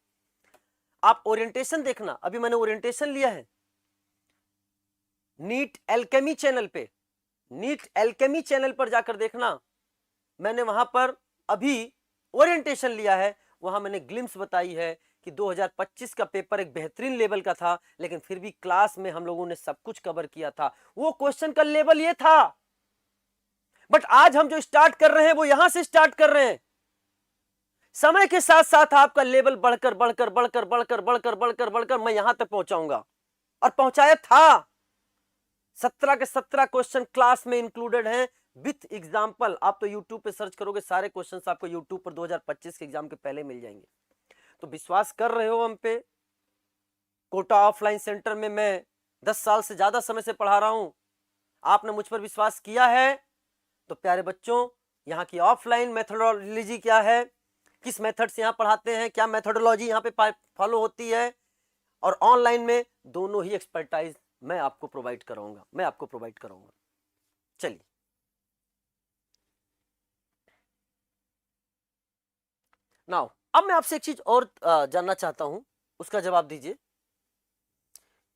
आप ओरिएंटेशन देखना, अभी मैंने ओरिएंटेशन लिया है नीट एल्केमी चैनल पे। नीट एल्केमी चैनल पर जाकर देखना, मैंने वहां पर अभी ओरिएंटेशन लिया है। वहां मैंने ग्लिम्स बताई है कि 2025 का पेपर एक बेहतरीन लेवल का था, लेकिन फिर भी क्लास में हम लोगों ने सब कुछ कवर किया था। वो क्वेश्चन का लेवल ये था। बट आज हम जो स्टार्ट कर रहे हैं वो यहां से स्टार्ट कर रहे हैं। समय के साथ साथ आपका लेवल बढ़कर बढ़कर बढ़कर बढ़कर बढ़कर बढ़कर बढ़कर मैं यहां तक पहुंचाऊंगा, और पहुंचाया था। 17 के 17 क्वेश्चन क्लास में इंक्लूडेड हैं विथ एग्जाम्पल। आप तो यूट्यूब पे सर्च करोगे, सारे क्वेश्चंस आपको यूट्यूब पर 2025 के एग्जाम के पहले मिल जाएंगे। तो विश्वास कर रहे हो हम पे? कोटा ऑफलाइन सेंटर में मैं 10 साल से ज्यादा समय से पढ़ा रहा हूं, आपने मुझ पर विश्वास किया है। तो प्यारे बच्चों, यहाँ की ऑफलाइन मेथोडोलॉजी क्या है, किस मेथड से यहाँ पढ़ाते हैं, क्या मेथोडोलॉजी यहाँ पे फॉलो होती है, और ऑनलाइन में दोनों ही एक्सपर्टाइज मैं आपको प्रोवाइड कराऊंगा, मैं आपको प्रोवाइड कराऊंगा। चलिए, नाउ अब मैं आपसे एक चीज और जानना चाहता हूं, उसका जवाब दीजिए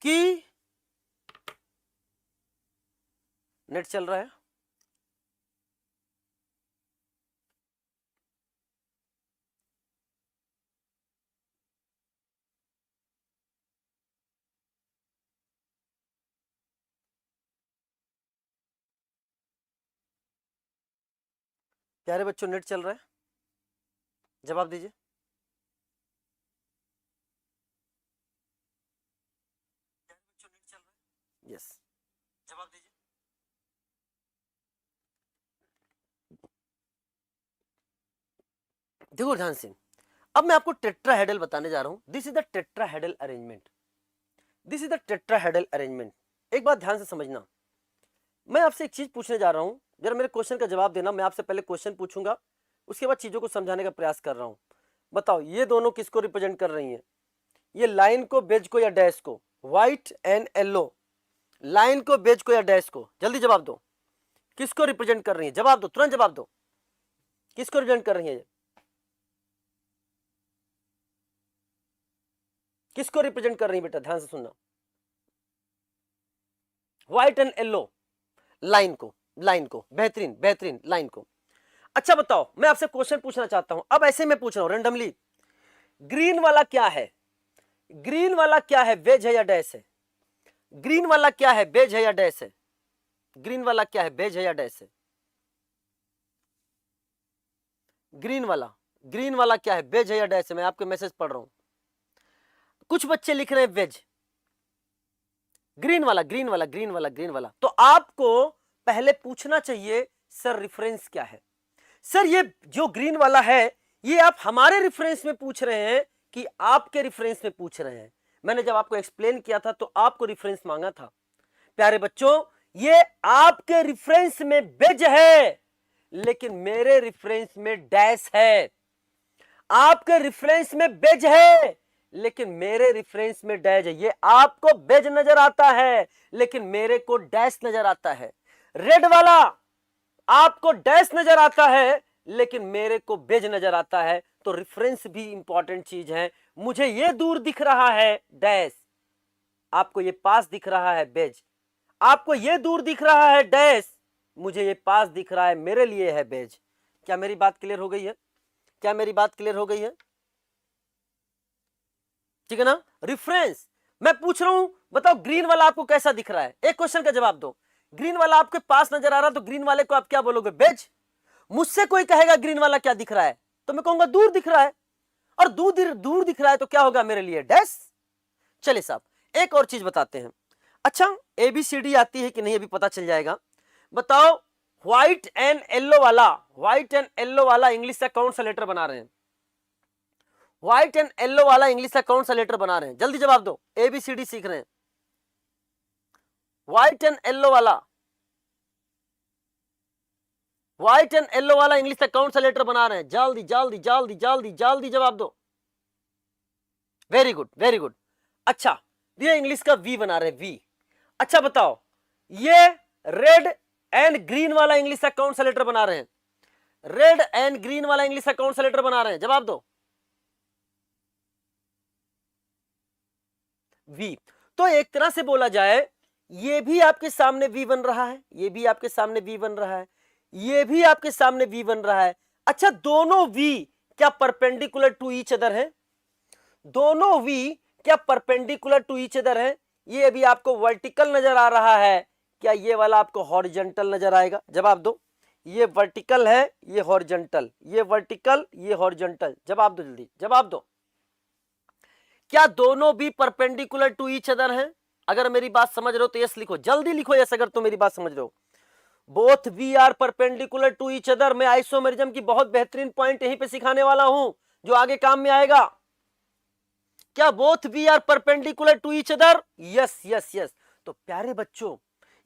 कि नेट चल रहा है? प्यारे बच्चों, नेट चल रहा है? जवाब दीजिए। यस, जवाब दीजिए। देखो ध्यान से, अब मैं आपको टेट्राहेड्रल बताने जा रहा हूं। This is the tetrahedral arrangement. This is the tetrahedral arrangement. एक बात ध्यान से समझना, मैं आपसे एक चीज पूछने जा रहा हूं, जरा मेरे क्वेश्चन का जवाब देना। मैं आपसे पहले क्वेश्चन पूछूंगा, उसके बाद चीजों को समझाने का प्रयास कर रहा हूं। बताओ, ये दोनों किसको रिप्रेजेंट कर रही हैं? ये लाइन को, बेज को, या डैश को? व्हाइट एंड येलो, लाइन को, बेज को, या डैश को? जल्दी जवाब दो, किसको रिप्रेजेंट कर रही है? जवाब दो, तुरंत जवाब दो, किसको रिप्रेजेंट कर रही है? किसको रिप्रेजेंट कर रही है बेटा? ध्यान से सुनना, व्हाइट एंड येलो, लाइन को, लाइन को, बेहतरीन बेहतरीन, लाइन को। अच्छा बताओ, मैं आपसे क्वेश्चन पूछना चाहता हूं, अब ऐसे मैं पूछ रहा हूं रेंडमली, ग्रीन वाला क्या है? ग्रीन वाला क्या है, बेज है या डैश है? ग्रीन वाला क्या है, बेज है या डैश है? ग्रीन वाला क्या है, बेज है या डैश है? ग्रीन वाला क्या है, बेज है या डैश है? मैं आपके मैसेज पढ़ रहा हूं, कुछ बच्चे लिख रहे हैं वेज। ग्रीन वाला, ग्रीन वाला, ग्रीन वाला, ग्रीन वाला। तो आपको पहले पूछना चाहिए सर रेफरेंस क्या है? सर ये जो ग्रीन वाला है ये आप हमारे रेफरेंस में पूछ रहे हैं कि आपके रेफरेंस में पूछ रहे हैं? मैंने जब आपको एक्सप्लेन किया था तो आपको रेफरेंस मांगा था। प्यारे बच्चों, ये आपके रेफरेंस में बेज है लेकिन मेरे रेफरेंस में डैश है। आपके रेफरेंस में बेज है लेकिन मेरे रेफरेंस में डैश है। ये आपको बेज नजर आता है लेकिन मेरे को डैश नजर आता है। रेड वाला आपको डैश नजर आता है लेकिन मेरे को बेज नजर आता है। तो रेफरेंस भी इंपॉर्टेंट चीज है। मुझे ये दूर दिख रहा है डैश, आपको ये पास दिख रहा है बेज। आपको ये दूर दिख रहा है डैश, मुझे ये पास दिख रहा है, मेरे लिए है बेज। क्या मेरी बात क्लियर हो गई है? क्या मेरी बात क्लियर हो गई है? ठीक है ना? रेफरेंस मैं पूछ रहा हूं, बताओ ग्रीन वाला आपको कैसा दिख रहा है? एक क्वेश्चन का जवाब दो। ग्रीन वाला आपके पास नजर आ रहा है तो ग्रीन वाले को आप क्या बोलोगे? बेज। मुझसे कोई कहेगा ग्रीन वाला क्या दिख रहा है तो मैं कहूंगा दूर दिख रहा है, और दूर दिख रहा है तो क्या होगा मेरे लिए? डैश। चलिए साहब एक और चीज बताते हैं। अच्छा एबीसीडी आती है कि नहीं अभी पता चल जाएगा। बताओ व्हाइट एंड येलो वाला इंग्लिश का कौन सा लेटर बना रहे हैं? व्हाइट एंड येलो वाला इंग्लिश का कौन सा लेटर बना रहे हैं? जल्दी जवाब दो। एबीसीडी सीख रहे हैं। व्हाइट एंड येलो वाला इंग्लिश का कौन सा लेटर बना रहे हैं? जल्दी जल्दी जल्दी जल्दी जल्दी जवाब दो। Very good very good. अच्छा ये इंग्लिश का वी बना रहे हैं, वी। अच्छा बताओ ये रेड एंड ग्रीन वाला इंग्लिश का कौन सा लेटर बना रहे हैं? रेड एंड ग्रीन वाला इंग्लिश का कौन सा लेटर बना रहे हैं? जवाब दो। वी। तो एक तरह से बोला जाए ये भी आपके सामने वी बन रहा है, ये भी आपके सामने वी बन रहा है, ये भी आपके सामने वी बन रहा है। अच्छा दोनों वी क्या परपेंडिकुलर टू ईच अदर है? दोनों वी क्या परपेंडिकुलर टू ईच अदर है? ये भी आपको वर्टिकल नजर आ रहा है, क्या ये वाला आपको हॉरिजॉन्टल नजर आएगा? जवाब दो। ये वर्टिकल है, ये हॉरिजॉन्टल, ये वर्टिकल, ये हॉरिजॉन्टल। जवाब दो जल्दी जवाब दो। क्या दोनों भी परपेंडिकुलर टू ईच अदर हैं? अगर मेरी बात समझ रहे हो तो यस लिखो, जल्दी लिखो यस अगर तुम मेरी बात समझ रहे हो। Both we are perpendicular to each other. मैं आइसोमेरिज्म की बहुत बेहतरीन पॉइंट यहीं पे सिखाने वाला हूं जो आगे काम में आएगा। क्या both we are perpendicular to each other? Yes yes yes. तो प्यारे बच्चों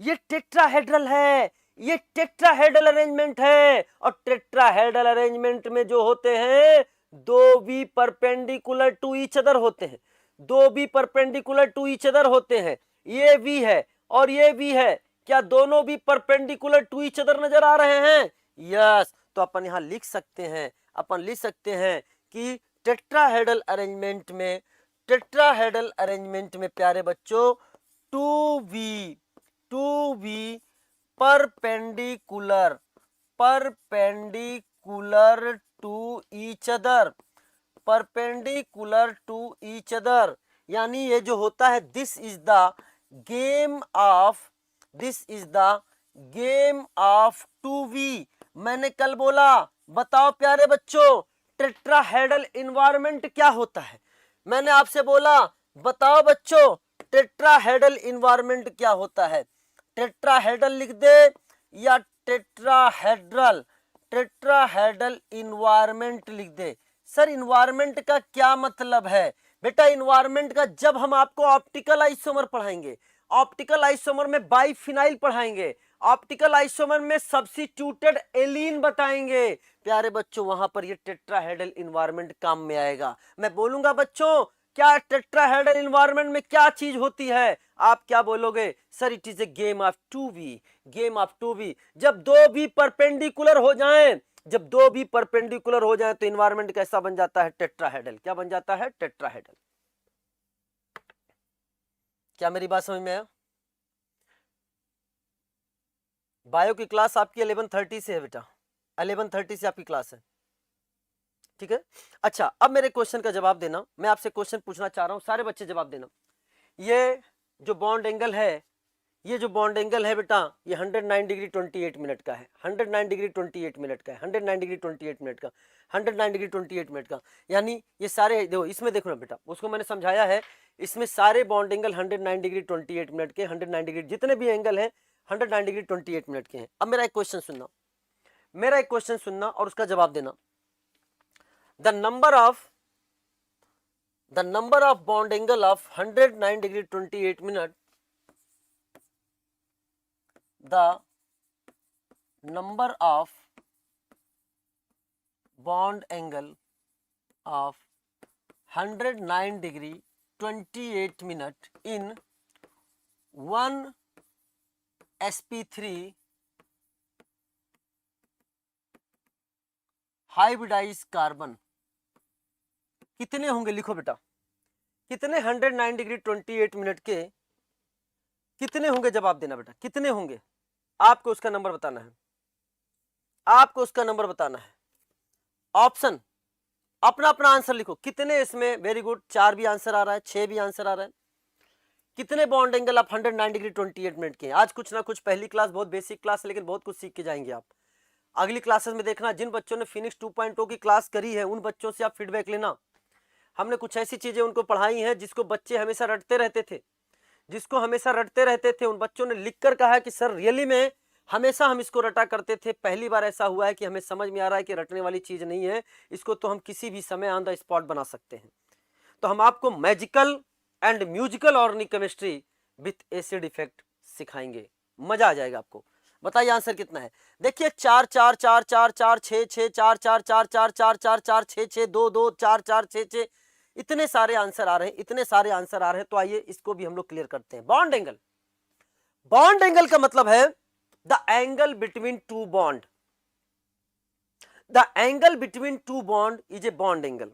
ये टेट्राहेड्रल है, ये टेट्राहेड्रल अरेंजमेंट है, और टेट्राहेड्रल अरेंजमेंट में जो होते हैं दो भी परपेंडिकुलर टू ईच अदर होते हैं, दो भी परपेंडिकुलर टू ईच अदर होते हैं। ये भी है और ये भी है, क्या दोनों भी परपेंडिकुलर टू ईच अदर नजर आ रहे हैं? यस। तो अपन यहां लिख सकते हैं, अपन लिख सकते हैं कि टेट्राहेड्रल अरेंजमेंट में प्यारे बच्चों two we perpendicular to each other, यानी ये जो होता है this is the game of two we. मैंने कल बोला, बताओ प्यारे बच्चों टेट्राहेड्रल इन्वायरमेंट क्या होता है? मैंने आपसे बोला बताओ बच्चों टेट्राहेड्रल इन्वायरमेंट क्या होता है? टेट्राहेड्रल लिख दे या टेट्राहेड्रल इन्वायरमेंट लिख दे। सर इन्वायरमेंट का क्या मतलब है? बेटा इन्वायरमेंट का जब हम आपको ऑप्टिकल आइसोमर पढ़ाएंगे, ऑप्टिकल आइसोमर में बाइफिनाइल पढ़ाएंगे, ऑप्टिकल आइसोमर में सब्स्टिट्यूटेड एलीन बताएंगे, प्यारे बच्चों वहां पर ये टेट्राहेड्रल इन्वायरमेंट काम में आएगा। मैं बोलूंगा बच्चों क्या टेट्राहेड्रल इन्वायरमेंट में क्या चीज होती है? आप क्या बोलोगे? Sir it is a game of two we. जब दो भी परपेंडिकुलर हो जाए तो इन्वायरमेंट कैसा बन जाता है? टेट्राहेड्रल। क्या बन जाता है? टेट्राहेड्रल। क्या मेरी बात समझ में आया? बायो की क्लास आपकी 11:30 से है बेटा, 11:30 से आपकी क्लास है, ठीक है। अच्छा अब मेरे क्वेश्चन का जवाब देना, मैं आपसे क्वेश्चन पूछना चाह रहा हूं, सारे बच्चे जवाब देना। ये जो बॉन्ड एंगल है, बेटा ये 109 डिग्री 28 मिनट का है, 109 डिग्री 28 मिनट का है, 109 डिग्री 28 मिनट का, 109 डिग्री 28 मिनट का। यानी ये सारे देखो, इसमें देखो ना बेटा, उसको मैंने समझाया है, इसमें सारे बॉन्ड एंगल 109 डिग्री 28 मिनट के, 109 डिग्री जितने भी एंगल हैं 109 डिग्री 28 मिनट के हैं। अब मेरा एक क्वेश्चन सुनना, मेरा एक क्वेश्चन सुनना और उसका जवाब देना। The number of bond angle of 109 degree 28 minute, the number of bond angle of 109 degree 28 minute in 1 sp3 hybridize carbon कितने होंगे? लिखो बेटा, कितने 109 डिग्री 28 मिनट के कितने होंगे? जवाब देना बेटा, कितने होंगे? आपको उसका नंबर बताना है, आपको उसका नंबर बताना है। ऑप्शन, अपना अपना आंसर लिखो, कितने इसमें? वेरी गुड, 4 भी आंसर आ रहा है, 6 भी आंसर आ रहा है। कितने बॉन्ड एंगल आप 109 डिग्री 28 मिनट के? आज कुछ ना कुछ, पहली क्लास बहुत बेसिक क्लास है, लेकिन बहुत कुछ सीख के जाएंगे आप। अगली क्लासेस में देखना, जिन बच्चों ने फिनिक्स 2.0 की क्लास करी है उन बच्चों से आप फीडबैक लेना। हमने कुछ ऐसी चीजें उनको पढ़ाई हैं जिसको बच्चे हमेशा रटते रहते थे, उन बच्चों ने लिखकर कहा है कि सर रियली में हमेशा हम इसको रटा करते थे, पहली बार ऐसा हुआ है कि हमें समझ में आ रहा है कि रटने वाली चीज नहीं है, इसको तो हम किसी भी समय ऑन द स्पॉट बना सकते हैं। तो हम आपको magical and musical organic chemistry with acid effect सिखाएंगे, मजा आ जाएगा आपको। बताइए आंसर कितना है? देखिए 4 4 4 4 4 6 6 4 4 4 4 4 4 4 6 6 2 2 4 4 6 6, इतने सारे आंसर आ रहे हैं, इतने सारे आंसर आ रहे हैं। तो आइए इसको भी हम लोग क्लियर करते हैं। बॉन्ड एंगल, बॉन्ड एंगल का मतलब है the angle between two bond, the angle between two bond is a bond angle.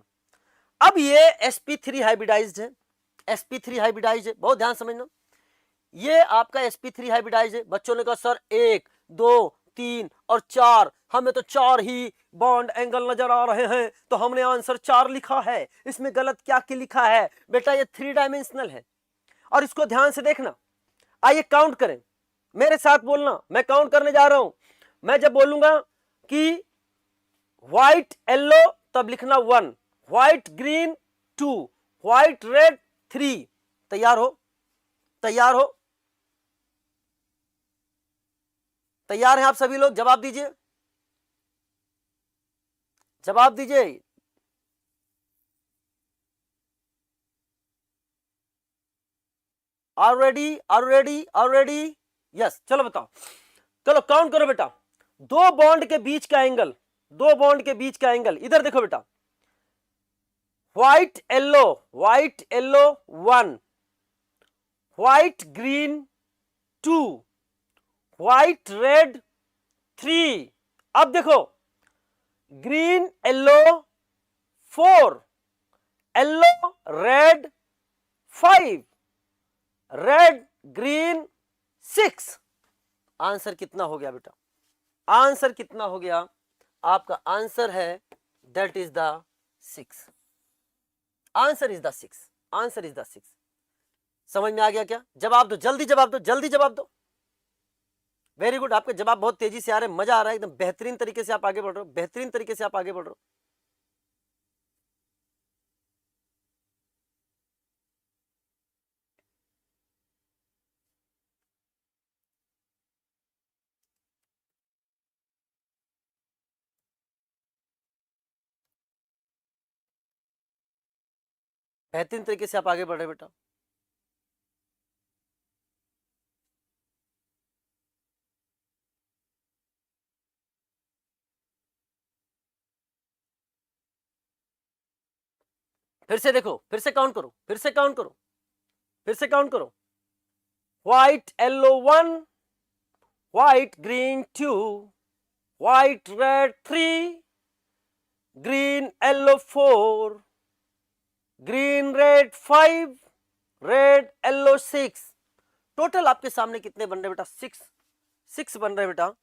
अब ये sp3 हाइब्रिडाइज्ड है, sp3 हाइब्रिडाइज्ड है, बहुत ध्यान समझना। ये आपका sp3 हाइब्रिडाइज है। बच्चों ने कहा सर 1 2 3 और 4, हमें तो 4 ही बॉन्ड एंगल नजर आ रहे हैं, तो हमने आंसर 4 लिखा है। इसमें गलत क्या क्या लिखा है बेटा? ये 3 डायमेंशनल है, और इसको ध्यान से देखना। आइए काउंट करें, मेरे साथ बोलना, मैं काउंट करने जा रहा हूं। मैं जब बोलूंगा कि व्हाइट येलो, तब लिखना 1, व्हाइट ग्रीन 2, व्हाइट रेड 3। तैयार हो? तैयार हो? तैयार हैं आप सभी लोग? जवाब दीजिए, जवाब दीजिए। Are ready? Are ready? Are ready? Yes, चलो बताओ, चलो काउंट करो बेटा। दो बॉन्ड के बीच का एंगल, दो बॉन्ड के बीच का एंगल, इधर देखो बेटा। White yellow, white yellow 1, white green 2, white red 3। अब देखो, green yellow 4, yellow red 5, red green 6। Answer कितना हो गया बेटा? आंसर कितना हो गया? आपका आंसर है that is the 6। Answer is the 6, answer is the 6। समझ में आ गया क्या? जवाब दो, जल्दी जवाब दो, जल्दी जवाब दो। वेरी गुड, आपके जवाब बहुत तेजी से आ रहे हैं, मजा आ रहा है, एकदम बेहतरीन तरीके से आप आगे बढ़ रहे हो, बेहतरीन तरीके से आप आगे बढ़ रहे हो। बेहतरीन तरीके से आप आगे बढ़ रहे बेटा। फिर से देखो, फिर से काउंट करो, फिर से काउंट करो, फिर से काउंट करो। White yellow 1, white green 2, white red 3, green yellow 4, green red 5, red yellow 6। Total आपके सामने कितने बन रहे बेटा? 6 बन रहे बेटा।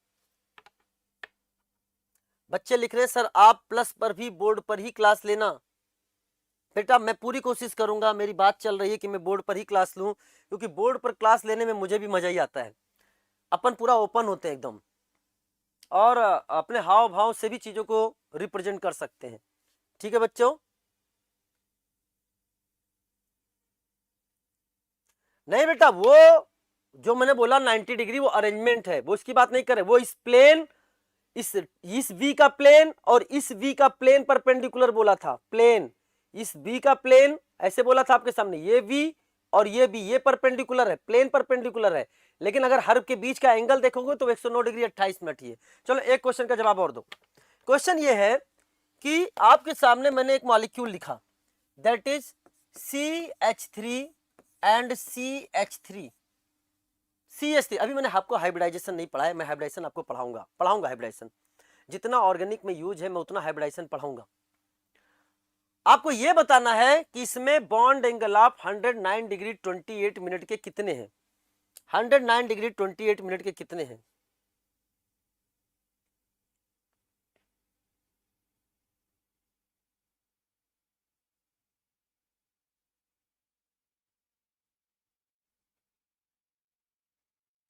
बच्चे लिख रहे हैं सर आप प्लस पर भी बोर्ड पर ही क्लास लेना। बेटा मैं पूरी कोशिश करूंगा, मेरी बात चल रही है कि मैं बोर्ड पर ही क्लास लूं, क्योंकि बोर्ड पर क्लास लेने में मुझे भी मजा ही आता है। अपन पूरा ओपन होते हैं एकदम, और अपने हाव भाव से भी चीजों को रिप्रेजेंट कर सकते हैं। ठीक है बच्चों? नहीं बेटा, वो जो मैंने बोला 90 डिग्री वो अरेंजमेंट है, वो इसकी बात नहीं करे, वो इस प्लेन इस V का प्लेन और इस V का प्लेन परपेंडिकुलर बोला था, प्लेन, इस V का प्लेन ऐसे बोला था आपके सामने, ये V और ये B ये परपेंडिकुलर है, प्लेन परपेंडिकुलर है, लेकिन अगर हर के बीच का एंगल देखोगे तो 109 डिग्री 28 मिनट ही है। चलो एक क्वेश्चन का जवाब और दो। क्वेश्चन ये है कि आपके सामने मैंने एक मॉलिक्यूल लिखा, that is CH3 and CH3, CH3। अभी मैंने आपको हाइब्रिडाइजेशन नहीं पढ़ाया, मैं हाइब्रिडाइजेशन आपको पढ़ाऊंगा हाइब्रिडाइजेशन, जितना ऑर्गेनिक में यूज है मैं उतना हाइब्रिडाइजेशन पढ़ाऊंगा। आपको यह बताना है कि इसमें bond angle of 109 degree 28 minute के कितने हैं, 109 डिग्री 28 मिनट के कितने हैं।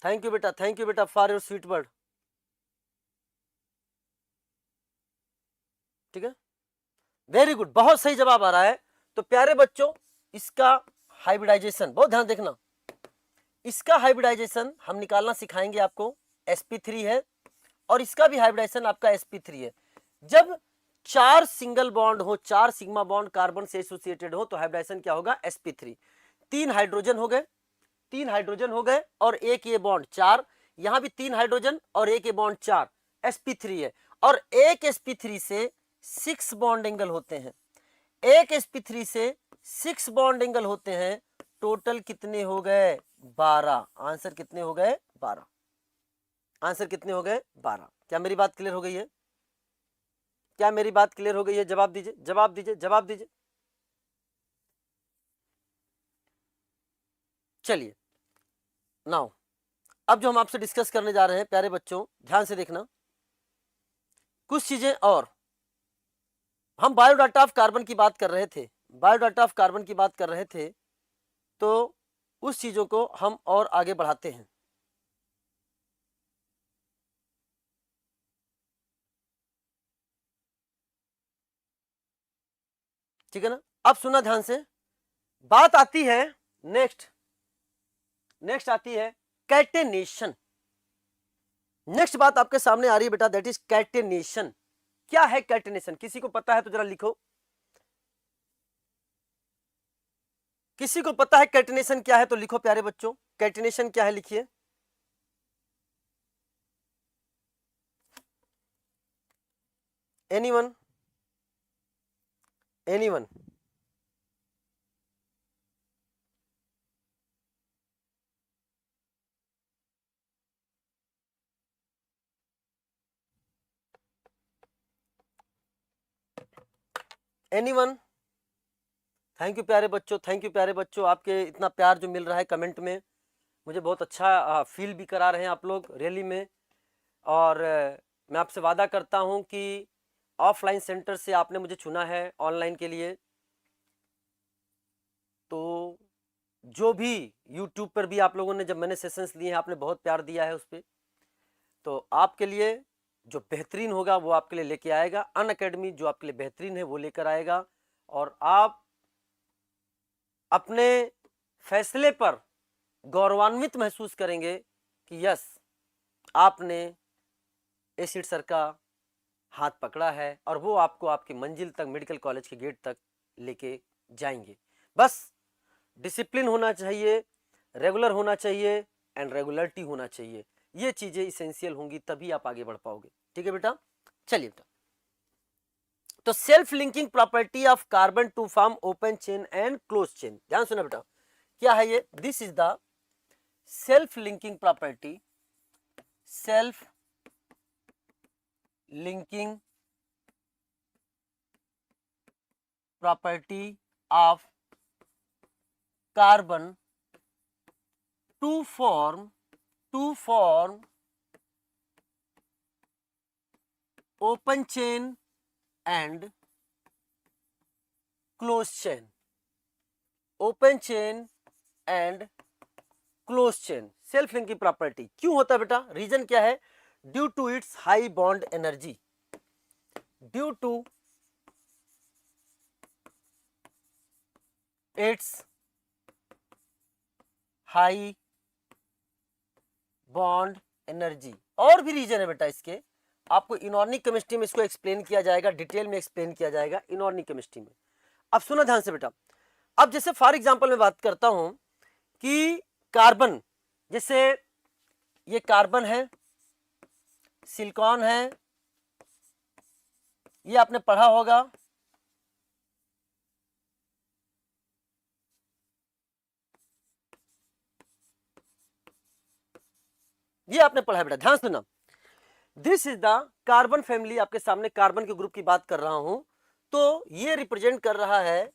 थैंक यू बेटा फॉर योर स्वीट वर्ड। ठीक है, वेरी गुड, बहुत सही जवाब आ रहा है। तो प्यारे बच्चों, इसका हाइब्रिडाइजेशन बहुत ध्यान देखना, इसका हाइब्रिडाइजेशन हम निकालना सिखाएंगे आपको, sp3 है, और इसका भी हाइब्रिडाइजेशन आपका sp3 है। जब 4 सिंगल बॉन्ड हो, 4 सिग्मा बॉन्ड कार्बन से एसोसिएटेड हो तो हाइब्रिडाइजेशन क्या होगा, sp3। 3 हाइड्रोजन हो गए, 3 हाइड्रोजन हो गए और एक ये बॉन्ड 4, यहां भी 3 हाइड्रोजन और एक ये बॉन्ड 4, sp3 है। और एक sp3 से 6 बॉन्ड एंगल होते हैं, एक sp3 से 6 बॉन्ड एंगल होते हैं। टोटल कितने हो गए, 12। आंसर कितने हो गए, 12। आंसर कितने हो गए, 12। क्या मेरी बात क्लियर हो गई है, क्या मेरी बात क्लियर हो गई है? जवाब दीजिए, जवाब दीजिए, जवाब दीजिए। चलिए नाउ, अब जो हम आपसे डिस्कस करने जा रहे हैं प्यारे बच्चों, ध्यान से देखना कुछ चीजें। और हम बायोडाटा ऑफ कार्बन की बात कर रहे थे, बायोडाटा ऑफ कार्बन की बात कर रहे थे, तो उस चीजों को हम और आगे बढ़ाते हैं। ठीक है ना, अब सुना ध्यान से, बात आती है नेक्स्ट आती है कैटेनेशन। नेक्स्ट बात आपके सामने आ रही है बेटा, दैट इज कैटेनेशन। क्या है कैटेनेशन, किसी को पता है तो जरा लिखो, किसी को पता है कैटेनेशन क्या है तो लिखो प्यारे बच्चों, कैटेनेशन क्या है लिखिए। Anyone, anyone? Anyone? Thank you प्यारे बच्चों, थैंक यू प्यारे बच्चों, आपके इतना प्यार जो मिल रहा है कमेंट में, मुझे बहुत अच्छा फील भी करा रहे हैं आप लोग रैली में। और मैं आपसे वादा करता हूं कि ऑफलाइन सेंटर से आपने मुझे चुना है ऑनलाइन के लिए, तो जो भी यूट्यूब पर भी आप लोगों ने जब मैंने सेशंस लिए हैं आपने बहुत प्यार दिया है उस पर, तो आपके लिए जो बेहतरीन होगा वो आपके लिए लेके आएगा, अनअकैडमी जो आपके लिए बेहतरीन है वो लेकर आएगा। और आप अपने फैसले पर गौरवान्वित महसूस करेंगे कि यस, आपने एसिड सर का हाथ पकड़ा है और वो आपको आपकी मंजिल तक, मेडिकल कॉलेज के गेट तक लेके जाएंगे। बस डिसिप्लिन होना चाहिए, रेगुलर होना चाहिए एंड रेगुलरिटी होना चाहिए, ये चीजें इसेंशियल होंगी, तभी आप आगे बढ़ पाओगे। ठीक है बेटा, चलिए बेटा, तो self linking property of carbon to form open chain and close chain, ध्यान सुना बेटा, क्या है ये, this is the self linking property, self linking property of carbon to form open chain and close chain, open chain and close chain. Self linking property क्यों होता है बेटा, रीजन क्या है, due to its high bond energy, due to its high bond energy. और भी reason है बेटा इसके, आपको इनऑर्गेनिक केमिस्ट्री में इसको एक्सप्लेन किया जाएगा, डिटेल में एक्सप्लेन किया जाएगा इनऑर्गेनिक केमिस्ट्री में। अब सुनो ध्यान से बेटा, अब जैसे फॉर एग्जांपल मैं बात करता हूं कि कार्बन, जैसे ये कार्बन है, सिलिकॉन है, ये आपने पढ़ा होगा, ये आपने पढ़ा है बेटा, ध्यान सुनना। This is the carbon family, आपके सामने कार्बन के ग्रुप की बात कर रहा हूं। तो ये रिप्रेजेंट कर रहा है,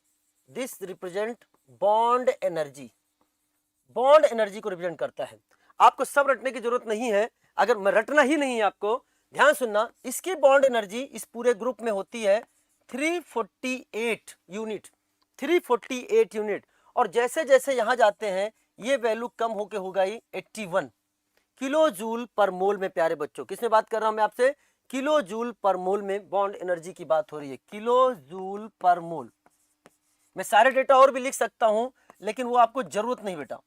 this represent bond energy, bond energy को रिप्रेजेंट करता है। आपको सब रटने की जरूरत नहीं है, अगर मैं रटना ही नहीं है आपको, ध्यान सुनना। इसकी बॉन्ड एनर्जी इस पूरे ग्रुप में होती है 348 यूनिट, 348 यूनिट। और जैसे जैसे यहां जाते हैं ये वैल्यू कम होके हो गई 81 किलो जूल पर मोल में। प्यारे बच्चों, किसमें बात कर रहा हूं मैं आपसे? किलो जूल पर मोल में बॉन्ड एनर्जी की बात हो रही है, किलो जूल पर मोल। मैं सारे डेटा और भी लिख सकता हूं, लेकिन वो आपको जरूरत नहीं बेटा,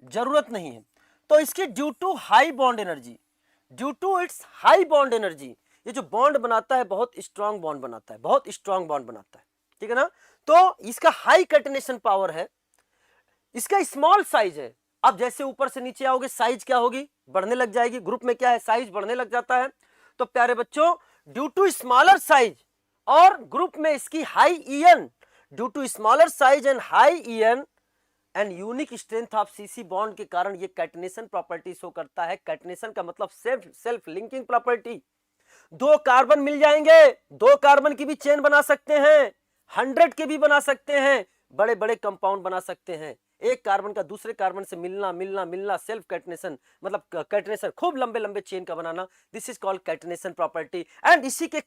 जरूरत नहीं है। तो इसकी due to high bond energy, due to its high bond energy, ये जो बॉन्ड बनाता है बहुत स्ट्रांग बॉन्ड बनाता है, बहुत स्ट्रांग बॉन्ड बनाता है, ठीक है ना। तो इसका हाई कैटेनेशन पावर है, इसका स्मॉल साइज है। अब जैसे ऊपर से नीचे आओगे साइज क्या होगी? बढ़ने लग जाएगी। ग्रुप में क्या है? साइज बढ़ने लग जाता है। तो प्यारे बच्चों, ड्यू टू स्मॉलर साइज और ग्रुप में इसकी high EN, due to smaller size and high EN and unique strength of CC bond के कारण ये कैटनेशन प्रॉपर्टी शो करता है। कैटनेशन का मतलब सेल्फ लिंकिंग प्रॉपर्टी। दो कार्बन मिल जाएंगे, दो कार्बन की भी चेन बना सकते हैं, 100 के भी बना सकते हैं, बड़े बड़े कंपाउंड बना सकते हैं। एक कार्बन का दूसरे कार्बन से मिलना मिलना मिलना, सेल्फ कैटनेशन मतलब कैटनेशन, खूब लंबे लंबे चेन का बनाना, this is called catenation property. And इसी के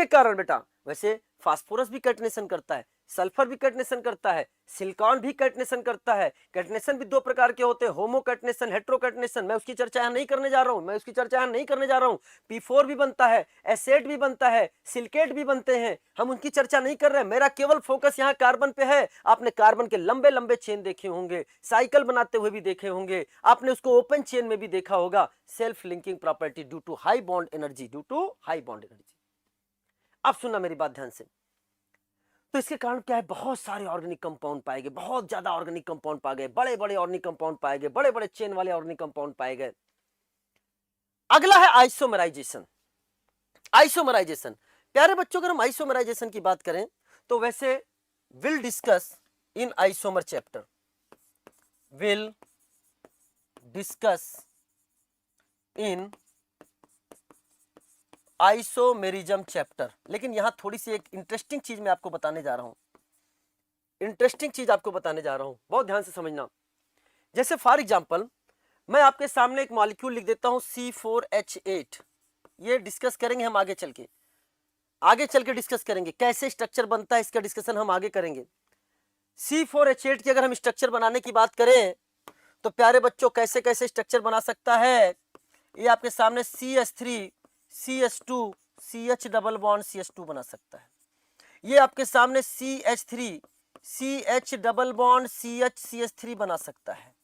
कारण बेटा, वैसे फास्फोरस भी कैटनेशन करता है, सल्फर भी कैटनेशन करता है, सिलिकॉन भी कैटनेशन करता है। कैटनेशन भी दो प्रकार के होते हैं, होमो कैटनेशन, हेट्रो कैटनेशन। मैं उसकी चर्चा यहां नहीं करने जा रहा हूं, P4 भी बनता है, एसेट भी बनता है, सिलिकेट भी बनते हैं, हम उनकी चर्चा नहीं कर रहे हैं। मेरा केवल फोकस यहाँ कार्बन पे है। आपने कार्बन के लंबे लंबे चेन देखे होंगे, साइकिल बनाते हुए भी देखे होंगे, आपने उसको ओपन चेन में भी देखा होगा। Self linking property due to high bond energy, due to high bond energy. अब सुनना मेरी बात ध्यान से। तो इसके कारण क्या है? बहुत सारे ऑर्गेनिक कंपाउंड पाए गए, बहुत ज्यादा ऑर्गेनिक कंपाउंड पाए गए, बड़े बड़े ऑर्गेनिक कंपाउंड पाए गए, बड़े बड़े चेन वाले ऑर्गेनिक कंपाउंड पाए गए। अगला है आइसोमराइजेशन। आइसोमराइजेशन प्यारे बच्चों, अगर हम आइसोमराइजेशन की बात करें तो वैसे will discuss in isomer chapter, will discuss in isomerism chapter. लेकिन यहां थोड़ी सी एक इंटरेस्टिंग चीज मैं आपको बताने जा रहा हूं, बहुत ध्यान से समझना। जैसे फॉर एग्जांपल मैं आपके सामने एक मॉलिक्यूल लिख देता हूं C4H8, ये डिस्कस करेंगे हम आगे चल के डिस्कस करेंगे कैसे स्ट्रक्चर बनता है, इसका डिस्कशन हम आगे करेंगे। C4H8 की अगर हम स्ट्रक्चर बनाने की बात करें तो प्यारे बच्चों कैसे कैसे स्ट्रक्चर बना सकता है, ये आपके सामने CH3 CH2 CH double bond CH2 बना सकता है। ये आपके सामने CH3 CH double bond CH CH3 बना सकता है।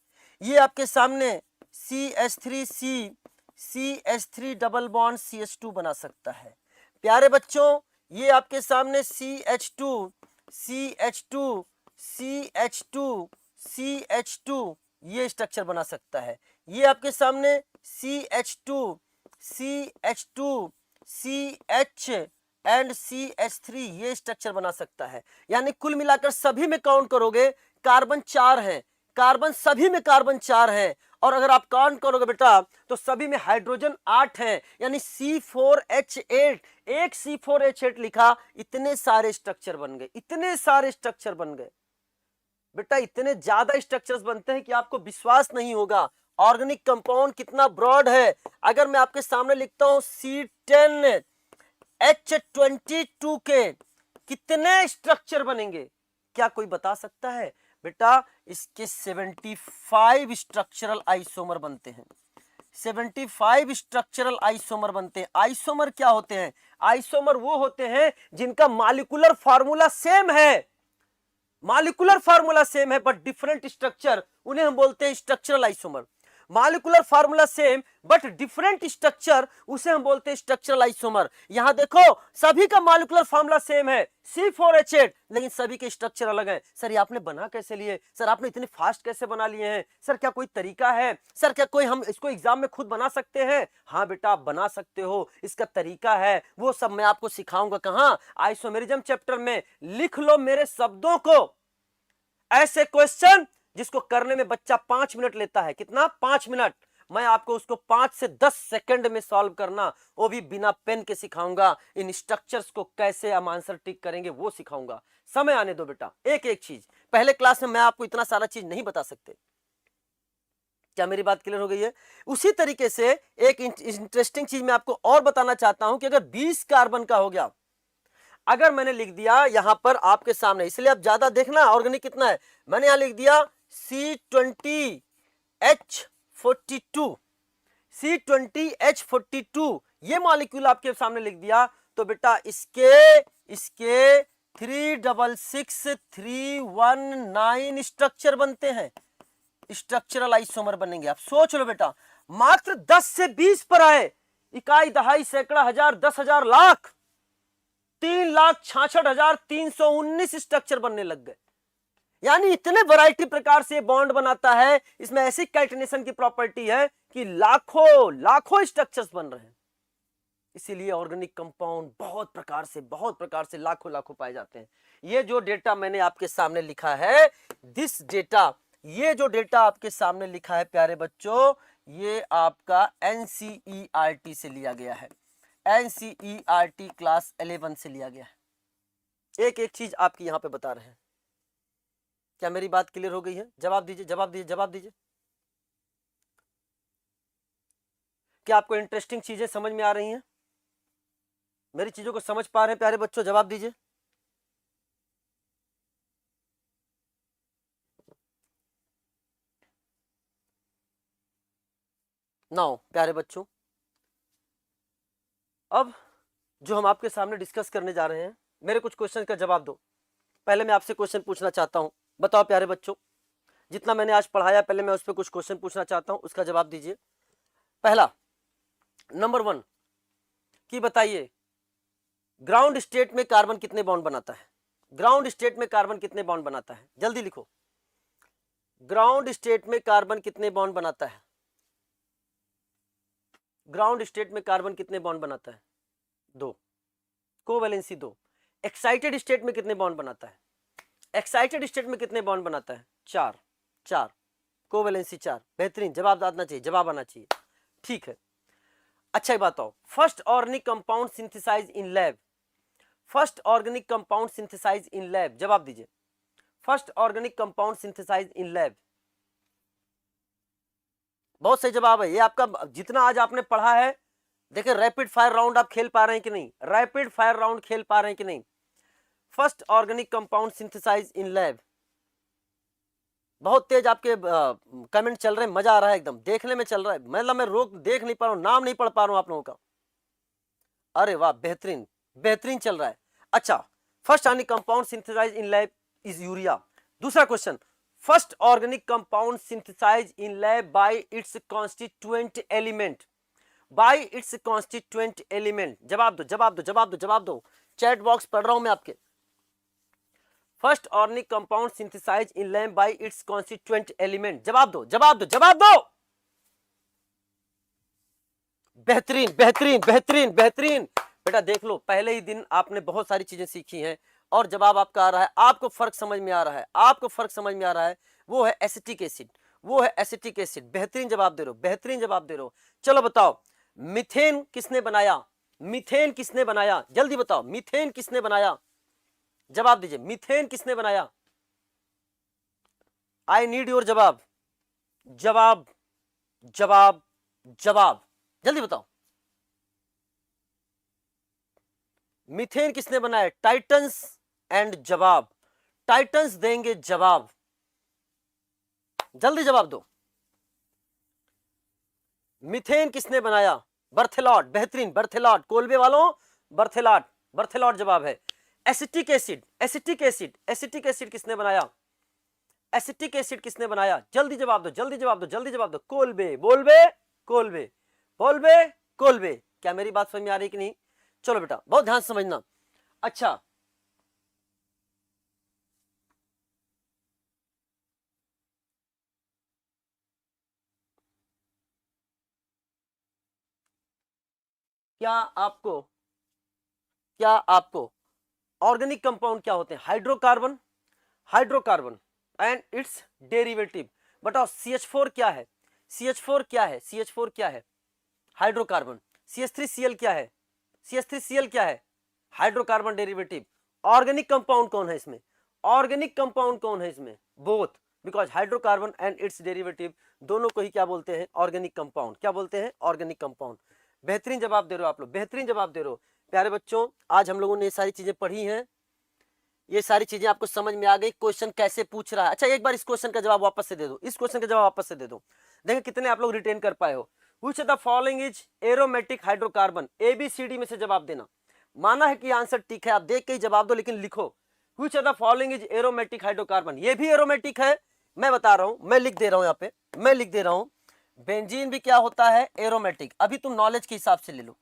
ये आपके सामने CH3C CH3 double bond CH2 बना सकता है। प्यारे बच्चों, ये आपके सामने CH2 CH2 CH2 CH2 ये स्ट्रक्चर बना सकता है। ये आपके सामने CH2 CH2 CH and CH3 ये स्ट्रक्चर बना सकता है। यानी कुल मिलाकर सभी में काउंट करोगे कार्बन 4 है, कार्बन सभी में कार्बन 4 है। और अगर आप काउंट करोगे बेटा तो सभी में हाइड्रोजन 8 है, यानी C4H8, एक C4H8 लिखा, इतने सारे स्ट्रक्चर बन गए, बेटा इतने ज्यादा स्ट्रक्चर्स बनते हैं कि आपको विश्वास नहीं होगा ऑर्गेनिक कंपाउंड कितना ब्रॉड है। अगर मैं आपके सामने लिखता हूं C10H22 के कितने स्ट्रक्चर बनेंगे, क्या कोई बता सकता है? बेटा इसके 75 स्ट्रक्चरल आइसोमर बनते हैं, 75 स्ट्रक्चरल आइसोमर बनते हैं। आइसोमर क्या होते हैं? आइसोमर वो होते हैं जिनका मॉलिक्यूलर फार्मूला सेम है, बट डिफरेंट स्ट्रक्चर, उन्हें हम बोलते हैं structural isomer. Molecular formula same but different structure, उसे हम बोलते हैं स्ट्रक्चरल आइसोमर। यहां देखो सभी का मॉलिक्यूलर फार्मूला सेम है C4H8, लेकिन सभी के स्ट्रक्चर अलग हैं। सर ये आपने बना कैसे लिए? सर आपने इतने फास्ट कैसे बना लिए हैं? सर क्या कोई तरीका है? सर क्या कोई हम इसको एग्जाम में खुद बना सकते हैं? हाँ बेटा आप बना सकते हो, इसका तरीका है, वो सब मैं आपको सिखाऊंगा। कहां? आइसोमेरिज्म चैप्टर में। लिख लो मेरे शब्दों को, ऐसे क्वेश्चन जिसको करने में बच्चा 5 मिनट लेता है। कितना? 5 मिनट। मैं आपको उसको 5 से 10 सेकंड में सॉल्व करना, वो भी बिना पेन के सिखाऊंगा। इन स्ट्रक्चर्स को कैसे हम आंसर टिक करेंगे वो सिखाऊंगा। समय आने दो बेटा, एक एक चीज। पहले क्लास में मैं आपको इतना सारा चीज नहीं बता सकते। क्या मेरी बात क्लियर हो गई है? उसी तरीके से एक इंटरेस्टिंग चीज मैं आपको और बताना चाहता हूं कि अगर 20 कार्बन का हो गया, अगर मैंने लिख दिया यहां पर आपके सामने, इसलिए आप ज्यादा देखना ऑर्गेनिक कितना है, मैंने यहां लिख दिया C20H42, C20H42 ये मॉलिक्यूल आपके सामने लिख दिया, तो बेटा इसके 366,319 स्ट्रक्चर बनते हैं, स्ट्रक्चरल आइसोमर बनेंगे। आप सोच लो बेटा, मात्र 10 से 20 पर आए, इकाई, दहाई, सैकड़ा, हजार, 10,000, लाख, 3,66,319 स्ट्रक्चर बनने लग गए। यानी इतने वैरायटी प्रकार से बॉन्ड बनाता है, इसमें ऐसी कैटिनेशन की प्रॉपर्टी है कि लाखों स्ट्रक्चर्स बन रहे हैं। इसीलिए ऑर्गेनिक कंपाउंड बहुत प्रकार से लाखों पाए जाते हैं। ये जो डेटा मैंने आपके सामने लिखा है, ये जो डेटा आपके सामने लिखा है प्यारे बच्चों, ये आपका NCERT से लिया गया है, NCERT क्लास 11 से लिया गया है। एक एक चीज आपकी यहां पे बता रहे हैं। क्या मेरी बात क्लियर हो गई है? जवाब दीजिए, जवाब दीजिए, जवाब दीजिए। क्या आपको इंटरेस्टिंग चीजें समझ में आ रही हैं? मेरी चीजों को समझ पा रहे हैं प्यारे बच्चों? जवाब दीजिए। नाउ प्यारे बच्चों, अब जो हम आपके सामने डिस्कस करने जा रहे हैं, मेरे कुछ क्वेश्चन का जवाब दो। पहले मैं आपसे क्वेश्चन पूछना चाहता हूं, बताओ प्यारे बच्चों, जितना मैंने आज पढ़ाया पहले मैं उस पर कुछ क्वेश्चन पूछना चाहता हूं, उसका जवाब दीजिए। पहला, नंबर 1 कि बताइए ग्राउंड स्टेट में कार्बन कितने बॉन्ड बनाता है? ग्राउंड स्टेट में कार्बन कितने बॉन्ड बनाता है? जल्दी लिखो, ग्राउंड स्टेट में कार्बन कितने बॉन्ड बनाता है? ग्राउंड स्टेट में कार्बन कितने बॉन्ड बनाता है? 2, कोवैलेंसी 2। एक्साइटेड स्टेट में कितने बॉन्ड बनाता है? एक्साइटेड स्टेट में कितने बॉन्ड बनाता है? 4, कोवैलेंसी 4। बेहतरीन, जवाब आना चाहिए, जवाब आना चाहिए। ठीक है, अच्छा बात आओ, first organic compound synthesize in lab, first organic compound synthesize in lab, जवाब दीजिए। First organic compound synthesize in lab, बहुत सही जवाब है। ये आपका जितना आज आपने पढ़ा है, देखिए रैपिड फायर राउंड आप खेल पा रहे हैं कि नहीं? रैपिड फायर राउंड खेल पा रहे हैं कि नहीं? First organic compound synthesize in lab, बहुत तेज आपके कमेंट चल रहे हैं, मजा आ रहा है, एकदम देखने में चल रहा है, मतलब मैं रोक देख नहीं पा रहा हूं, नाम नहीं पढ़ पा रहा हूं आप लोगों का। अरे वाह, बेहतरीन बेहतरीन चल रहा है। अच्छा, first organic compound synthesize in lab is urea. दूसरा question, first organic compound synthesize in lab by its constituent element, by its constituent element, जवाब दो, जवाब दो, जवाब दो, जवाब दो। चैट बॉक्स पढ़ रहा हूं मैं आपके। First organic compound synthesize in lab by its constituent element, जवाब दो, जवाब दो, जवाब दो। बेहतरीन बेहतरीन बेहतरीन बेहतरीन बेटा, देख लो पहले ही दिन आपने बहुत सारी चीजें सीखी हैं और जवाब आपका आ रहा है, आपको फर्क समझ में आ रहा है, आपको फर्क समझ में आ रहा है। वो है एसिटिक एसिड, वो है एसिटिक एसिड। बेहतरीन जवाब दे रहे हो, बेहतरीन जवाब दे रहे हो। चलो बताओ, मीथेन किसने बनाया? मीथेन किसने बनाया? जल्दी बताओ, मीथेन किसने बनाया? जवाब दीजिए, मीथेन किसने बनाया? आई नीड योर जवाब, जवाब जवाब जवाब, जल्दी बताओ। मीथेन किसने बनाया? टाइटन्स एंड जवाब, टाइटन्स देंगे जवाब, जल्दी जवाब दो। मीथेन किसने बनाया? बर्थेलॉट, बेहतरीन, बर्थेलॉट, कोलबे वालों, बर्थेलॉट, बर्थेलॉट जवाब है। Acetic acid, acetic acid, acetic acid किसने बनाया? एसिटिक एसिड किसने बनाया? जल्दी जवाब दो, जल्दी जवाब दो, जल्दी जवाब दो। कोलबे, बोलबे, कोलबे, बोलबे, कोलबे। क्या मेरी बात समझ में आ रही कि नहीं? चलो बेटा बहुत ध्यान से समझना। अच्छा, क्या आपको ऑर्गेनिक कंपाउंड क्या होते हैं? Hydrocarbon, hydrocarbon and its derivative. बताओ CH4 क्या है? CH4 क्या है? CH4 क्या है? हाइड्रोकार्बन। CH3Cl क्या है? CH3Cl क्या है? Hydrocarbon derivative. ऑर्गेनिक कंपाउंड कौन है इसमें? ऑर्गेनिक कंपाउंड कौन है इसमें? Both, because hydrocarbon and its derivative दोनों को ही क्या बोलते हैं? Organic compound. क्या बोलते हैं? Organic compound. बेहतरीन जवाब दे रहे हो आप लोग, बेहतरीन जवाब दे रहे हो प्यारे बच्चों। आज हम लोगों ने ये सारी चीजें पढ़ी हैं, ये सारी चीजें आपको समझ में आ गई। क्वेश्चन कैसे पूछ रहा है? अच्छा एक बार इस क्वेश्चन का जवाब वापस से दे दो, इस क्वेश्चन का जवाब वापस से दे दो। देखिए कितने आप लोग रिटेन कर पाए हो। Which of the following is aromatic hydrocarbon? ABCD में से जवाब देना। माना है कि आंसर ठीक है, आप देख के ही जवाब दो, लेकिन लिखो which of the following is aromatic hydrocarbon. ये भी एरोमेटिक है, मैं बता रहा हूं, मैं लिख दे रहा हूं यहाँ पे, मैं लिख दे रहा हूं। बेंजीन भी क्या होता है? एरोमेटिक। अभी तुम नॉलेज के हिसाब से ले लो।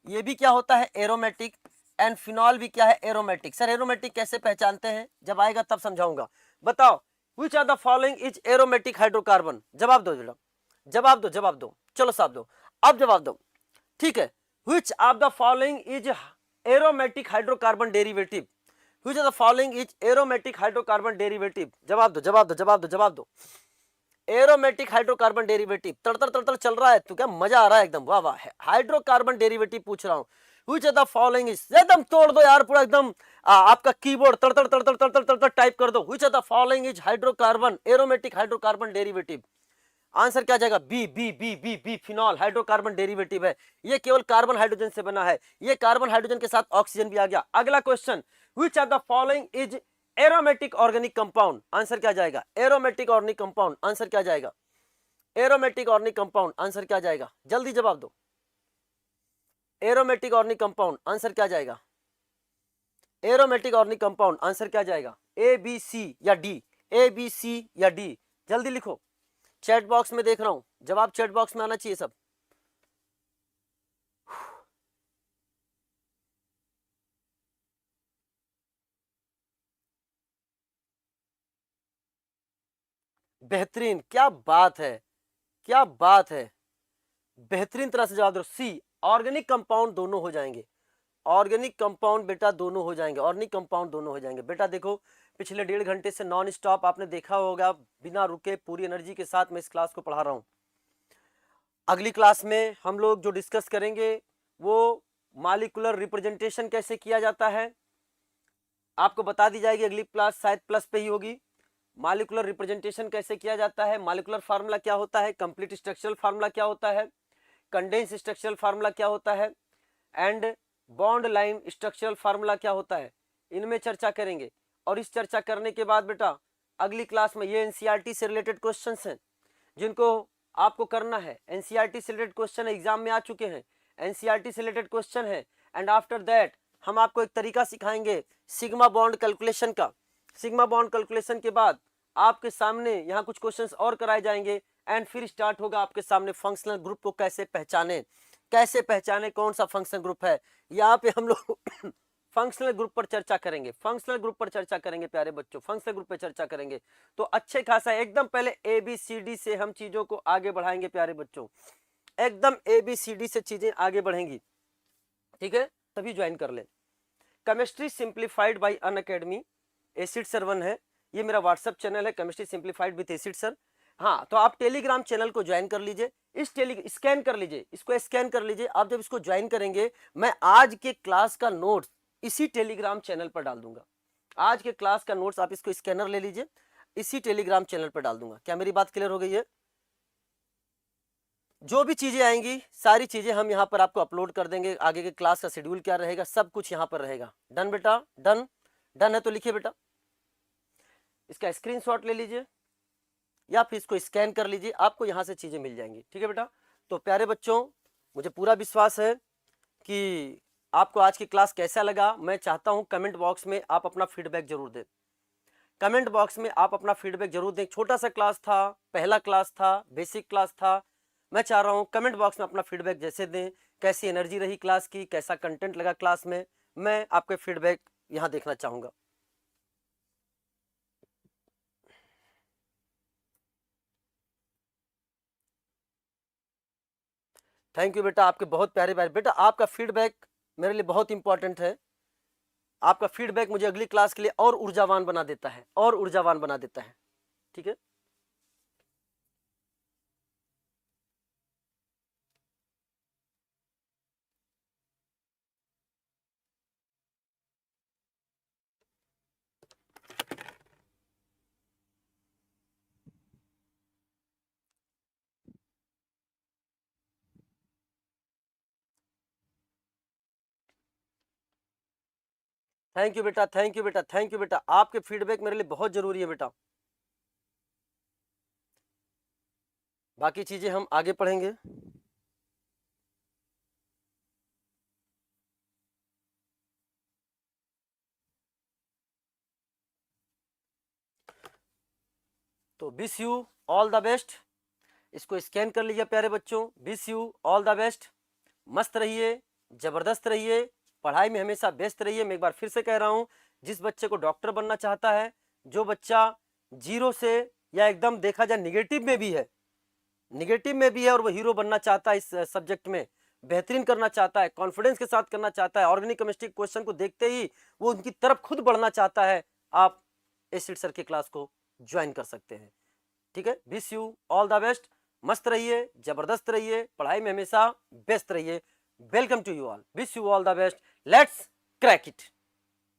ये भी क्या होता है? एरोमेटिक। एंड फिनॉल भी क्या है? एरोमेटिक। सर एरोमेटिक कैसे पहचानते हैं? जब आएगा तब समझाऊंगा। बताओ which are the following is aromatic hydrocarbon? जवाब दो जरा, जवाब दो, जवाब दो, चलो साहब दो, अब जवाब दो। ठीक है, which of the following is aromatic hydrocarbon derivative? Which of the following is aromatic hydrocarbon derivative? जवाब दो, जवाब दो, जवाब दो, जवाब दो। Aromatic hydrocarbon derivative. तड़तड़ तड़तड़ चल रहा है तू, क्या मजा आ रहा है एकदम, वाह वाह। हाइड्रोकार्बन डेरिवेटिव पूछ रहा हूं। Which of the following is, एकदम तोड़ दो यार पूरा एकदम, आपका कीबोर्ड तड़तड़ तड़तड़ तड़तड़ तड़तड़ टाइप कर दो। Which of the following is hydrocarbon aromatic hydrocarbon derivative? Answer क्या जाएगा? B, B, B, B, B, phenol hydrocarbon derivative है। ये केवल कार्बन हाइड्रोजन से बना है, ये कार्बन हाइड्रोजन के साथ ऑक्सीजन भी आ गया। अगला question, which of the following is aromatic organic compound? Answer क्या जाएगा? Aromatic organic compound. आंसर क्या जाएगा? Aromatic organic compound. आंसर क्या जाएगा? जल्दी जवाब दो। Aromatic organic compound. आंसर क्या जाएगा? Aromatic organic compound. आंसर क्या जाएगा? ABC या D? ABC या D? जल्दी लिखो, चैट बॉक्स में देख रहा हूं, जवाब चैट बॉक्स में आना चाहिए सब। बेहतरीन, क्या बात है, क्या बात है, बेहतरीन तरह से जवाब दो। सी, ऑर्गेनिक कंपाउंड दोनों हो जाएंगे, ऑर्गेनिक कंपाउंड बेटा दोनों हो जाएंगे, ऑर्गेनिक कंपाउंड दोनों हो जाएंगे। बेटा देखो पिछले 1.5 घंटे से नॉन स्टॉप आपने देखा होगा, बिना रुके पूरी एनर्जी के साथ मैं इस क्लास को पढ़ा रहा हूं। अगली क्लास में हम लोग जो डिस्कस करेंगे वो मॉलिक्यूलर रिप्रेजेंटेशन कैसे किया जाता है, आपको बता दी जाएगी। अगली क्लास शायद प्लस पे ही होगी। मॉलिक्यूलर रिप्रेजेंटेशन कैसे किया जाता है, मॉलिक्यूलर फार्मूला क्या होता है, कंप्लीट स्ट्रक्चरल फार्मूला क्या होता है, कंडेंस स्ट्रक्चरल फार्मूला क्या होता है, and bond line structural formula क्या होता है, इनमें चर्चा करेंगे। और इस चर्चा करने के बाद बेटा अगली क्लास में ये एनसीईआरटी से रिलेटेड क्वेश्चंस हैं जिनको आपको करना है। एनसीईआरटी से रिलेटेड क्वेश्चन एग्जाम में आ चुके हैं, एनसीईआरटी से रिलेटेड क्वेश्चन है। एंड आफ्टर दैट हम आपको एक तरीका सिखाएंगे सिग्मा बॉन्ड कैलकुलेशन का। सिग्मा बॉन्ड कैलकुलेशन के बाद आपके सामने यहाँ कुछ क्वेश्चंस और कराए जाएंगे एंड फिर स्टार्ट होगा आपके सामने फंक्शनल ग्रुप को कैसे पहचाने, कैसे पहचाने कौन सा फंक्शनल ग्रुप है। यहाँ पे हम लोग फंक्शनल ग्रुप पर चर्चा करेंगे, फंक्शनल ग्रुप पर चर्चा करेंगे प्यारे बच्चों, फंक्शनल ग्रुप पर चर्चा करेंगे। तो अच्छे खासा एकदम पहले ABCD से हम चीजों को आगे बढ़ाएंगे प्यारे बच्चों, एकदम ABCD से चीजें आगे बढ़ेंगी। ठीक है, सभी ज्वाइन कर ले। Chemistry simplified bye Unacademy, acid sir 1 है, ये मेरा व्हाट्सएप चैनल है, chemistry simplified with acid sir. हाँ, तो आप टेलीग्राम चैनल को ज्वाइन कर लीजिए, इस स्कैन कर लीजिए, इसको स्कैन कर लीजिए। आप जब इसको ज्वाइन करेंगे मैं आज के क्लास का नोट्स इसी टेलीग्राम चैनल पर डाल दूंगा। आज के क्लास का नोट्स आप इसको स्कैनर ले लीजिए, इसी टेलीग्राम चैनल पर डाल दूंगा। क्या मेरी बात क्लियर हो गई है? जो भी चीजें आएंगी सारी चीजें हम यहाँ पर आपको अपलोड कर देंगे। आगे के क्लास का शेड्यूल क्या रहेगा सब कुछ यहाँ पर रहेगा। डन बेटा, डन, डन है तो लिखिए बेटा, इसका स्क्रीनशॉट ले लीजिए या फिर इसको स्कैन कर लीजिए, आपको यहाँ से चीजें मिल जाएंगी। ठीक है बेटा, तो प्यारे बच्चों मुझे पूरा विश्वास है कि आपको आज की क्लास कैसा लगा। मैं चाहता हूँ कमेंट बॉक्स में आप अपना फीडबैक जरूर दें, कमेंट बॉक्स में आप अपना फीडबैक जरूर दें। छोटा सा क्लास था, पहला क्लास था, बेसिक क्लास था। मैं चाह रहा हूँ कमेंट बॉक्स में अपना फीडबैक जैसे दें, कैसी एनर्जी रही क्लास की, कैसा कंटेंट लगा क्लास में, मैं आपके फीडबैक यहाँ देखना चाहूँगा। थैंक यू बेटा, आपके बहुत प्यारे प्यारे बेटा, आपका फीडबैक मेरे लिए बहुत इंपॉर्टेंट है। आपका फीडबैक मुझे अगली क्लास के लिए और ऊर्जावान बना देता है, और ऊर्जावान बना देता है। ठीक है, थैंक यू बेटा, थैंक यू बेटा, थैंक यू बेटा, आपके फीडबैक मेरे लिए बहुत जरूरी है बेटा। बाकी चीजें हम आगे पढ़ेंगे। तो wish you all the best. इसको स्कैन कर लीजिए प्यारे बच्चों। Wish you all the best. मस्त रहिए, जबरदस्त रहिए, पढ़ाई में हमेशा व्यस्त रहिए। मैं एक बार फिर से कह रहा हूँ, जिस बच्चे को डॉक्टर बनना चाहता है, जो बच्चा जीरो से या एकदम देखा जाए निगेटिव में भी है, निगेटिव में भी है और वो हीरो बनना चाहता है, इस सब्जेक्ट में बेहतरीन करना चाहता है, कॉन्फिडेंस के साथ करना चाहता है, ऑर्गेनिक केमिस्ट्री क्वेश्चन को देखते ही वो उनकी तरफ खुद बढ़ना चाहता है, आप एसिड सर की क्लास को ज्वाइन कर सकते हैं। ठीक है, wish you all the best. मस्त रहिए, जबरदस्त रहिए, पढ़ाई में हमेशा व्यस्त रहिए। Welcome to you all, wish you all the best. Let's crack it.